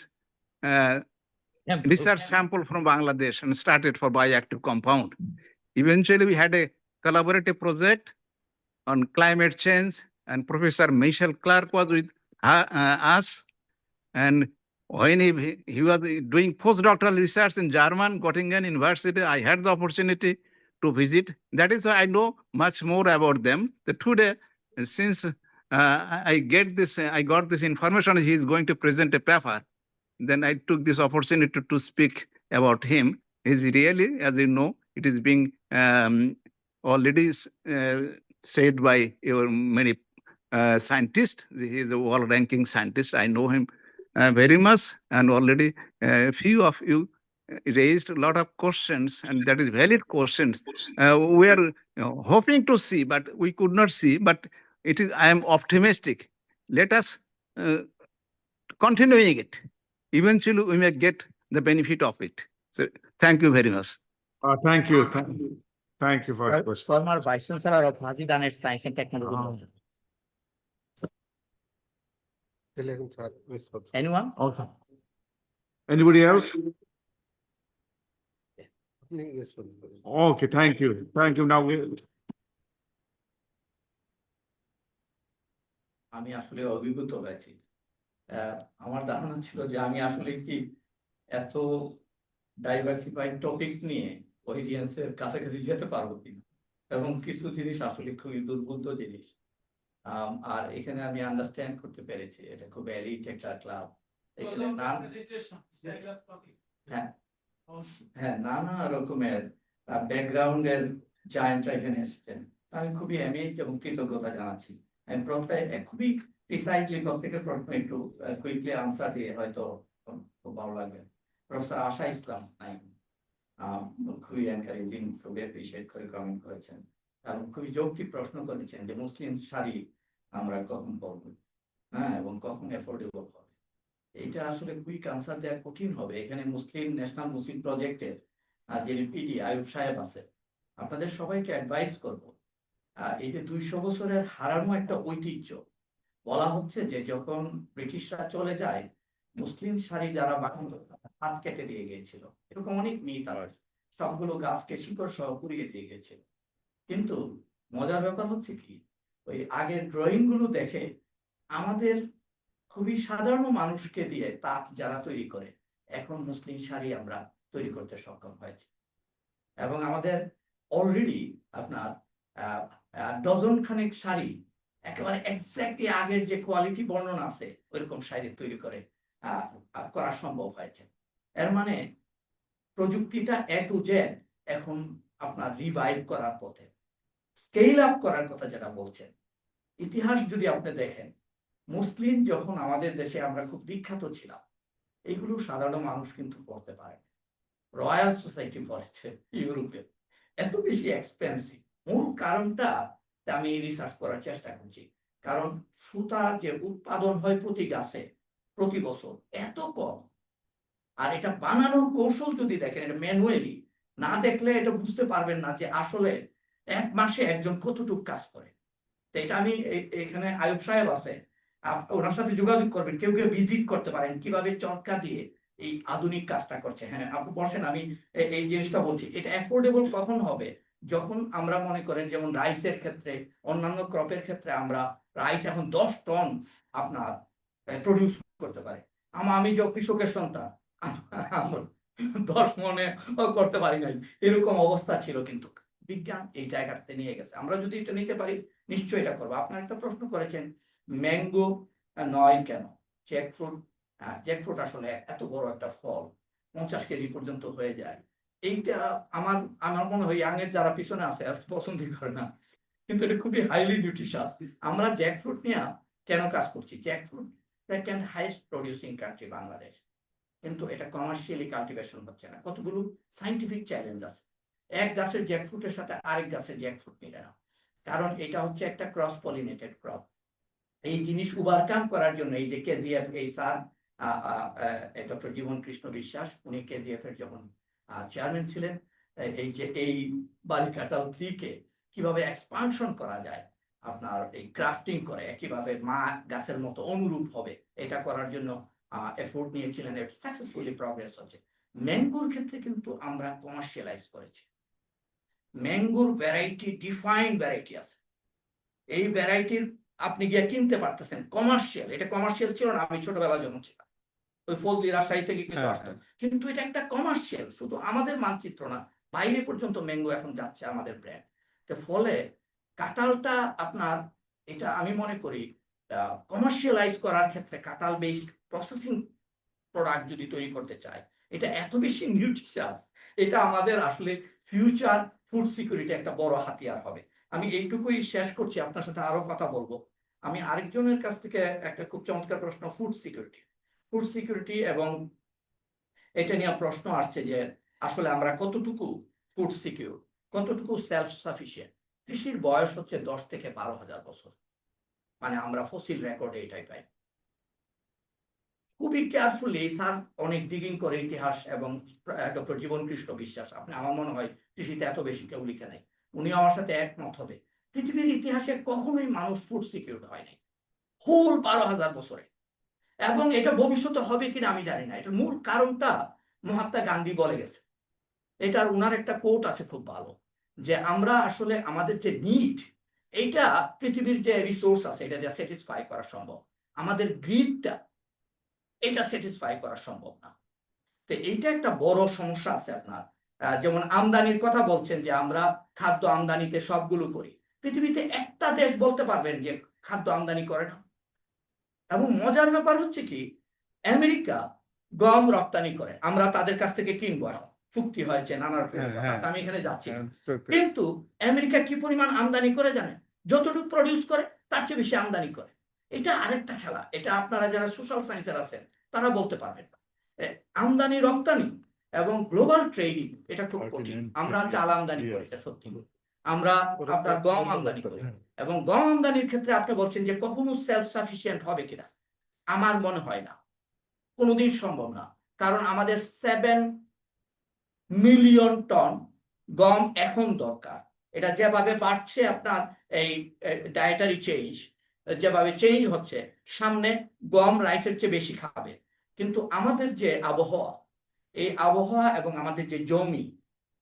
research sample from Bangladesh and started for bioactive compound. Eventually, we had a collaborative project on climate change, and Professor Michel Clark was with us. And when he was doing postdoctoral research in German, Göttingen University, I had the opportunity to visit. That is why I know much more about them. Today, since I got this information, he is going to present a paper. Then I took this opportunity to speak about him. He's really, as you know, it is being already said by your many scientists. He is a world-ranking scientist. I know him very much, and already a few of you raised a lot of questions, and that is valid questions. We are hoping to see, but we could not see. But I am optimistic. Let us continuing it. Eventually, we may get the benefit of it. So, thank you very much. Thank you. Thank you for your question. Former Vice Chancellor of Hazidanet Science and Technology University. Anyone? Also. Anybody else? Okay, thank you. Thank you. Now, আমি আসলে অভিভূত হয়েছি। আমার ধারণা ছিল যে আমি আসলে কি এত ডাইভার্সিফাইড টপিক নিয়ে অডিয়েন্সের কাছাকাছি যেতে পারবো কিনা, এবং কিছু জিনিস আসলে খুবই দুর্বোধ্য জিনিস। আর এখানে আমি আন্ডারস্ট্যান্ড করতে পেরেছি এটা খুব এলিট একটা ক্লাব। এখানে হ্যাঁ নানা রকমের ব্যাকগ্রাউন্ডের জায়ান্টরা এখানে এসেছেন। আমি খুবই অ্যামেজড এবং কৃতজ্ঞতা জানাচ্ছি। আমি খুবই প্রিসাইজলি প্রত্যেকের প্রশ্ন একটু কুইকলি আনসার দিয়ে হয়তো খুব ভালো লাগবে। প্রফেসর আশা ইসলাম খুবই এনকারেজিং, খুবই অ্যাপ্রিশিয়েট করে কমেন্ট করেছেন এবং খুবই যৌক্তিক প্রশ্ন করেছেন যে মুসলিম শাড়ি আমরা কখন পরবো, হ্যাঁ, এবং কখন অ্যাফোর্ডেবল হবে। এটা আসলে কুইক আনসার দেওয়া কঠিন হবে। এখানে মুসলিম ন্যাশনাল মুসলিম প্রজেক্টের যিনি পিডি আয়ুব সাহেব আছে, আপনাদের সবাইকে অ্যাডভাইস করব, এই যে 200 বছরের হারানো একটা ঐতিহ্য, বলা হচ্ছে যে যখন ব্রিটিশরা চলে যায় মুসলিম শাড়ি যারা বানাতো হাত কেটে দিয়ে গিয়েছিল, এরকম অনেক মিথ আছে, সবগুলো গাছকে শিকড় সহ পুড়িয়ে দিয়ে গিয়েছিল। কিন্তু মজার ব্যাপার হচ্ছে কি, ওই আগের ড্রয়িং গুলো দেখে আমাদের খুবই সাধারণ মানুষকে দিয়ে তাঁত যারা তৈরি করে এখন মুসলিম শাড়ি আমরা তৈরি করতে সক্ষম হয়েছে, এবং আমাদের অলরেডি আপনার ডজন খানেক শাড়ি একেবারে এক্স্যাক্টলি আগের যে কোয়ালিটি বর্ণনা আছে ওইরকম শাড়ি তৈরি করে করা সম্ভব হয়েছে। এর মানে প্রযুক্তিটা এ টু জেড এখন আপনার রিভাইভ করার পথে, স্কেল আপ করার কথা যেটা বলছেন। ইতিহাস যদি আপনি দেখেন, মুসলিম যখন আমাদের দেশে আমরা খুব বিখ্যাত ছিলাম, এইগুলো সাধারণ মানুষ কিন্তু পড়তে পারে। রয়্যাল সোসাইটি পড়েছে ইউরোপে, এত বেশি এক্সপেন্সিভ। মূল কারণটা আমি রিসার্চ করার চেষ্টা করছি, কারণ সুতার যে উৎপাদন হয় প্রতি গাছে প্রতি বছর এত কম, আর এটা বানানোর কৌশল যদি দেখেন, এটা ম্যানুয়ালি না দেখলে এটা বুঝতে পারবেন না যে আসলে এক মাসে একজন কতটুকু কাজ করে। তো এটা আমি এখানে আয়ুব সাহেব আছে, ওনার সাথে যোগাযোগ করবেন, কেউ কেউ ভিজিট করতে পারেন কিভাবে চরকা দিয়ে এই আধুনিক কাজটা করছে। হ্যাঁ, আপনি বসেন, আমি এই জিনিসটা বলছি। এটা অ্যাফোর্ডেবল কখন হবে? যখন আমরা মনে করেন যেমন রাইসের ক্ষেত্রে, অন্যান্য ক্রপের ক্ষেত্রে আমরা রাইস এখন 10 টন আপনার প্রডিউস করতে পারে। আমি যে কৃষকের সন্তান, আমরা 10 মনে করতে পারি নাই, এরকম অবস্থা ছিল। কিন্তু বিজ্ঞান এই জায়গাতে নিয়ে গেছে। আমরা যদি এটা নিতে পারি নিশ্চয়ই এটা করবো। আপনার একটা প্রশ্ন করেছেন ম্যাঙ্গো নয় কেন, জ্যাকফ্রুট। জ্যাকফ্রুট আসলে এত বড় একটা ফল, 50 কেজি পর্যন্ত হয়ে যায়। এইটা আমার মনে হয় ইয়াং এর যারা পিছনে আছে পছন্দই করে না, কিন্তু এটা খুবই হাইলি নিউট্রিশাস। আমরা জ্যাকফ্রুট নিয়ে কেন কাজ করছি? Jackfruit second highest producing country Bangladesh, কিন্তু এটা কমার্শিয়ালি কাল্টিভেশন হচ্ছে না। কতগুলো সাইন্টিফিক চ্যালেঞ্জ আছে। এক গাছের জ্যাকফ্রুটের সাথে আরেক গাছের জ্যাকফ্রুট মিলে না, কারণ এটা হচ্ছে একটা ক্রস পলিনেটেড ক্রপ। এই জিনিস ওভারকাম করার জন্য এই যে কেজিএফ, এই স্যার ডক্টর জীবন কৃষ্ণ বিশ্বাস, উনি কেজিএফ এর যখন চেয়ারম্যান ছিলেন, এই যে এই বালিকাটাল 3 কে কিভাবে এক্সপানশন করা যায়, আপনার এই ক্রাফটিং করে কিভাবে মা গাছের মতো অনুরূপ হবে, এটা করার জন্য এফোর্ট নিয়েছিলেন। সাকসেসফুলি প্রগ্রেস হচ্ছে। ম্যাঙ্গোর ক্ষেত্রে কিন্তু আমরা কমার্শিয়ালাইজ করেছি। ম্যাঙ্গোর ভ্যারাইটি, ডিফাইন্ড ভ্যারাইটি আছে। এই ভ্যারাইটির আপনি গিয়ে কিনতে পারতেছেন কমার্শিয়াল। এটা কমার্শিয়াল ছিল না, আমি ছোটবেলায় যখন ছিলাম, ওই ফলদি রাজশাহী থেকে কিছু আসতো, কিন্তু এটা একটা কমার্শিয়াল। শুধু আমাদের মানচিত্র না, বাইরে পর্যন্ত ম্যাঙ্গো এখন যাচ্ছে আমাদের ব্র্যান্ড। ফলে কাঁঠালটা আপনার, এটা আমি মনে করি কমার্শিয়ালাইজ করার ক্ষেত্রে কাঁঠাল বেসড প্রসেসিং প্রোডাক্ট যদি তৈরি করতে চায়, এটা এত বেশি নিউট্রিশাস, এটা আমাদের আসলে ফিউচার ফুড সিকিউরিটি একটা বড় হাতিয়ার হবে। আমি এইটুকুই শেষ করছি, আপনার সাথে আরো কথা বলবো। আমি আরেকজনের কাছ থেকে একটা খুব চমৎকার প্রশ্ন, ফুড সিকিউরিটি এবং এটা নিয়ে প্রশ্ন আসছে যে আসলে আমরা কতটুকু ফুড সিকিউর, কতটুকু সেলফ সাফিসিয়েন্ট। কৃষির বয়স হচ্ছে 10 থেকে 12,000 বছর, মানে আমরা ফসিল রেকর্ডে এটাই পাই। খুবই কেয়ারফুলি স্যার অনেক ডিগিং করে ইতিহাস, এবং ডক্টর জীবন কৃষ্ণ বিশ্বাস, আপনি আমার মনে হয় কৃষিতে এত বেশি কেউ লিখে নাই, উনি আমার সাথে একমত হবে। পৃথিবীর ইতিহাসে কখনোই মানুষ ফুড সিকিউর হয়নি হোল 12,000 বছরে, এবং এটা ভবিষ্যতে হবে কিনা আমি জানি না। এটার মূল কারণটা মহাত্মা গান্ধী বলে গেছে। এটার উনার একটা কোট আছে খুব ভালো, যে আমরা আসলে আমাদের যে নিড, এইটা পৃথিবীর যে রিসোর্স আছে এটা দিয়ে স্যাটিসফাই করা সম্ভব, আমাদের গ্রিডটা এটা স্যাটিসফাই করা সম্ভব না। তো এইটা একটা বড় সমস্যা আছে আপনার। যেমন আমদানির কথা বলছেন যে আমরা খাদ্য আমদানিতে সবগুলো করি, পৃথিবীতে একটা দেশ বলতে পারবেন যে খাদ্য আমদানি করে না। এবং মজার ব্যাপার হচ্ছে কি, আমেরিকা গম রপ্তানি করে, আমরা তাদের কাছ থেকে কিনবো, এখন চুক্তি হয়েছে নানা রকমের ব্যাপার, আমি এখানে যাচ্ছি না। কিন্তু আমেরিকা কি পরিমাণ আমদানি করে জানেন? যতটুকু প্রডিউস করে তার চেয়ে বেশি আমদানি করে। এটা আরেকটা খেলা, এটা আপনারা যারা সোশ্যাল সায়েন্সের আছেন তারা বলতে পারবেন। আমদানি রপ্তানি এবং গ্লোবাল ট্রেডিং এটা খুব কঠিন। আমরা চাল আমদানি করি, এটা সত্যি, আমরা আপনার গম আমদানি করি, এবং গম আমদানির ক্ষেত্রে আপনি বলছেন যে কখনো সেলফ সাফিসিয়েন্ট হবে কিনা, আমার মনে হয় না, কোনোদিন সম্ভব না। কারণ আমাদের 7 মিলিয়ন টন গম এখন দরকার। এটা যেভাবে বাড়ছে আপনার এই ডায়েটারি চেঞ্জ, যেভাবে চেঞ্জ হচ্ছে, সামনে গম রাইসের চেয়ে বেশি খাবে। কিন্তু আমাদের যে আবহাওয়া, এই আবহাওয়া এবং আমাদের যে জমি,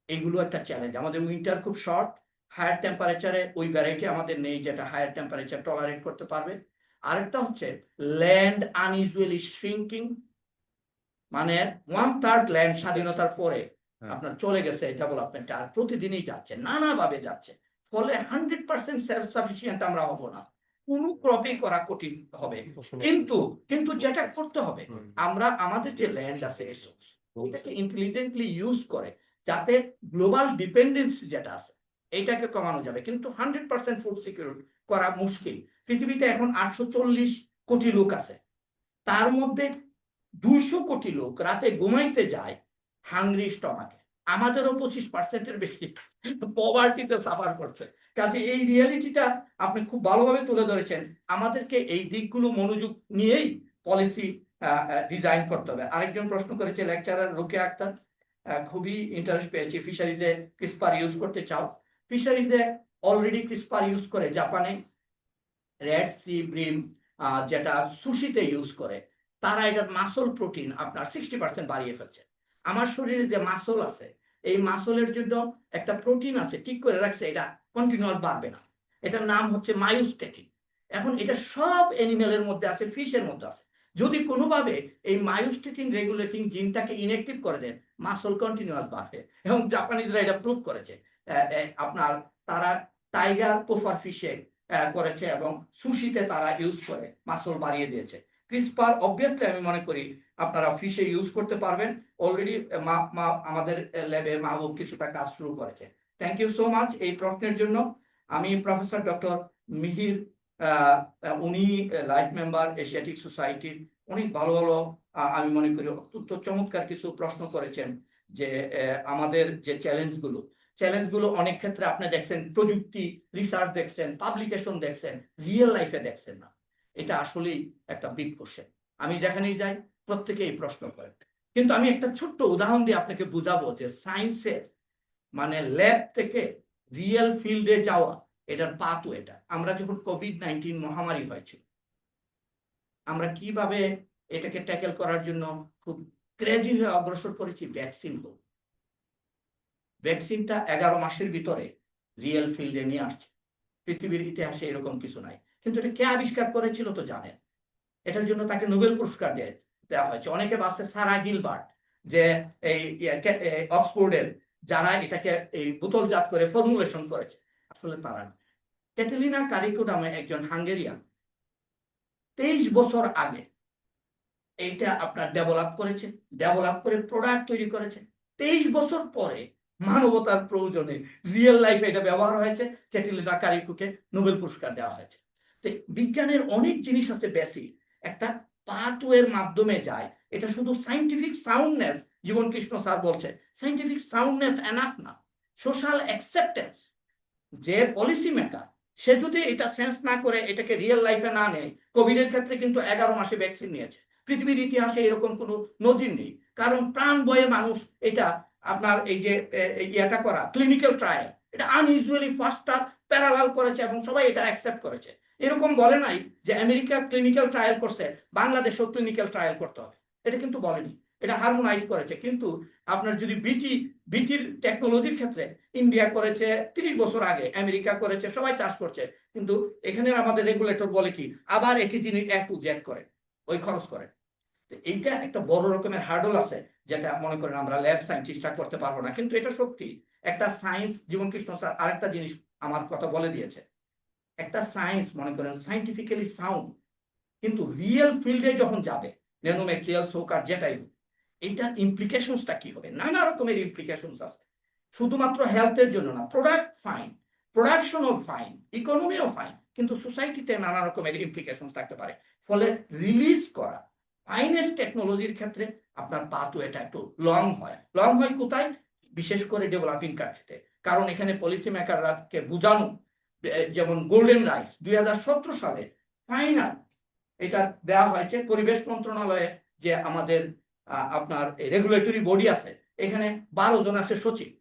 এগুলো একটা চ্যালেঞ্জ। আমাদের উইন্টার খুব শর্ট, হায়ার টেম্পারেচারে ওই ভ্যারাইটি আমাদের নেই যেটা হায়ার টেম্পারেচার টলারেট করতে পারবে। আরেকটা হচ্ছে ল্যান্ড আনইউজুয়ালি শ্রিঙ্কিং, মানে 1/3 ল্যান্ড স্বাধীনতার পরে আপনার চলে গেছে ডেভেলপমেন্ট, আর প্রতিদিনই যাচ্ছে, নানাভাবে যাচ্ছে। ফলে 100% সেলফ সাফিসিয়েন্ট আমরা হব না, কোনো ক্রপই করা কঠিন হবে। কিন্তু যেটা করতে হবে, আমরা আমাদের যে ল্যান্ড আছে রিসোর্স, এটাকে ইন্টেলিজেন্টলি ইউজ করে যাতে গ্লোবাল ডিপেন্ডেন্সি যেটা আছে এইটাকে কমানো যাবে। কিন্তু 100% ফুড সিকিউর করা মুশকিল। পৃথিবীতে এখন 840 কোটি লোক আছে, তার মধ্যে 200 কোটি লোক রাতে ঘুমাইতে যায় হাংরি স্টমাকে। আমাদেরও 25%-এর বেশি পভার্টিতে সাফার করছে। কাজে এই রিয়েলিটিটা আপনি খুব ভালোভাবে তুলে ধরেছেন। আমাদেরকে এই দিকগুলো মনোযোগ নিয়েই পলিসি ডিজাইন করতে হবে। আরেকজন প্রশ্ন করেছে লেকচারার রুকিয়া আক্তার, খুবই ইন্টারেস্ট পেয়েছি, ফিশারিজে ক্রিসপার ইউজ করতে চাও। ফিশারিজে অলরেডি ক্রিসপার ইউজ করে জাপানে, রেড সি ব্রিম যেটা সুশিতে ইউজ করে, তারা এটার মাসল প্রোটিন আপনার 60% বাড়িয়ে ফেলছে। আমার শরীরে যে মাসল আছে, এই মাসলের জন্য একটা প্রোটিন আছে ঠিক করে রাখছে, এটা কন্টিনিউয়াস বাড়বে না, এটার নাম হচ্ছে মায়োস্টেটিন। এখন এটা সব অ্যানিমেলের মধ্যে আছে, ফিশের মধ্যে আছে। যদি কোনোভাবে এই মায়োস্টেটিন রেগুলেটিং জিনটাকে ইনঅ্যাক্টিভ করে দেন, মাসল কন্টিনিউয়াস বাড়বে। এবং জাপানিজরা এটা প্রুভ করেছে, আপনার তারা টাইগার পোফার ফিশে করেছে এবং সুশিতে তারা ইউজ করে মাসল বাড়িয়ে দিয়েছে। ক্রিসপার অবভিয়াসলি আমি মনে করি আপনারা ফিশে ইউজ করতে পারবেন। অলরেডি আমাদের ল্যাবে মাহবুব কিছুটা কাজ শুরু করেছে। থ্যাংক ইউ সো মাচ এই প্রশ্নের জন্য। আমি প্রফেসর ডক্টর মিহির, উনি লাইফ মেম্বার এশিয়াটিক সোসাইটির, অনেক ভালো ভালো আমি মনে করি অত্যন্ত চমৎকার কিছু প্রশ্ন করেছেন। যে আমাদের যে চ্যালেঞ্জগুলো অনেক ক্ষেত্রে আপনি দেখছেন প্রযুক্তি, রিসার্চ দেখছেন, পাবলিকেশন দেখছেন, রিয়েল লাইফে দেখছেন না। এটা আসলেই একটা বিগ কোশ্চেন। আমি যেখানেই যাই প্রত্যেকেই প্রশ্ন করেন। কিন্তু আমি একটা ছোট্ট উদাহরণ দিয়ে আপনাকে বুঝাবো যে সায়েন্সের মানে ল্যাব থেকে রিয়েল ফিল্ডে যাওয়া, এটার পাথও এটা। আমরা যখন কোভিড-19 মহামারী হয়েছিল, আমরা কিভাবে এটাকে ট্যাকেল করার জন্য খুব ক্রেজি হয়ে অগ্রসর করেছি। ভ্যাকসিনটা 11 মাসের ভিতরে রিয়েল ফিল্ডে নিয়ে আসছে। পৃথিবীর ইতিহাসে এরকম কিছু নাই। কিন্তু এটা কে আবিষ্কার করেছিল তো জানেন? এটার জন্য তাকে নোবেল পুরস্কার দেওয়া হয়েছে। অনেকে ভাবছে সারা গিলবার্ট, যে এই অক্সফোর্ডের যারা এটাকে এই বোতলজাত করে ফর্মুলেশন করেছে, আসলে তারা না। ক্যাটালিনা কারিকো নামে একজন হাঙ্গেরিয়ান 23 বছর আগে এইটা আপনার ডেভেলপ করে প্রোডাক্ট তৈরি করেছে। 23 বছর পরে মানবতার প্রয়োজনে রিয়েল লাইফে এটা ব্যবহার হয়েছে, ক্যাটালিনা কারিকোকে নোবেল পুরস্কার দেওয়া হয়েছে। তো বিজ্ঞানের অনেক জিনিস আছে বেসিক, একটা পাথওয়ের মাধ্যমে যায়। এটা শুধু সায়েন্টিফিক সাউন্ডনেস, জীবন কৃষ্ণ স্যার বলছে সায়েন্টিফিক সাউন্ডনেস এনাফ না, সোশ্যাল অ্যাকসেপ্টেন্স। যে পলিসি মেকার সে যদি এটা সেন্স না করে, এটাকে রিয়েল লাইফে না নেয়। কোভিডের ক্ষেত্রে কিন্তু 11 মাসে ভ্যাকসিন নিয়েছে। পৃথিবীর ইতিহাসে এরকম কোনো নজির নেই, কারণ প্রাণ ভয়ে মানুষ এটা আপনার এই যে ইয়েটা করা ক্লিনিক্যাল ট্রায়াল, এটা আনইউজুয়ালি ফাস্টটা প্যারালাল করেছে এবং সবাই এটা অ্যাকসেপ্ট করেছে। এরকম বলে নাই যে আমেরিকা ক্লিনিক্যাল ট্রায়াল করছে বাংলাদেশেও ক্লিনিক্যাল ট্রায়াল করতে হবে, এটা কিন্তু বলেনি। এটা হারমোনাইজ করেছে। কিন্তু আপনার যদি বিটির টেকনোলজির ক্ষেত্রে ইন্ডিয়া করেছে 30 বছর আগে, আমেরিকা করেছে, সবাই চাষ করছে। কিন্তু এখানে আমাদের রেগুলেটর বলে কি, আবার একই জিনিস A to Z করে, ওই খরচ করে। তো এইটা একটা বড় রকমের হার্ডল আছে, যেটা মনে করেন আমরা ল্যাব সায়েন্টিস্টরা করতে পারবো না, কিন্তু এটা সত্যি। একটা সায়েন্স, জীবনকৃষ্ণ স্যার আরেকটা জিনিস আমার কথা বলে দিয়েছে, একটা সায়েন্স মনে করেন সাইন্টিফিক্যালি সাউন্ড, কিন্তু রিয়েল ফিল্ডে যখন যাবে, ন্যানোমেটেরিয়ালস হোক আর যেটাই হোক, এইটার ইমপ্লিকেশনসটা কি হবে? নানা রকমের ইমপ্লিকেশনস আছে, শুধুমাত্র হেলথের জন্য না। প্রোডাক্ট ফাইন, প্রোডাকশনও ফাইন, ইকোনমিও ফাইন, কিন্তু সোসাইটিতে নানা রকমের ইমপ্লিকেশন থাকতে পারে। ফলে রিলিজ করা ফাইনেস্ট টেকনোলজির ক্ষেত্রে আপনার পাথওয়েটা একটু লং হয়। লং হয় কোথায়? বিশেষ করে ডেভেলপিং কান্ট্রিতে। কারণ এখানে পলিসি মেকারকে বোঝানো, যেমন গোল্ডেন রাইস 2017 সালে ফাইনাল এটা দেওয়া হয়েছে পরিবেশ মন্ত্রণালয়ে, যে আমাদের আপনার রেগুলেটরি বডি আছে, এখানে 12 জন আছে সচিব,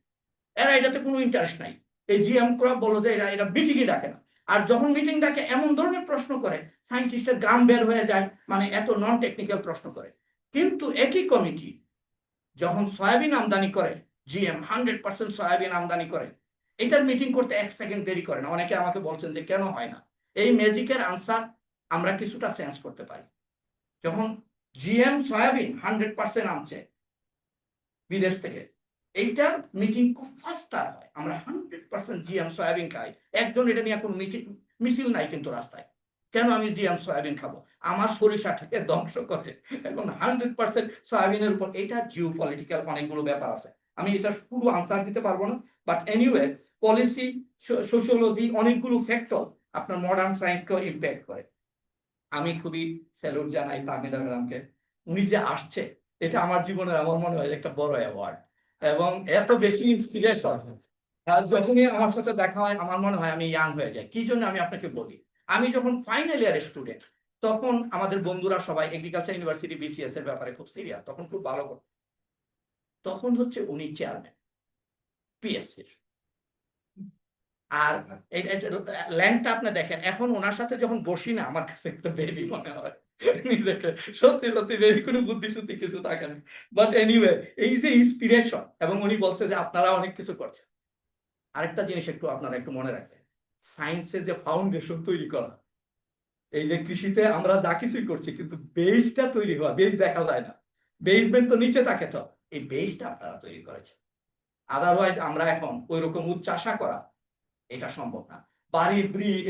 এরা এটাতে কোনো ইন্টারেস্ট নাই। এই জিএম ক্রপ বলো যে এরা মিটিংই ডাকে না, আর যখন মিটিং ডাকে এমন ধরনের প্রশ্ন করে সায়েন্টিস্টের গাম বের হয়ে যায়, মানে এত নন টেকনিক্যাল প্রশ্ন করে। কিন্তু একই কমিটি যখন সয়াবিন আমদানি করে, জিএম 100% সয়াবিন আমদানি করে, এটার মিটিং করতে 1 সেকেন্ড দেরি করে না। অনেকে আমাকে বলছেন যে কেন হয় না। এই ম্যাজিকের আনসার আমরা কিছুটা সেন্স করতে পারি। যখন জিএম সয়াবিন 100% আনছে বিদেশ থেকে, এইটা মিটিং খুব ফাস্টার হয়। আমরা 100% জিএম সয়াবিন খাই, একজন এটা নিয়ে কোনো মিছিল নাই কিন্তু রাস্তায়। কেন আমি জিএম সয়াবিন খাবো? আমার সরিষাটাকে ধ্বংস করে এবং 100% সয়াবিনের উপর। এটা জিও পলিটিক্যাল অনেকগুলো ব্যাপার আছে, আমি এটা পুরো আনসার দিতে পারবো না। বাট এনিওয়ে, পলিসি, সোশিওলজি, অনেকগুলো ফ্যাক্টর আপনার মডার্ন সায়েন্সকেও ইম্প্যাক্ট করে। আমি খুবই স্যালুট জানাই তাহমিদা ম্যাডামকে, উনি যে আসছে, এটা আমার জীবনের আমার মনে হয় একটা বড় অ্যাওয়ার্ড, এবং এত বেশি ইন্সপিরেশন। যখনই আমার সাথে দেখা হয় আমার মনে হয় আমি ইয়াং হয়ে যাই। কি জন্য আমি আপনাকে বলি, আমি যখন ফাইনাল ইয়ারের স্টুডেন্ট, তখন আমাদের বন্ধুরা সবাই এগ্রিকালচার ইউনিভার্সিটি বিসিএস এর ব্যাপারে খুব সিরিয়াস, তখন খুব ভালো করত। তখন হচ্ছে উনি চেয়ারম্যান পিএসসির। আর ল্যান্ডটা আপনি দেখেন, এখন ওনার সাথে যখন বসি না, আমার কাছে একটা বেবি মনে হয় নিজেকে, সত্যি সত্যি বেবি, কোনো বুদ্ধি শুদ্ধি কিছু থাকে না। বাট এনিওয়ে, এই যে ইন্সপিরেশন, এবং উনি বলছে যে আপনারা অনেক কিছু করছেন। আরেকটা জিনিস একটু আপনারা একটু মনে রাখবেন, সায়েন্সের যে ফাউন্ডেশন তৈরি করা, এই যে কৃষিতে আমরা যা কিছুই করছি, কিন্তু বেসটা তৈরি হওয়া, বেস দেখা যায় না, বেসমেন্ট তো নিচে থাকে, তো এই বেসটা আপনারা তৈরি করেছেন। আদারওয়াইজ আমরা এখন ওই রকম উচ্চ আশা করা এটা সম্ভব না। বাড়ি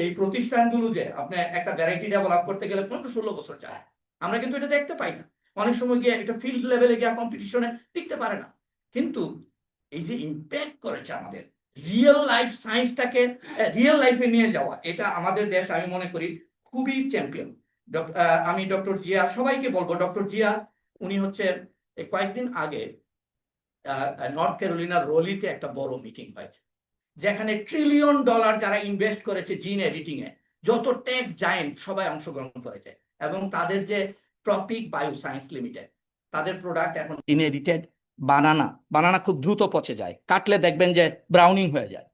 এই প্রতিষ্ঠানগুলো যে আপনি একটা ভ্যারাইটি ডেভেলপ করতে গেলে 15-16 বছর যায়, আমরা কিন্তু এটা দেখতে পাই না। অনেক সময় গিয়ে এটা ফিল্ড লেভেলে গিয়ে কম্পিটিশনে টিকতে পারে না। কিন্তু এই যে ইম্প্যাক্ট করেছে আমাদের রিয়েল লাইফ সায়েন্সটাকে রিয়েল লাইফে নিয়ে যাওয়া, এটা আমাদের দেশ আমি মনে করি খুবই চ্যাম্পিয়ন। আমি ডক্টর জিয়া সবাইকে বলবো, ডক্টর জিয়া উনি হচ্ছে কয়েকদিন আগে নর্থ ক্যারোলিনার রোলিতে একটা বড় মিটিং হয়েছে, যেখানে $1 ট্রিলিয়ন যারা ইনভেস্ট করেছে জিন এডিটিং এ, যত টেক জায়েন্ট সবাই অংশগ্রহণ করেছে। এবং তাদের যে ট্রপিক বায়ো সায়েন্স লিমিটেড, তাদের প্রোডাক্ট এখন জিন এডিটেড বানানা খুব দ্রুত পচে যায়, কাটলে দেখবেন যে ব্রাউনিং হয়ে যায়।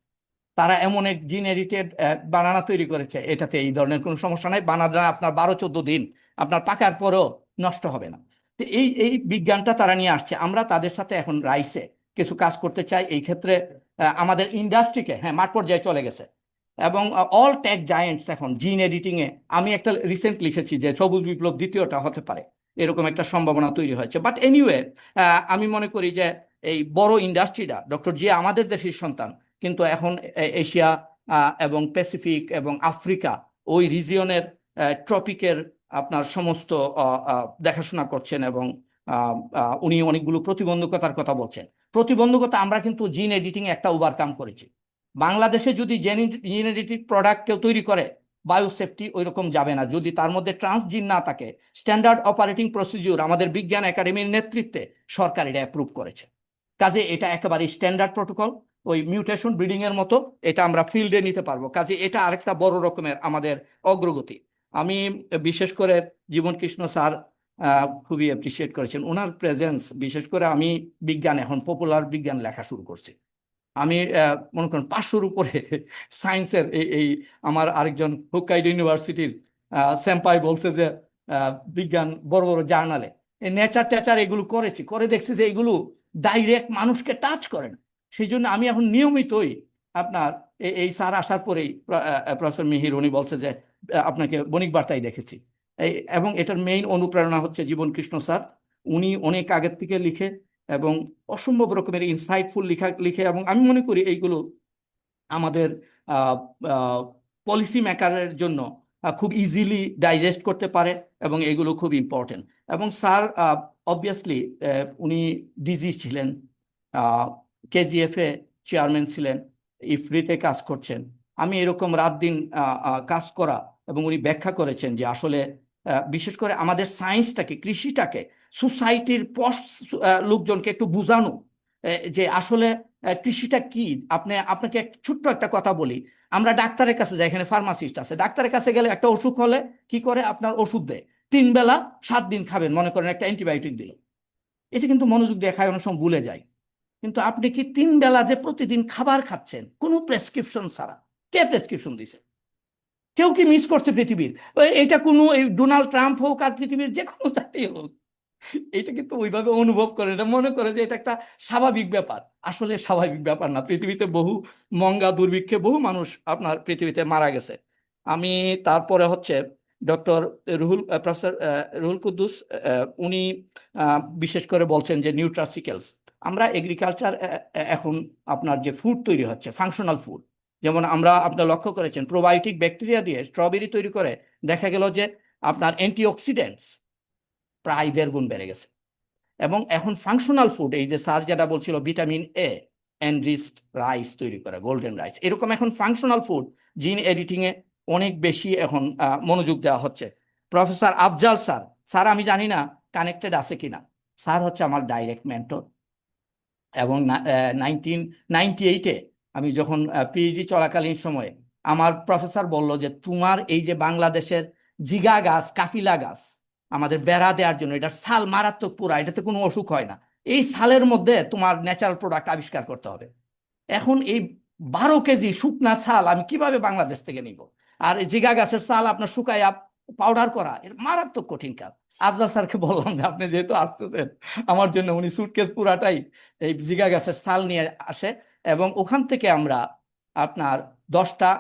তারা এমন এক জিন এডিটেড বানানা তৈরি করেছে, এটাতে এই ধরনের কোনো সমস্যা নাই। বানানা আপনার 12-14 দিন আপনার পাকার পরেও নষ্ট হবে না। তো এই বিজ্ঞানটা তারা নিয়ে আসছে। আমরা তাদের সাথে এখন রাইসে কিছু কাজ করতে চাই। এই ক্ষেত্রে আমাদের ইন্ডাস্ট্রিকে মাঠ পর্যায়ে চলে গেছে, এবং অল টেক জায়েন্টস এখন জিন এডিটিং এ। আমি একটা রিসেন্ট লিখেছি যে সবুজ বিপ্লব দ্বিতীয়টা হতে পারে, এরকম একটা সম্ভাবনা তৈরি হয়েছে। বাট এনিওয়ে, আমি মনে করি যে এই বড় ইন্ডাস্ট্রিটা, ডক্টর জিয়া আমাদের দেশের সন্তান, কিন্তু এখন এশিয়া এবং প্যাসিফিক এবং আফ্রিকা ওই রিজিয়নের ট্রপিকের আপনার সমস্ত দেখাশোনা করছেন, এবং উনি অনেকগুলো প্রতিবন্ধকতার কথা বলছেন। প্রতিবন্ধকতা আমরা কিন্তু জিন এডিটিং একটা ওভারকাম করেছি। বাংলাদেশে যদি জিন এডিটিং প্রোডাক্ট কেউ তৈরি করে, বায়োসেফটি ওই রকম যাবে না যদি তার মধ্যে ট্রান্সজিন না থাকে। স্ট্যান্ডার্ড অপারেটিং প্রসিডিউর আমাদের বিজ্ঞান একাডেমির নেতৃত্বে সরকার এটা অ্যাপ্রুভ করেছে। কাজে এটা একেবারে স্ট্যান্ডার্ড প্রটোকল, ওই মিউটেশন ব্রিডিং এর মতো এটা আমরা ফিল্ডে নিতে পারবো। কাজে এটা আরেকটা বড় রকমের আমাদের অগ্রগতি। আমি বিশেষ করে জীবনকৃষ্ণ স্যার খুবই অ্যাপ্রিসিয়েট করেছেন ওনার প্রেজেন্স। বিশেষ করে আমি বিজ্ঞান, এখন পপুলার বিজ্ঞান লেখা শুরু করছি। আমি মনে করেন 500-র উপরে সায়েন্সের এই আমার আরেকজন হোক্কাইডো ইউনিভার্সিটির সেম্পাই বলছে যে বিজ্ঞান বড় বড় জার্নালে নেচার টেচার এগুলো করেছি, করে দেখছি যে এগুলো ডাইরেক্ট মানুষকে টাচ করে না। সেই জন্য আমি এখন নিয়মিতই আপনার এই স্যার আসার পরেই প্রফেসর মিহির উনি বলছে যে আপনাকে বণিক বার্তায় দেখেছি, এবং এটার মেইন অনুপ্রেরণা হচ্ছে জীবন কৃষ্ণ স্যার। উনি অনেক আগের থেকে লিখে এবং অসম্ভব রকমের ইনসাইটফুল লিখে এবং আমি মনে করি এইগুলো আমাদের পলিসি মেকারের জন্য খুব ইজিলি ডাইজেস্ট করতে পারে এবং এগুলো খুব ইম্পর্টেন্ট। এবং স্যার অবভিয়াসলি উনি ডিজি ছিলেন, কেজিএফ এ চেয়ারম্যান ছিলেন, ইফরিতে কাজ করছেন। আমি এরকম রাত দিন কাজ করা এবং উনি ব্যাখ্যা করেছেন যে আসলে বিশেষ করে আমাদের সায়েন্সটাকে, কৃষিটাকে সোসাইটির লোকজনকে একটু বোঝানো যে আসলে কৃষিটা কি। আপনাকে ছোট্ট একটা কথা বলি, আমরা ডাক্তারের কাছে যাই, এখানে ফার্মাসিস্ট আছে, ডাক্তারের কাছে গেলে একটা অসুখ হলে কি করে, আপনার ওষুধ দেয়, 3 বেলা 7 দিন খাবেন, মনে করেন একটা অ্যান্টিবায়োটিক দিল। এটা কিন্তু মনোযোগ দিয়ে খায়, অনেক সময় ভুলে যায়। কিন্তু আপনি কি 3 বেলা যে প্রতিদিন খাবার খাচ্ছেন কোনো প্রেসক্রিপশন ছাড়া, কে প্রেসক্রিপশন দিছে? কেউ কি মিস করছে পৃথিবীর? এটা কোনো ডোনাল্ড ট্রাম্প হোক আর পৃথিবীর যে কোনো জাতি হোক, এটা কিন্তু ওইভাবে অনুভব করে, এটা মনে করে যে এটা একটা স্বাভাবিক ব্যাপার। আসলে স্বাভাবিক ব্যাপার না। পৃথিবীতে বহু মঙ্গা দুর্ভিক্ষে বহু মানুষ আপনার পৃথিবীতে মারা গেছে। আমি তারপরে হচ্ছে প্রফেসর রুহুল কুদ্দুস, উনি বিশেষ করে বলছেন যে নিউট্রাসিক্যালস, আমরা এগ্রিকালচার এখন আপনার যে ফুড তৈরি হচ্ছে ফাংশনাল ফুড, যেমন আমরা আপনার লক্ষ্য করেছেন প্রোবায়োটিক ব্যাকটেরিয়া দিয়ে স্ট্রবেরি তৈরি করে দেখা গেল যে আপনার অ্যান্টিঅক্সিডেন্টস প্রায় 1.5 গুণ বেড়ে গেছে। এবং এখন ফাংশনাল ফুড, এই যে স্যার যেটা বলছিল ভিটামিন এ এনরিচড রাইস তৈরি করে, গোল্ডেন রাইস, এরকম এখন ফাংশনাল ফুড জিন এডিটিং এ অনেক বেশি এখন মনোযোগ দেওয়া হচ্ছে। প্রফেসর আফজাল স্যার আমি জানি না কানেক্টেড আছে কিনা, স্যার হচ্ছে আমার ডাইরেক্ট মেন্টর। এবং 1998-এ আমি যখন পিএইচডি চলাকালীন সময়ে আমার প্রফেসর বলল যে তোমার এই যে বাংলাদেশের জিগা গাছ, কাফিলা গাছ আমাদের বেড়া দেওয়ার জন্য, এটার ছাল মারাত্মক পোড়া, এটাতে কোনো অসুখ হয় না, এই ছালের মধ্যে তোমার ন্যাচারাল প্রোডাক্ট আবিষ্কার করতে হবে। এখন এই 12 কেজি শুকনা ছাল আমি কিভাবে বাংলাদেশ থেকে নিব? আর এই জিগা গাছের ছাল আপনার শুকায় পাউডার করা, এর মারাত্মক কঠিন কাজ। আফজাল স্যারকে বললাম যে আপনি যেহেতু আসতেছেন আমার জন্য, উনি সুটকেস পুরাটাই এই জিগা গাছের ছাল নিয়ে আসে এবং ওখান থেকে আমরা আপনার 10টা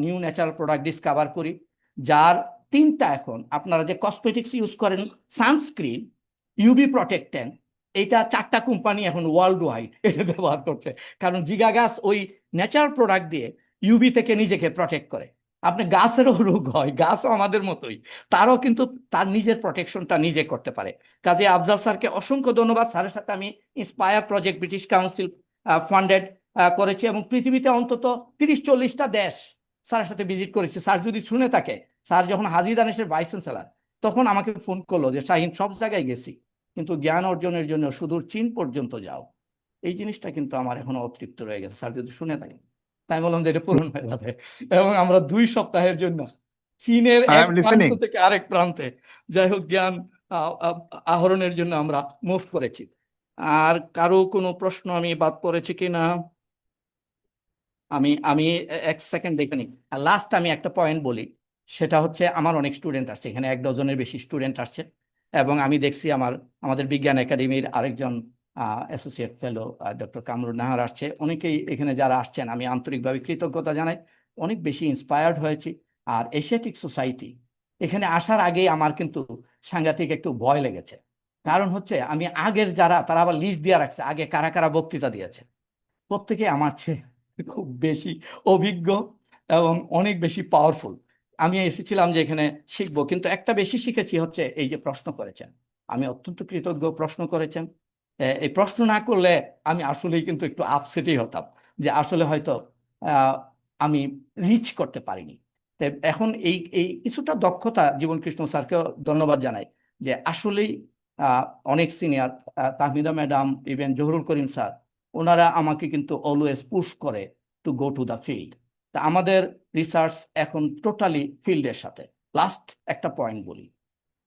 নিউ ন্যাচারাল প্রোডাক্ট ডিসকভার করি, যার 3টা এখন আপনারা যে কসমেটিক্স ইউজ করেন, সানস্ক্রিন, ইউভি প্রটেক্টেন্ট, এইটা 4টা কোম্পানি এখন ওয়ার্ল্ড ওয়াইড এটা ব্যবহার করছে। কারণ জিগা গাছ ওই ন্যাচারাল প্রোডাক্ট দিয়ে ইউভি থেকে নিজেকে প্রটেক্ট করে। আপনি গাছেরও রোগ হয়, গাছও আমাদের মতোই, তারও কিন্তু তার নিজের প্রোটেকশনটা নিজে করতে পারে। কাজে আফজাল স্যারকে অসংখ্য ধন্যবাদ। স্যারের সাথে আমি inspire project British council funded করেছি এবং পৃথিবীতে অন্তত 30-40টা দেশ স্যারের সাথে ভিজিট করেছি। স্যার যদি শুনে থাকে, স্যার যখন হাজী দানেশের ভাইস চ্যান্সেলর তখন আমাকে ফোন করলো যে শাহিন সব জায়গায় গেছি কিন্তু জ্ঞান অর্জনের জন্য সুদূর চীন পর্যন্ত যাও। এই জিনিসটা কিন্তু আমার এখনো অতৃপ্ত রয়ে গেছে, স্যার যদি শুনে থাকে। তাই বললাম যে এটা পূরণ হয়ে যাবে এবং আমরা 2 সপ্তাহের জন্য চীনের এক প্রান্ত থেকে আরেক প্রান্তে যাই হোক জ্ঞান আহরণের জন্য আমরা মুভ করেছি। আর কারো কোনো প্রশ্ন আমি বাদ পড়েছি কিনা আমি 1 সেকেন্ড দেখে নিই। আর লাস্ট আমি একটা পয়েন্ট বলি, সেটা হচ্ছে আমার অনেক স্টুডেন্ট আসছে, এখানে 1 ডজনের বেশি স্টুডেন্ট আসছে এবং আমি দেখছি আমাদের বিজ্ঞান একাডেমির আরেকজন অ্যাসোসিয়েট ফেলো ডক্টর কামরুন নাহার আসছে। অনেকেই এখানে যারা আসছেন আমি আন্তরিকভাবে কৃতজ্ঞতা জানাই, অনেক বেশি ইন্সপায়ার্ড হয়েছি। আর এশিয়াটিক সোসাইটি এখানে আসার আগেই আমার কিন্তু সাংঘাতিক একটু ভয় লেগেছে, কারণ হচ্ছে আমি আগের তারা আবার লিস্ট দিয়ে রাখছে আগে কারা কারা বক্তৃতা দিয়েছে, প্রত্যেকে আমার চেয়ে খুব বেশি অভিজ্ঞ এবং অনেক বেশি পাওয়ারফুল। আমি এসেছিলাম যে এখানে শিখবো, কিন্তু একটা বেশি শিখেছি হচ্ছে এই যে প্রশ্ন করেছেন, আমি অত্যন্ত কৃতজ্ঞ প্রশ্ন করেছেন। এই প্রশ্ন না করলে আমি আসলেই কিন্তু একটু আপসেটই হতাম যে আসলে হয়তো আমি রিচ করতে পারিনি। এখন এই কিছুটা দক্ষতা জীবন কৃষ্ণ স্যারকেও ধন্যবাদ জানাই যে আসলেই অনেক senior, Tahmida madam, even Zahurul Karim sir, ওনারা আমাকে কিন্তু অলওয়েজ পুশ করে to go to the field. তা আমাদের রিসার্চ এখন টোটালি ফিল্ডের সাথে। লাস্ট একটা পয়েন্ট বলি,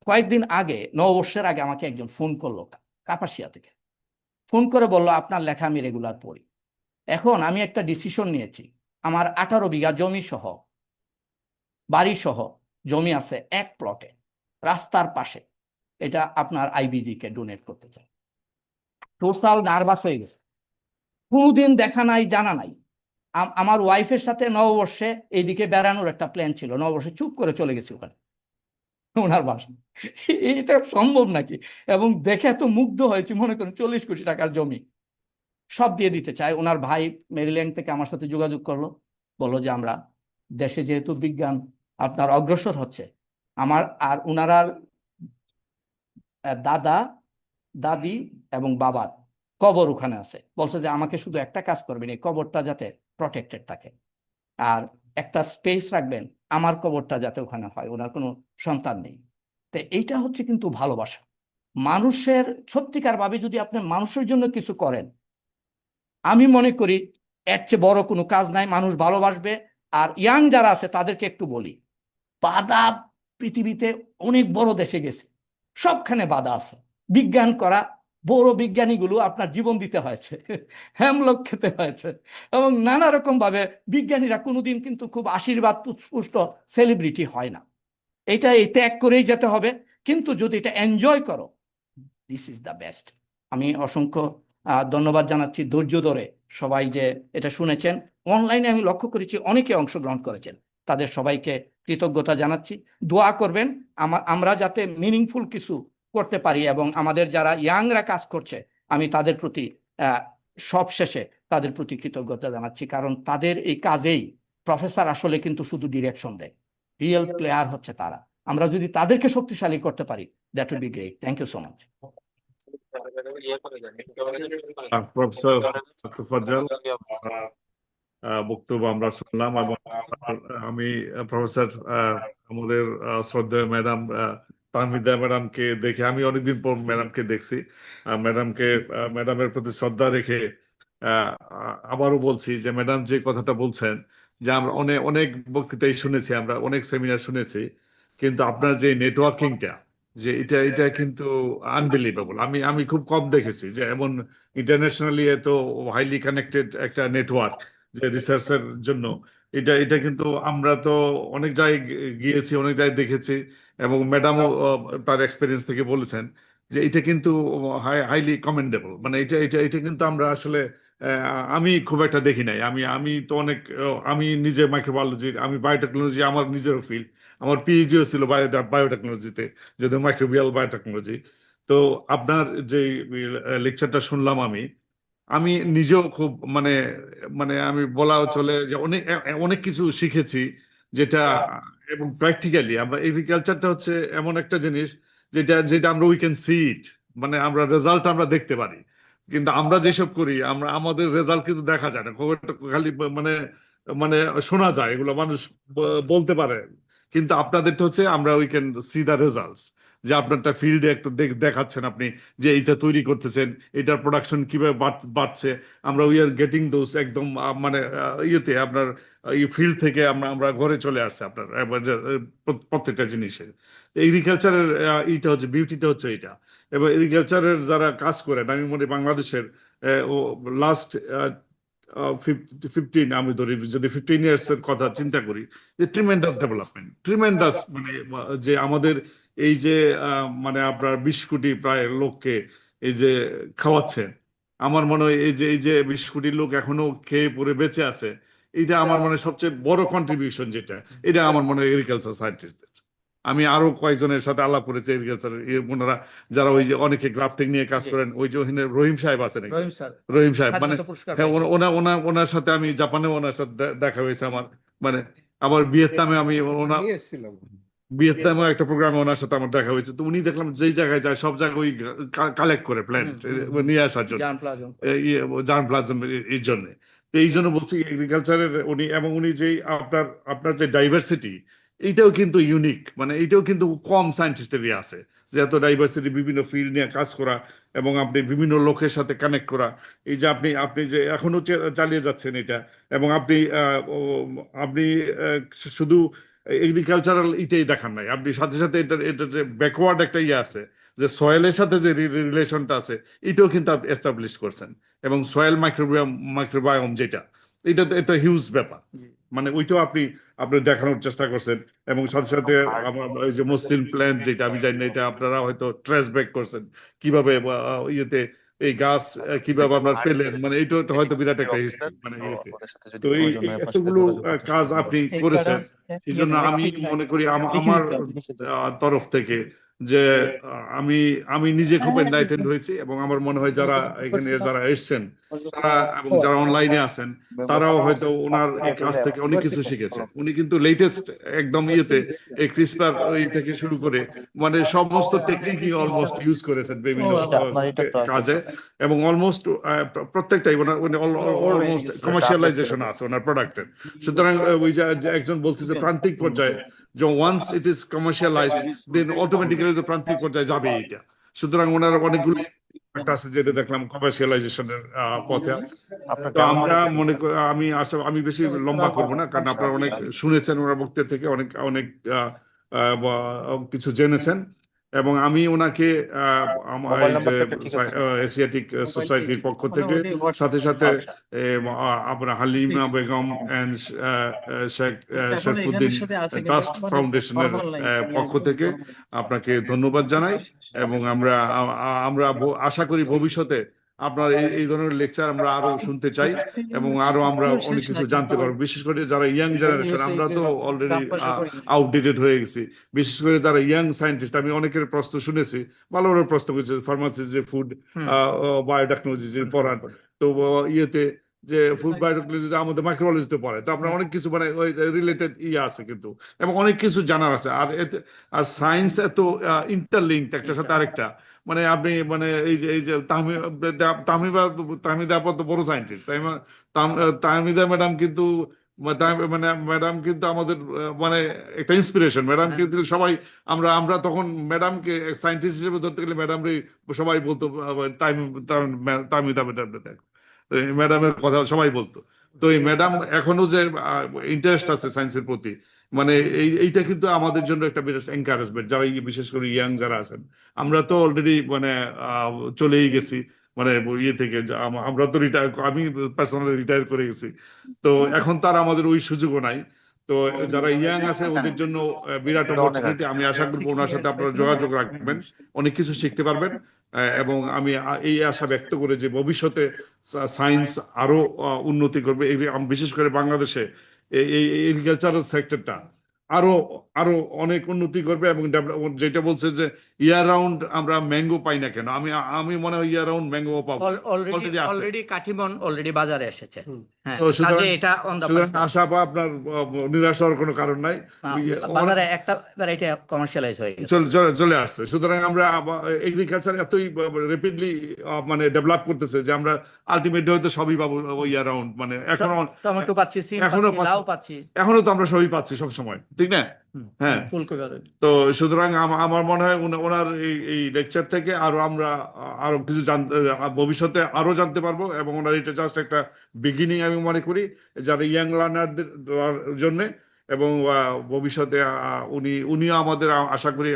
কয়েকদিন আগে নববর্ষের আগে আমাকে একজন ফোন করলো কাপাসিয়া থেকে, ফোন করে বলল আপনার লেখা আমি রেগুলার পড়ি। এখন আমি একটা ডিসিশন নিয়েছি, আমার 18 বিঘা জমি সহ বাড়ি সহ জমি আছে 1 প্লটে রাস্তার পাশে, এটা আপনার আইবিজি কে ডোনেট করতে চাই। টোটাল নার্ভাস হয়ে গেছে, কোনোদিন দেখা নাই জানা নাই। আমার ওয়াইফের সাথে নববর্ষে এইদিকে বেড়ানোর একটা প্ল্যান ছিল, নববর্ষে চুপ করে চলে গেছি ওখানে। ওনার বাসা। এটা সম্ভব নাকি? এবং দেখে এত মুগ্ধ হয়েছি, মনে করেন 40 কোটি টাকার জমি সব দিয়ে দিতে চায়। ওনার ভাই মেরিল্যান্ড থেকে আমার সাথে যোগাযোগ করলো, বললো যে আমরা দেশে যেহেতু বিজ্ঞান আপনার অগ্রসর হচ্ছে, আমার আর ওনার দাদা দাদি এবং বাবার কবর ওখানে আছে, বলছে যে আমাকে শুধু একটা কাজ করবেন, এই কবরটা যাতে প্রটেক্টেড থাকে, আর একটা স্পেস রাখবেন আমার কবরটা যাতে ওখানে হয়, ওনার কোনো সন্তান নেই। তো এইটা হচ্ছে কিন্তু ভালোবাসা। মানুষের সত্যিকার ভাবে যদি আপনি মানুষের জন্য কিছু করেন, আমি মনে করি এর চেয়ে বড় কোনো কাজ নাই। মানুষ ভালোবাসবে। আর ইয়াং যারা আছে তাদেরকে একটু বলি, বাধা পৃথিবীতে অনেক বড় দেশে গেছে, সবখানে বাধা আছে। বিজ্ঞান করা, বড় বিজ্ঞানীগুলো আপনার জীবন দিতে হয়েছে, হেমলক খেতে হয়েছে, এবং নানা রকম ভাবে বিজ্ঞানীরা কোনোদিন কিন্তু খুব আশীর্বাদ পুষ্ট সেলিব্রিটি হয় না। এটা এই ত্যাগ করেই যেতে হবে, কিন্তু যদি এটা এনজয় করো, দিস ইজ দ্য বেস্ট। আমি অসংখ্য ধন্যবাদ জানাচ্ছি ধৈর্য ধরে সবাই যে এটা শুনেছেন। অনলাইনে আমি লক্ষ্য করেছি অনেকে অংশগ্রহণ করেছেন, তাদের সবাইকে কৃতজ্ঞতা জানাচ্ছি। দোয়া করবেন আমরা যাতে মিনিংফুল কিছু করতে পারি, এবং আমাদের যারা ইয়াংরা কাজ করছে আমি তাদের প্রতি সব শেষে তাদের প্রতি কৃতজ্ঞতা জানাচ্ছি, কারণ তাদের এই কাজেই প্রফেসর আসলে কিন্তু শুধু ডিরেকশন দেয়, রিয়েল প্লেয়ার হচ্ছে তারা। আমরা যদি তাদেরকে শক্তিশালী করতে পারি, that will be great. Thank you so much. Professor Tofazzal বক্তব্য আমরা শুনলাম, এবং আমি প্রফেসর আমাদের শ্রদ্ধেয় ম্যাডাম তাহমিদা ম্যাডামকে দেখে, আমি অনেকদিন পর ম্যাডামকে দেখছি, ম্যাডামের প্রতি শ্রদ্ধা রেখে আবারও বলছি যে ম্যাডাম যে কথাটা বলছেন, যে আমরা অনেক অনেক বক্তৃতাই শুনেছি, আমরা অনেক সেমিনার শুনেছি, কিন্তু আপনার যে নেটওয়ার্কিংটা, যে এটা কিন্তু আনবিলিভেবল। আমি খুব কম দেখেছি যে এমন ইন্টারন্যাশনালি এত হাইলি কানেক্টেড একটা নেটওয়ার্ক যে রিসার্চের জন্য। এটা কিন্তু আমরা তো অনেক জায়গায় গিয়েছি, অনেক জায়গায় দেখেছি, এবং ম্যাডামও তার এক্সপিরিয়েন্স থেকে বলেছেন যে এটা কিন্তু হাইলি কমেন্ডেবল। মানে এটা কিন্তু আমরা আসলে আমি খুব একটা দেখি নাই। আমি তো অনেক আমি নিজে মাইক্রোবায়োলজি, আমি বায়োটেকনোলজি আমার নিজেরও ফিল্ড, আমার পিএইচডিও ছিল বায়োটেকনোলজিতে, যদিও মাইক্রোবিয়াল বায়োটেকনোলজি। তো আপনার যে লেকচারটা শুনলাম, আমি নিজেও খুব মানে মানে আমি বলা চলে যে অনেক অনেক কিছু শিখেছি, যেটা এবং প্র্যাকটিক্যালি আমরা এগ্রিকালচারটা হচ্ছে এমন একটা জিনিস যেটা যেটা আমরা উই ক্যান সি ইট, মানে আমরা রেজাল্ট আমরা দেখতে পারি, কিন্তু আমরা যেসব করি আমাদের রেজাল্ট কিন্তু দেখা যায় না, খুব একটা খালি মানে মানে শোনা যায়, এগুলো মানুষ বলতে পারে, কিন্তু আপনাদেরটা হচ্ছে আমরা we can see the results, যে আপনারটা ফিল্ডে একটু দেখাচ্ছেন আপনি যে এইটা তৈরি করতেছেন, এটার প্রোডাকশন কিভাবে বাড়ছে, আমরা উই আর গেটিং দোজ একদম মানে ইয়েতে আপনার ফিল্ড থেকে আমরা ঘরে চলে আসছে আপনার প্রত্যেকটা জিনিসের। এগ্রিকালচারের এইটা হচ্ছে বিউটিটা হচ্ছে এটা। এবং এগ্রিকালচারের যারা কাজ করেন, আমি মনে বাংলাদেশের লাস্ট 15 আমি ধরি, যদি 15 ইয়ার্স এর কথা চিন্তা করি, যে ট্রিমেন্ডাস ডেভেলপমেন্ট, ট্রিমেন্ডাস, মানে যে আমাদের এই যে মানে আপনার 20 কোটি প্রায় লোককে এই যে খাওয়াচ্ছেন, আমার মনে হয় এই যে 20 কোটি লোক এখনো খেয়ে পরে বেঁচে আছে, এটা আমার মনে হয় সবচেয়ে বড় কন্ট্রিবিউশন যেটা, এটা আমার মনে হয় এগ্রিকালচার সায়েন্টিস্টদের। আমি আরো কয়েকজনের সাথে আলাপ করেছি এগ্রিকালচার ওনারা, যারা ওই যে অনেকে গ্রাফটিং নিয়ে কাজ করেন, ওই যে ওখানে রহিম সাহেব আছেন, রহিম সাহেব, মানে হ্যাঁ, ওনার সাথে আমি জাপানে ওনার সাথে দেখা হয়েছে আমার, মানে আবার ভিয়েতনামে আমি ভিয়েতনামে একটা প্রোগ্রামে ওনার সাথে আমার দেখা হয়েছে। তো উনি দেখলাম যেই জায়গায় যায় সব জায়গায় ওই কালেক্ট করে প্ল্যান্ট নিয়ে আসার জন্য, জার্ম প্লাজম এর জন্য। তো এই জন্য বলছি এগ্রিকালচারের উনি যে আপনার যে ডাইভার্সিটি, এইটাও কিন্তু ইউনিক, মানে এইটাও কিন্তু কম সায়েন্টিস্টেরই আছে, যে এত ডাইভার্সিটি, বিভিন্ন ফিল্ড নিয়ে কাজ করা, এবং আপনি বিভিন্ন লোকের সাথে কানেক্ট করা। এই যে আপনি যে এখনো চালিয়ে যাচ্ছেন এটা, এবং আপনি শুধু এগ্রিকালচারাল ইটাই দেখান নাই, আপনি সাথে সাথে এটা যে ব্যাকওয়ার্ড একটা ইয়ে আছে, যে সয়েলের সাথে যে রিলেশনটা আছে, এটাও কিন্তু আপনি এস্টাবলিশ করছেন। এবং সয়েল মাইক্রোবায়োম যেটা, এটা তো একটা হিউজ ব্যাপার, মানে ওইটাও আপনি দেখানোর চেষ্টা করছেন। এবং সাথে সাথে আমার এই যে মসলিন প্ল্যান্ট যেটা, আমি জানি না এটা আপনারা হয়তো ট্রেস ব্যাক করছেন কিভাবে ইয়েতে এই গাছ কিভাবে আপনার পেলেন, মানে এইটা তো হয়তো বিরাট একটা হিস্ট্রি মানে ইয়েতে। তো এই এতগুলো কাজ আপনি করেছেন, এই জন্য আমি মনে করি আমার তরফ থেকে যে আমি নিজে খুব এনলাইটেন্ড হয়েছি, এবং আমার মনে হয় যারা এখানে যারা এসছেন তারা এবং যারা অনলাইনে আছেন তারাও হয়তো ওনার এই কাজ থেকে অনেক কিছু শিখেছে। উনি কিন্তু লেটেস্ট একদম ইয়েতে এই ক্রিসপার থেকে শুরু করে মানে সমস্ত টেকনিকই অলমোস্ট ইউজ করেছেন বিভিন্ন কাজে, এবং অলমোস্ট প্রত্যেকটাই অলমোস্ট কমার্শিয়ালাইজেশন আছে ওনার প্রোডাক্টের। সুতরাং ওই যে একজন বলছে যে প্রান্তিক পর্যায়ে যে once it is commercialised then automatically তো প্রান্তিক পর্যায়ে যাবে এইটা। সুতরাং ওনার অনেকগুলো আছে যেটা দেখলাম কমার্শিয়ালাইজেশনের পথে আছে। তো আমরা মনে করি আমি বেশি লম্বা করবো না, কারণ আপনারা অনেক শুনেছেন ওনার বক্তব্য থেকে, অনেক অনেক কিছু জেনেছেন। এবং আমি ওনাকে এশিয়াটিক সোসাইটির পক্ষ থেকে সাথে সাথে আপনার হালিমা বেগম এন্ড শেখ শরফুদ্দিন ট্রাস্ট ফাউন্ডেশনের পক্ষ থেকে আপনাকে ধন্যবাদ জানাই। এবং আমরা আশা করি ভবিষ্যতে আপনার এই ধরনের লেকচার আমরা আরো শুনতে চাই, এবং আরো আমরা অনেক কিছু জানতে পারবো। বিশেষ করে যারা ইয়াং জেনারেশন, আমরা তো অলরেডি আউটডেটেড হয়ে গেছি। বিশেষ করে যারা ইয়াং সায়েন্টিস্ট, আমি অনেকের প্রশ্ন শুনেছি, ভালো ভালো প্রশ্ন করেছে, ফার্মাসি যে ফুড বায়োটেকনোলজি যে পড়ান, তো ইয়েতে যে ফুড বায়োটেকনোলজি আমাদের মাইক্রোবায়োলজিতে পড়ে, তো আপনার অনেক কিছু মানে ওই রিলেটেড আছে কিন্তু, এবং অনেক কিছু জানার আছে। আর সায়েন্স এত ইন্টারলিঙ্কড একটার সাথে আরেকটা, মানে আপনি মানে এই যে তাহমিদা আপা তো বড় সায়েন্টিস্ট, তাহমিদা ম্যাডাম কিন্তু মানে ম্যাডাম কিন্তু আমাদের মানে একটা ইন্সপিরেশন। ম্যাডাম কিন্তু সবাই আমরা তখন ম্যাডামকে সায়েন্টিস্ট হিসেবে ধরতে গেলে ম্যাডামরে সবাই বলতো তাহমিদা ম্যাডাম, ম্যাডামের কথা সবাই বলতো। তো এই ম্যাডাম এখনো যে ইন্টারেস্ট আছে সায়েন্সের প্রতি, মানে এইটা কিন্তু আমাদের জন্য একটা বিরাট এনকারেজমেন্ট, যারা বিশেষ করে ইয়াং যারা আছেন। আমরা তো অলরেডি মানে চলেই গেছি, মানে ইয়ে থেকে আমরা তো আমি পার্সোনালি রিটায়ার করে গেছি, তো এখন তার আমাদের ওই সুযোগও নাই। তো যারা ইয়াং আছে ওদের জন্য বিরাট অপরচুনিটি। আমি আশা করবো ওনার সাথে আপনারা যোগাযোগ রাখবেন, অনেক কিছু শিখতে পারবেন। এবং আমি এই আশা ব্যক্ত করে যে ভবিষ্যতে সায়েন্স আরো উন্নতি করবে, বিশেষ করে বাংলাদেশে এই এগ্রিকালচারাল সেক্টরটা আরো আরো অনেক উন্নতি করবে। এবং যেটা বলছে যে ইয়ার রাউন্ড আমরা ম্যাঙ্গো পাই না কেন, আমি মনে হয় ইয়ার রাউন্ড ম্যাঙ্গো পাবো অলরেডি কাঠিমন অলরেডি বাজারে এসেছে। তো সুতরাং আশা বা আপনার নিরাশ হওয়ার কোনো কারণ নাই, বাজারে একটা ভ্যারাইটি কমার্শিয়ালাইজ হয়ে গেছে, চলে আসছে। সুতরাং আমরা এগ্রিকালচার এতই র্যাপিডলি মানে ডেভেলপ করতেছে যে আমরা আলটিমেটলি হয়তো সবই পাবো ইয়ার রাউন্ড। মানে টমেটো পাচ্ছি, লাউ পাচ্ছি, এখনো তো আমরা সবই পাচ্ছি সব সময়, ঠিক না? হ্যাঁ। তো সুতরাং আমার মনে হয় ওনার এই লেকচার থেকে আমরা আরো কিছু ভবিষ্যতে আরো জানতে পারবো। এবং ওনার এটা জাস্ট একটা বিগিনিং আমি মনে করি যারা ইয়াং লার্নারদের জন্য। এবং ভবিষ্যতে উনিও আমাদের আশা করি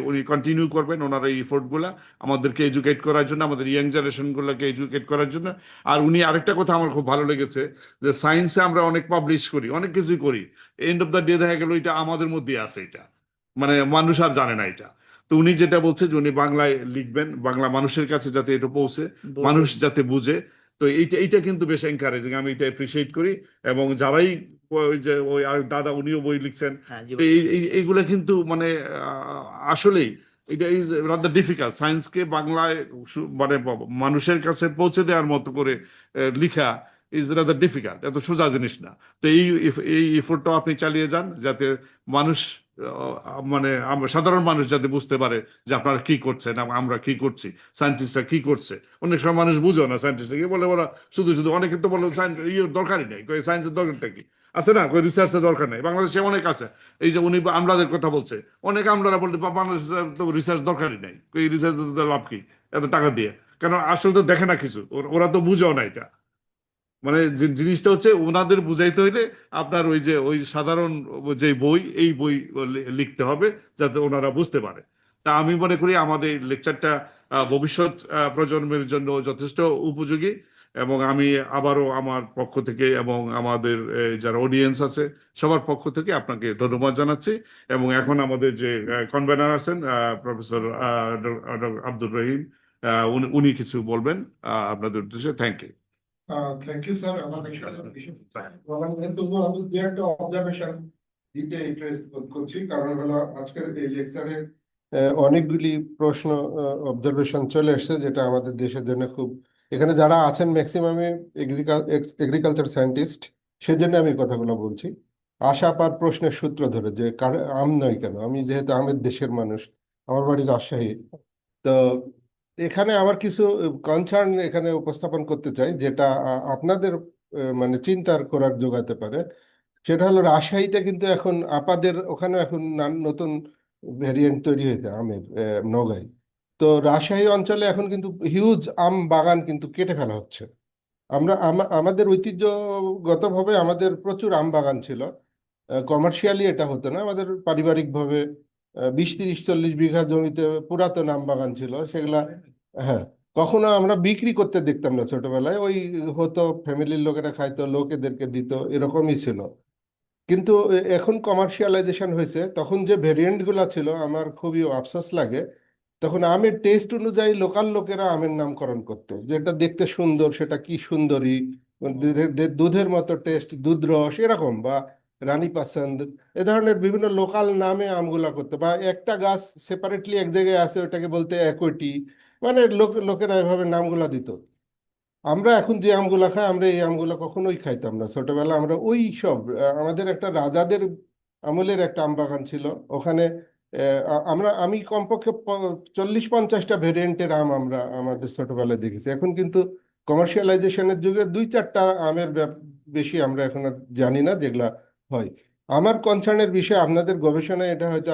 উনি কন্টিনিউ করবেন ওনার এই এফোর্ট গুলা আমাদেরকে এডুকেট করার জন্য, আমাদের ইয়াং জেনারেশন গুলাকে এডুকেট করার জন্য। আর উনি আরেকটা কথা আমার খুব ভালো লেগেছে যে সায়েন্সে আমরা অনেক পাবলিশ করি, অনেক কিছুই করি, এন্ড অফ দ্য ডে দেখা গেল এটা আমাদের মধ্যে আছে, এটা মানে মানুষ আর জানে না এটা। তো উনি যেটা বলছে যে উনি বাংলায় লিখবেন, বাংলা মানুষের কাছে যাতে এটা পৌঁছে, মানুষ যাতে বুঝে। তো এইটা কিন্তু বেশ এনকারেজিং, আমি এটা অ্যাপ্রিসিয়েট করি। এবং যারাই ওই যে ওই আর দাদা উনিও বই লিখছেন, এইগুলা কিন্তু মানে আসলেই এটা ইজ রাদার ডিফিকাল্ট। সায়েন্সকে বাংলায় মানে মানুষের কাছে পৌঁছে দেওয়ার মতো করে লিখা ইজ রাদার ডিফিকাল্ট, এত সোজা জিনিস না। তো এই এফোর্টটাও আপনি চালিয়ে যান, যাতে মানুষ মানে সাধারণ মানুষ যাতে বুঝতে পারে যে আপনারা কি করছেন, আমরা কি করছি, সায়েন্টিস্টরা কি করছে। অনেক সময় মানুষ বুঝো না সায়েন্টিস্টরা কি বলে, ওরা শুধু অনেকে তো বলে দরকারই নেই, সায়েন্সের দরকারটা কি আছে না, রিসার্চের দরকার নেই। বাংলাদেশে অনেক আছে, এই যে উনি আমলাদের কথা বলছে, অনেক আমলারা বলতে বাংলাদেশে তো রিসার্চ দরকারই নেই, এই রিসার্চ লাভ কি এত টাকা দিয়ে, কেন আসলে তো দেখে না কিছু, ওরা তো বুঝেও না এটা। মানে জিনিসটা হচ্ছে ওনাদের বুঝাইতে হইলে আপনার ওই সাধারণ যে বই, এই বই লিখতে হবে যাতে ওনারা বুঝতে পারে। তা আমি মনে করি আমাদের লেকচারটা ভবিষ্যৎ প্রজন্মের জন্য যথেষ্ট উপযোগী। এবং আমি আবারও আমার পক্ষ থেকে এবং আমাদের যারা অডিয়েন্স আছে সবার পক্ষ থেকে আপনাকে ধন্যবাদ জানাচ্ছি। এবং এখন আমাদের যে কনভেনার আছেন প্রফেসর আব্দুর রহিম উনি কিছু বলবেন আপনাদের উদ্দেশ্যে। Thank you. Thank you sir. আমার তবুও আমি দু একটা অবজারভেশন দিতে ইন্টারেস্ট বোধ করছি, কারণ হলো আজকের এই লেকচারে অনেকগুলি প্রশ্ন অবজারভেশন চলে এসেছে, যেটা আমাদের দেশের জন্য খুব, এখানে যারা আছেন ম্যাক্সিমামে এগ্রিকালচার সায়েন্টিস্ট, সেজন্য আমি কথাগুলো বলছি। আশা পার প্রশ্নের সূত্র ধরে যে আম নয় কেন, আমি যেহেতু আমের দেশের মানুষ, আমার বাড়ি রাজশাহী, তো এখানে আমার কিছু কনসার্ন এখানে উপস্থাপন করতে চাই, যেটা আপনাদের মানে চিন্তার খোরাক যোগাতে পারে। সেটা হলো রাজশাহীতে কিন্তু এখন আপাদের ওখানে এখন নতুন ভেরিয়েন্ট তৈরি হয়েছে আমের, নওগাঁয়। তো রাজশাহী অঞ্চলে এখন কিন্তু হিউজ আম বাগান কিন্তু কেটে ফেলা হচ্ছে। আমরা আমাদের ঐতিহ্যগতভাবে আমাদের প্রচুর আম বাগান ছিল, কমার্শিয়ালি এটা হতো না, আমাদের পারিবারিকভাবে 20, 30, 40 বিঘা জমিতে পুরাতন আম বাগান ছিল, সেগুলা হ্যাঁ কখনো আমরা বিক্রি করতে দেখতাম না ছোটবেলায়, ওই হতো ফ্যামিলির লোকেরা খাইতো, লোকেদেরকে দিত, এরকমই ছিল। কিন্তু এখন কমার্শিয়ালাইজেশন হয়েছে, তখন যে ভেরিয়েন্ট গুলা ছিল আমার খুবই আফসোস লাগে, তখন আমের টেস্ট অনুযায়ী লোকাল লোকেরা আমের নামকরণ করতো, যেটা দেখতে সুন্দর, সেটা কি সুন্দরী, দুধের মতো টেস্ট, দুধ রস এরকম, বা রানী পাসন্দ, এ ধরনের বিভিন্ন লোকাল নামে আমগুলা করতো, বা একটা গাছ সেপারেটলি এক জায়গায় আছে ওটাকে বলতে একটি, মানে লোকেরা এভাবে নামগুলা দিত। আমরা এখন যে আমগুলা খাই, আমরা এই আমগুলা কখনোই খাইতাম না ছোটবেলা। আমরা ওই সব আমাদের একটা রাজাদের আমলের একটা আম বাগান ছিল ওখানে, আমি কমপক্ষে 40-50টা ভেরিয়েন্টের আম আমরা আমাদের ছোটবেলায় দেখেছি। এখন কিন্তু কমার্শিয়ালাইজেশনের যুগে 2-4টা আমের বেশি আমরা এখন আর জানি না যেগুলা হয়। আমার কনসার্নের বিষয়, আপনাদের গবেষণায় এটা হয়তো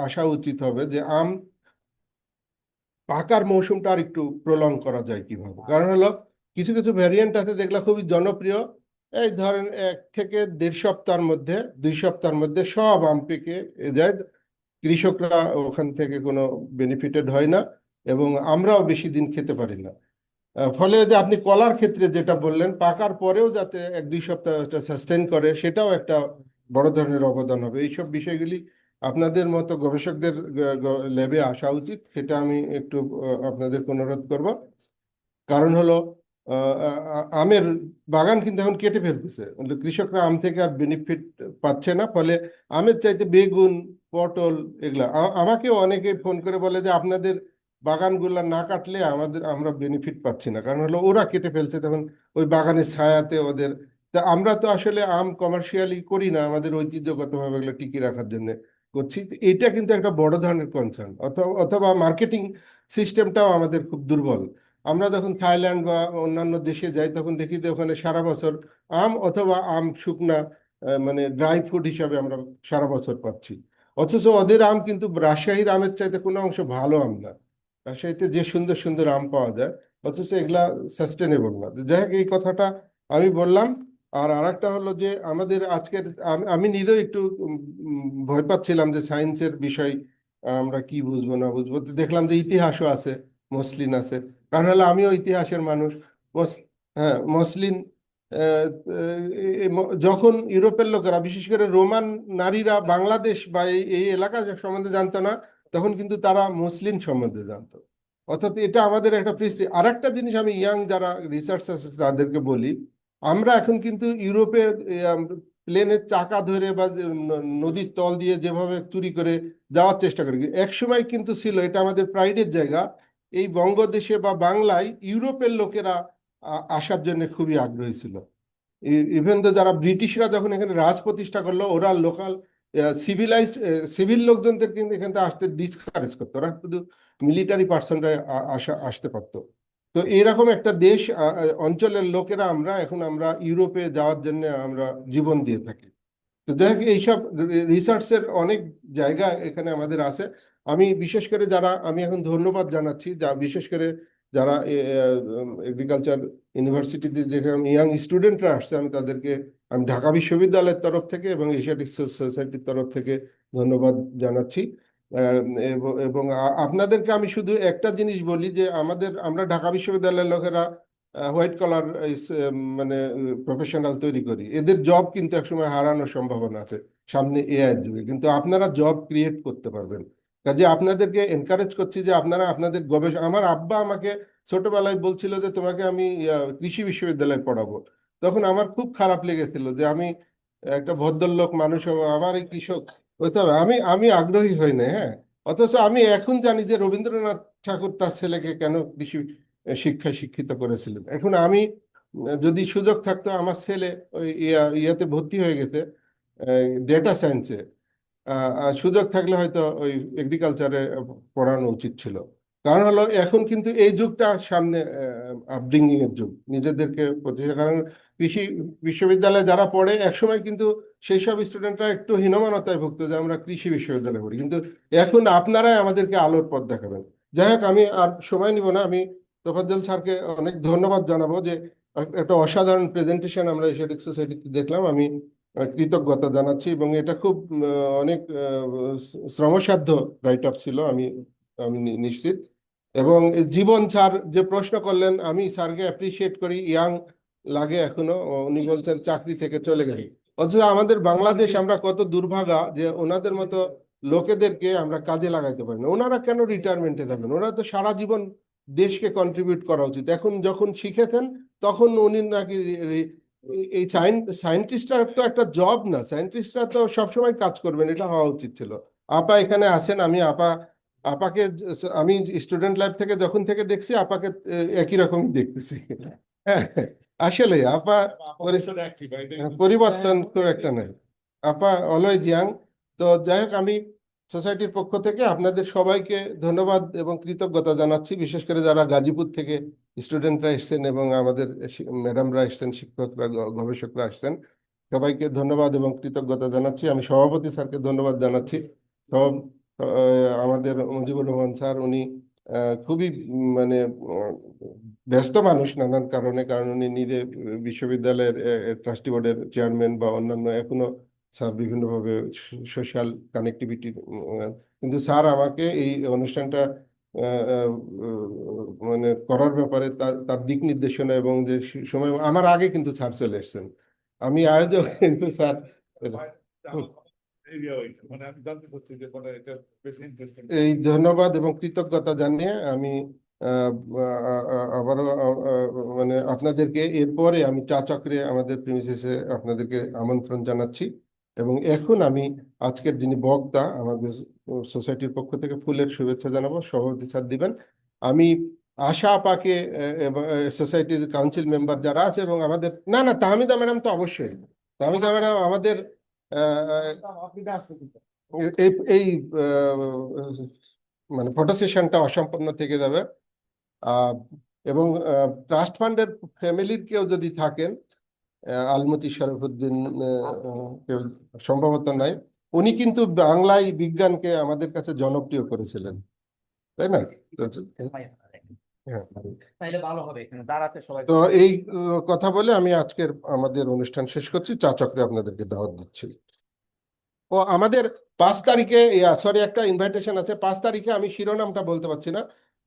আসা উচিত হবে যে আম পাকার মৌসুমটা আর একটু প্রলং করা যায় কিভাবে। কারণ হলো কিছু কিছু ভ্যারিয়েন্ট আছে দেখলা খুবই জনপ্রিয়, এই ধরেন 1 থেকে 1.5 সপ্তাহের মধ্যে, 2 সপ্তাহের মধ্যে সব আম পেকে যায়, কৃষকরা ওখান থেকে কোনো বেনিফিটেড হয় না, এবং আমরাও বেশি দিন খেতে পারি না। ফলে যে আপনি কলার ক্ষেত্রে যেটা বললেন, পাকার পরেও যাতে 1-2 সপ্তাহ সাস্টেন করে, সেটাও একটা বড় ধরনের অবদান হবে। এইসব বিষয়গুলি আপনাদের মতো গবেষকদের ল্যাবে আসা উচিত, সেটা আমি একটু আপনাদেরকে অনুরোধ করব। কারণ হলো আমের বাগান কিন্তু এখন কেটে ফেলতেছে, কৃষকরা আম থেকে আর বেনিফিট পাচ্ছে না, ফলে আমের চাইতে বেগুন, পটল এগুলা, আমাকেও অনেকে ফোন করে বলে যে আপনাদের বাগানগুলা না কাটলে আমরা বেনিফিট পাচ্ছি না, কারণ হলো ওরা কেটে ফেলছে, তখন ওই বাগানের ছায়াতে ওদের। তা আমরা তো আসলে আম কমার্শিয়ালি করি না, আমাদের ঐতিহ্যগতভাবে এগুলো টিকিয়ে রাখার জন্য করছি। এটা কিন্তু একটা বড় ধরনের কনসার্ন, অথবা মার্কেটিং সিস্টেমটাও আমাদের খুব দুর্বল। আমরা যখন থাইল্যান্ড বা অন্যান্য দেশে যাই, তখন দেখি যে ওখানে সারা বছর আম অথবা আম শুকনা, মানে ড্রাই ফ্রুট হিসাবে আমরা সারা বছর পাচ্ছি। অথচ ওদের আম কিন্তু রাজশাহীর আমের চাইতে কোনো অংশ ভালো আম না। রাজশাহীতে যে সুন্দর সুন্দর আম পাওয়া যায়, অথচ এগুলা সাস্টেনেবল না। যাই হোক, এই কথাটা আমি বললাম। আর আরেকটা হলো যে আমাদের আজকের, আমি নিজেও একটু ভয় পাচ্ছিলাম যে সায়েন্সের বিষয় আমরা কি বুঝবো না বুঝবো, দেখলাম যে ইতিহাসও আছে, মসলিন আছে। কারণ হলো আমিও ইতিহাসের মানুষ। হ্যাঁ, মসলিন, যখন ইউরোপের লোকেরা, বিশেষ করে রোমান নারীরা বাংলাদেশ বা এই এলাকা সম্বন্ধে জানতো না, তখন কিন্তু তারা মুসলিম সম্বন্ধে জানতো। অর্থাৎ এটা আমাদের একটা পৃষ্টি। আর একটা জিনিস আমি ইয়াং যারা রিসার্চ আছে তাদেরকে বলি, আমরা এখন কিন্তু ইউরোপে প্লেনের চাকা ধরে বা নদীর তল দিয়ে যেভাবে চুরি করে যাওয়ার চেষ্টা করি, একসময় কিন্তু ছিল, এটা আমাদের প্রাইডের জায়গা, এই বঙ্গদেশে বা বাংলায় ইউরোপের লোকেরা আসার জন্য খুবই আগ্রহী ছিল। ইভেন তো যারা ব্রিটিশরা যখন এখানে রাজ প্রতিষ্ঠা করলো, ওরা লোকাল সিভিল লোকজনদের কিন্তু এখানে আসতে ডিসকারেজ করতো, ওরা শুধু মিলিটারি পার্সনরা আসতে পারতো। তো এরকম একটা দেশ, অঞ্চলের লোকেরা আমরা ইউরোপে যাওয়ার জন্য আমরা জীবন দিয়ে থাকি। তো যাই হোক, এইসব রিসার্চের অনেক জায়গা এখানে আমাদের আছে। আমি বিশেষ করে আমি এখন ধন্যবাদ জানাচ্ছি, বিশেষ করে যারা এগ্রিকালচার ইউনিভার্সিটিতে যেখানে ইয়াং স্টুডেন্টরা আসছে, আমি ঢাকা বিশ্ববিদ্যালয়ের তরফ থেকে এবং এশিয়াটিক সোসাইটির তরফ থেকে ধন্যবাদ জানাচ্ছি। এবং আপনাদেরকে আমি শুধু একটা জিনিস বলি যে আমরা ঢাকা বিশ্ববিদ্যালয়ের লোকেরা হোয়াইট কলার মানে প্রফেশনাল তৈরি করি, এদের জব কিন্তু একসময় হারানোর সম্ভাবনা আছে সামনে এআই এর যুগে, কিন্তু আপনারা জব ক্রিয়েট করতে পারবেন। কাজে আপনাদেরকে এনকারেজ করছি যে আপনারা আপনাদের গবেষণা, আমার আব্বা আমাকে ছোটবেলায় বলছিল যে তোমাকে আমি কৃষি বিশ্ববিদ্যালয়ে পড়াবো, তখন আমার খুব খারাপ লেগেছিল যে আমি একটা ভদ্রলোক মানুষ হবো, আমার এই কৃষক হইতে হবে, আমি আগ্রহী হই না। হ্যাঁ, অথচ আমি এখন জানি যে রবীন্দ্রনাথ ঠাকুর তার ছেলেকে কেন কৃষি শিক্ষায় শিক্ষিত করেছিলেন। এখন আমি যদি সুযোগ থাকতো, আমার ছেলে ওই ইয়াতে ভর্তি হয়ে গেছে ডেটা সায়েন্সে, সুযোগ থাকলে হয়তো ওই এগ্রিকালচারে পড়ানো উচিত ছিল। কারণ হলো এখন কিন্তু এই যুগটা সামনে আপব্রিঙ্গিং এর যুগ, নিজেদেরকে কারণ কৃষি বিশ্ববিদ্যালয়ে যারা পড়ে একসময় কিন্তু সেই সব স্টুডেন্টরা একটু হীনমন্যতায় ভুগতো যে আমরা কৃষি বিশ্ববিদ্যালয়ে পড়ি, কিন্তু এখন আপনারাই আমাদেরকে আলোর পথ দেখাবেন। যাই হোক, আমি আর সময় নিব না, আমি তোফাজ্জল স্যারকে অনেক ধন্যবাদ জানাবো যে একটা অসাধারণ প্রেজেন্টেশন আমরা এশিয়াটিক সোসাইটিতে দেখলাম। আমি কৃতজ্ঞতা জানাচ্ছি এবং এটা খুব অনেক শ্রমসাধ্য রাইট আপ ছিল, আমি আমি নিশ্চিত। এবং জীবন স্যার যে প্রশ্ন করলেন, আমি স্যারকে অ্যাপ্রিসিয়েট করি, ইয়াং লাগে এখনো। উনি বলছেন চাকরি থেকে চলে গেলে, অথচ আমাদের বাংলাদেশ আমরা কত দুর্ভাগা যে ওনাদের মতো লোকেদেরকে আমরা কাজে লাগাইতে পারি না। ওনারা কেন রিটায়ারমেন্টে যাবেন? ওনারা তো সারা জীবন দেশকে কন্ট্রিবিউট করা উচিত। এখন যখন শিখেছেন তখন উনি নাকি এই সায়েন্টিস্টরা তো একটা জব না, সায়েন্টিস্টরা তো সবসময় কাজ করবেন, এটা হওয়া উচিত ছিল। আপা এখানে আছেন, আমি আপাকে আমি স্টুডেন্ট লাইফ থেকে যখন থেকে দেখছি আপাকে একই রকমই দেখতেছি। হ্যাঁ, আসলে আপা পরিবর্তন খুব একটা নাই, আপা অলওয়েজ ইয়াং। তো যাই হোক, আমি সোসাইটির পক্ষ থেকে আপনাদের সবাইকে ধন্যবাদ এবং কৃতজ্ঞতা জানাচ্ছি, বিশেষ করে যারা গাজীপুর থেকে স্টুডেন্টরা এসছেন এবং আমাদের ম্যাডামরা এসছেন, শিক্ষকরা, গবেষকরা আসছেন, সবাইকে ধন্যবাদ এবং কৃতজ্ঞতা জানাচ্ছি। আমি সভাপতি স্যারকে ধন্যবাদ জানাচ্ছি। সব আমাদের মুজিবুর রহমান স্যার, উনি খুবই মানে ব্যস্ত মানুষ নানান কারণে, কারণ উনি নিজে বিশ্ববিদ্যালয়ের ট্রাস্টি বোর্ডের চেয়ারম্যান বা অন্যান্য, এখনো স্যার বিভিন্নভাবে সোশ্যাল কানেক্টিভিটি, কিন্তু স্যার আমাকে এই অনুষ্ঠানটা মানে করার ব্যাপারে তার দিক নির্দেশনা এবং যে সময়, আমার আগে কিন্তু স্যার চলে এসছেন, আমি আয়োজক কিন্তু স্যার। এই ধন্যবাদ এবং কৃতজ্ঞতা জানিয়ে আমি আবারও মানে আপনাদেরকে এরপরে আমি চা চক্রে আমাদের প্রিমিসেসে আপনাদেরকে আমন্ত্রণ জানাচ্ছি। এবং এখন আমি আজকের যিনি বক্তা, আমাদের সোসাইটির পক্ষ থেকে ফুলের শুভেচ্ছা জানাবো, সভাপতি স্যার দিবেন। আমি আশা আপাকে সোসাইটির কাউন্সিল মেম্বার যারা আছে এবং আমাদের না তাহমিদা ম্যাডাম তো অবশ্যই, তাহমিদা ম্যাডাম আমাদের এই মানে ফটো সেশনটা অসম্পূর্ণ থেকে যাবে। এবং ট্রাস্ট ফান্ডের ফ্যামিলির কেউ যদি থাকেন, আলমতি শরফুদ্দিন কেউ সম্ভবত নাই, উনি কিন্তু বাংলায় বিজ্ঞানকে আমাদের কাছে জনপ্রিয় করেছিলেন, তাই না? তো এই কথা বলে আমি আজকের আমাদের অনুষ্ঠান শেষ করছি, চা চক্রে আপনাদেরকে দাওয়াত দিচ্ছি। ও আমাদের 5 তারিখে, সরি, একটা ইনভাইটেশন আছে 5 তারিখে, আমি শিরোনামটা বলতে পারছি না,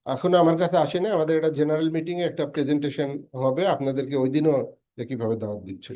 এখনো আমার কাছে আসেনি। আমাদের একটা জেনারেল মিটিং এ একটা প্রেজেন্টেশন হবে, আপনাদেরকে ওই দিনও একইভাবে দাওয়াত দিচ্ছি।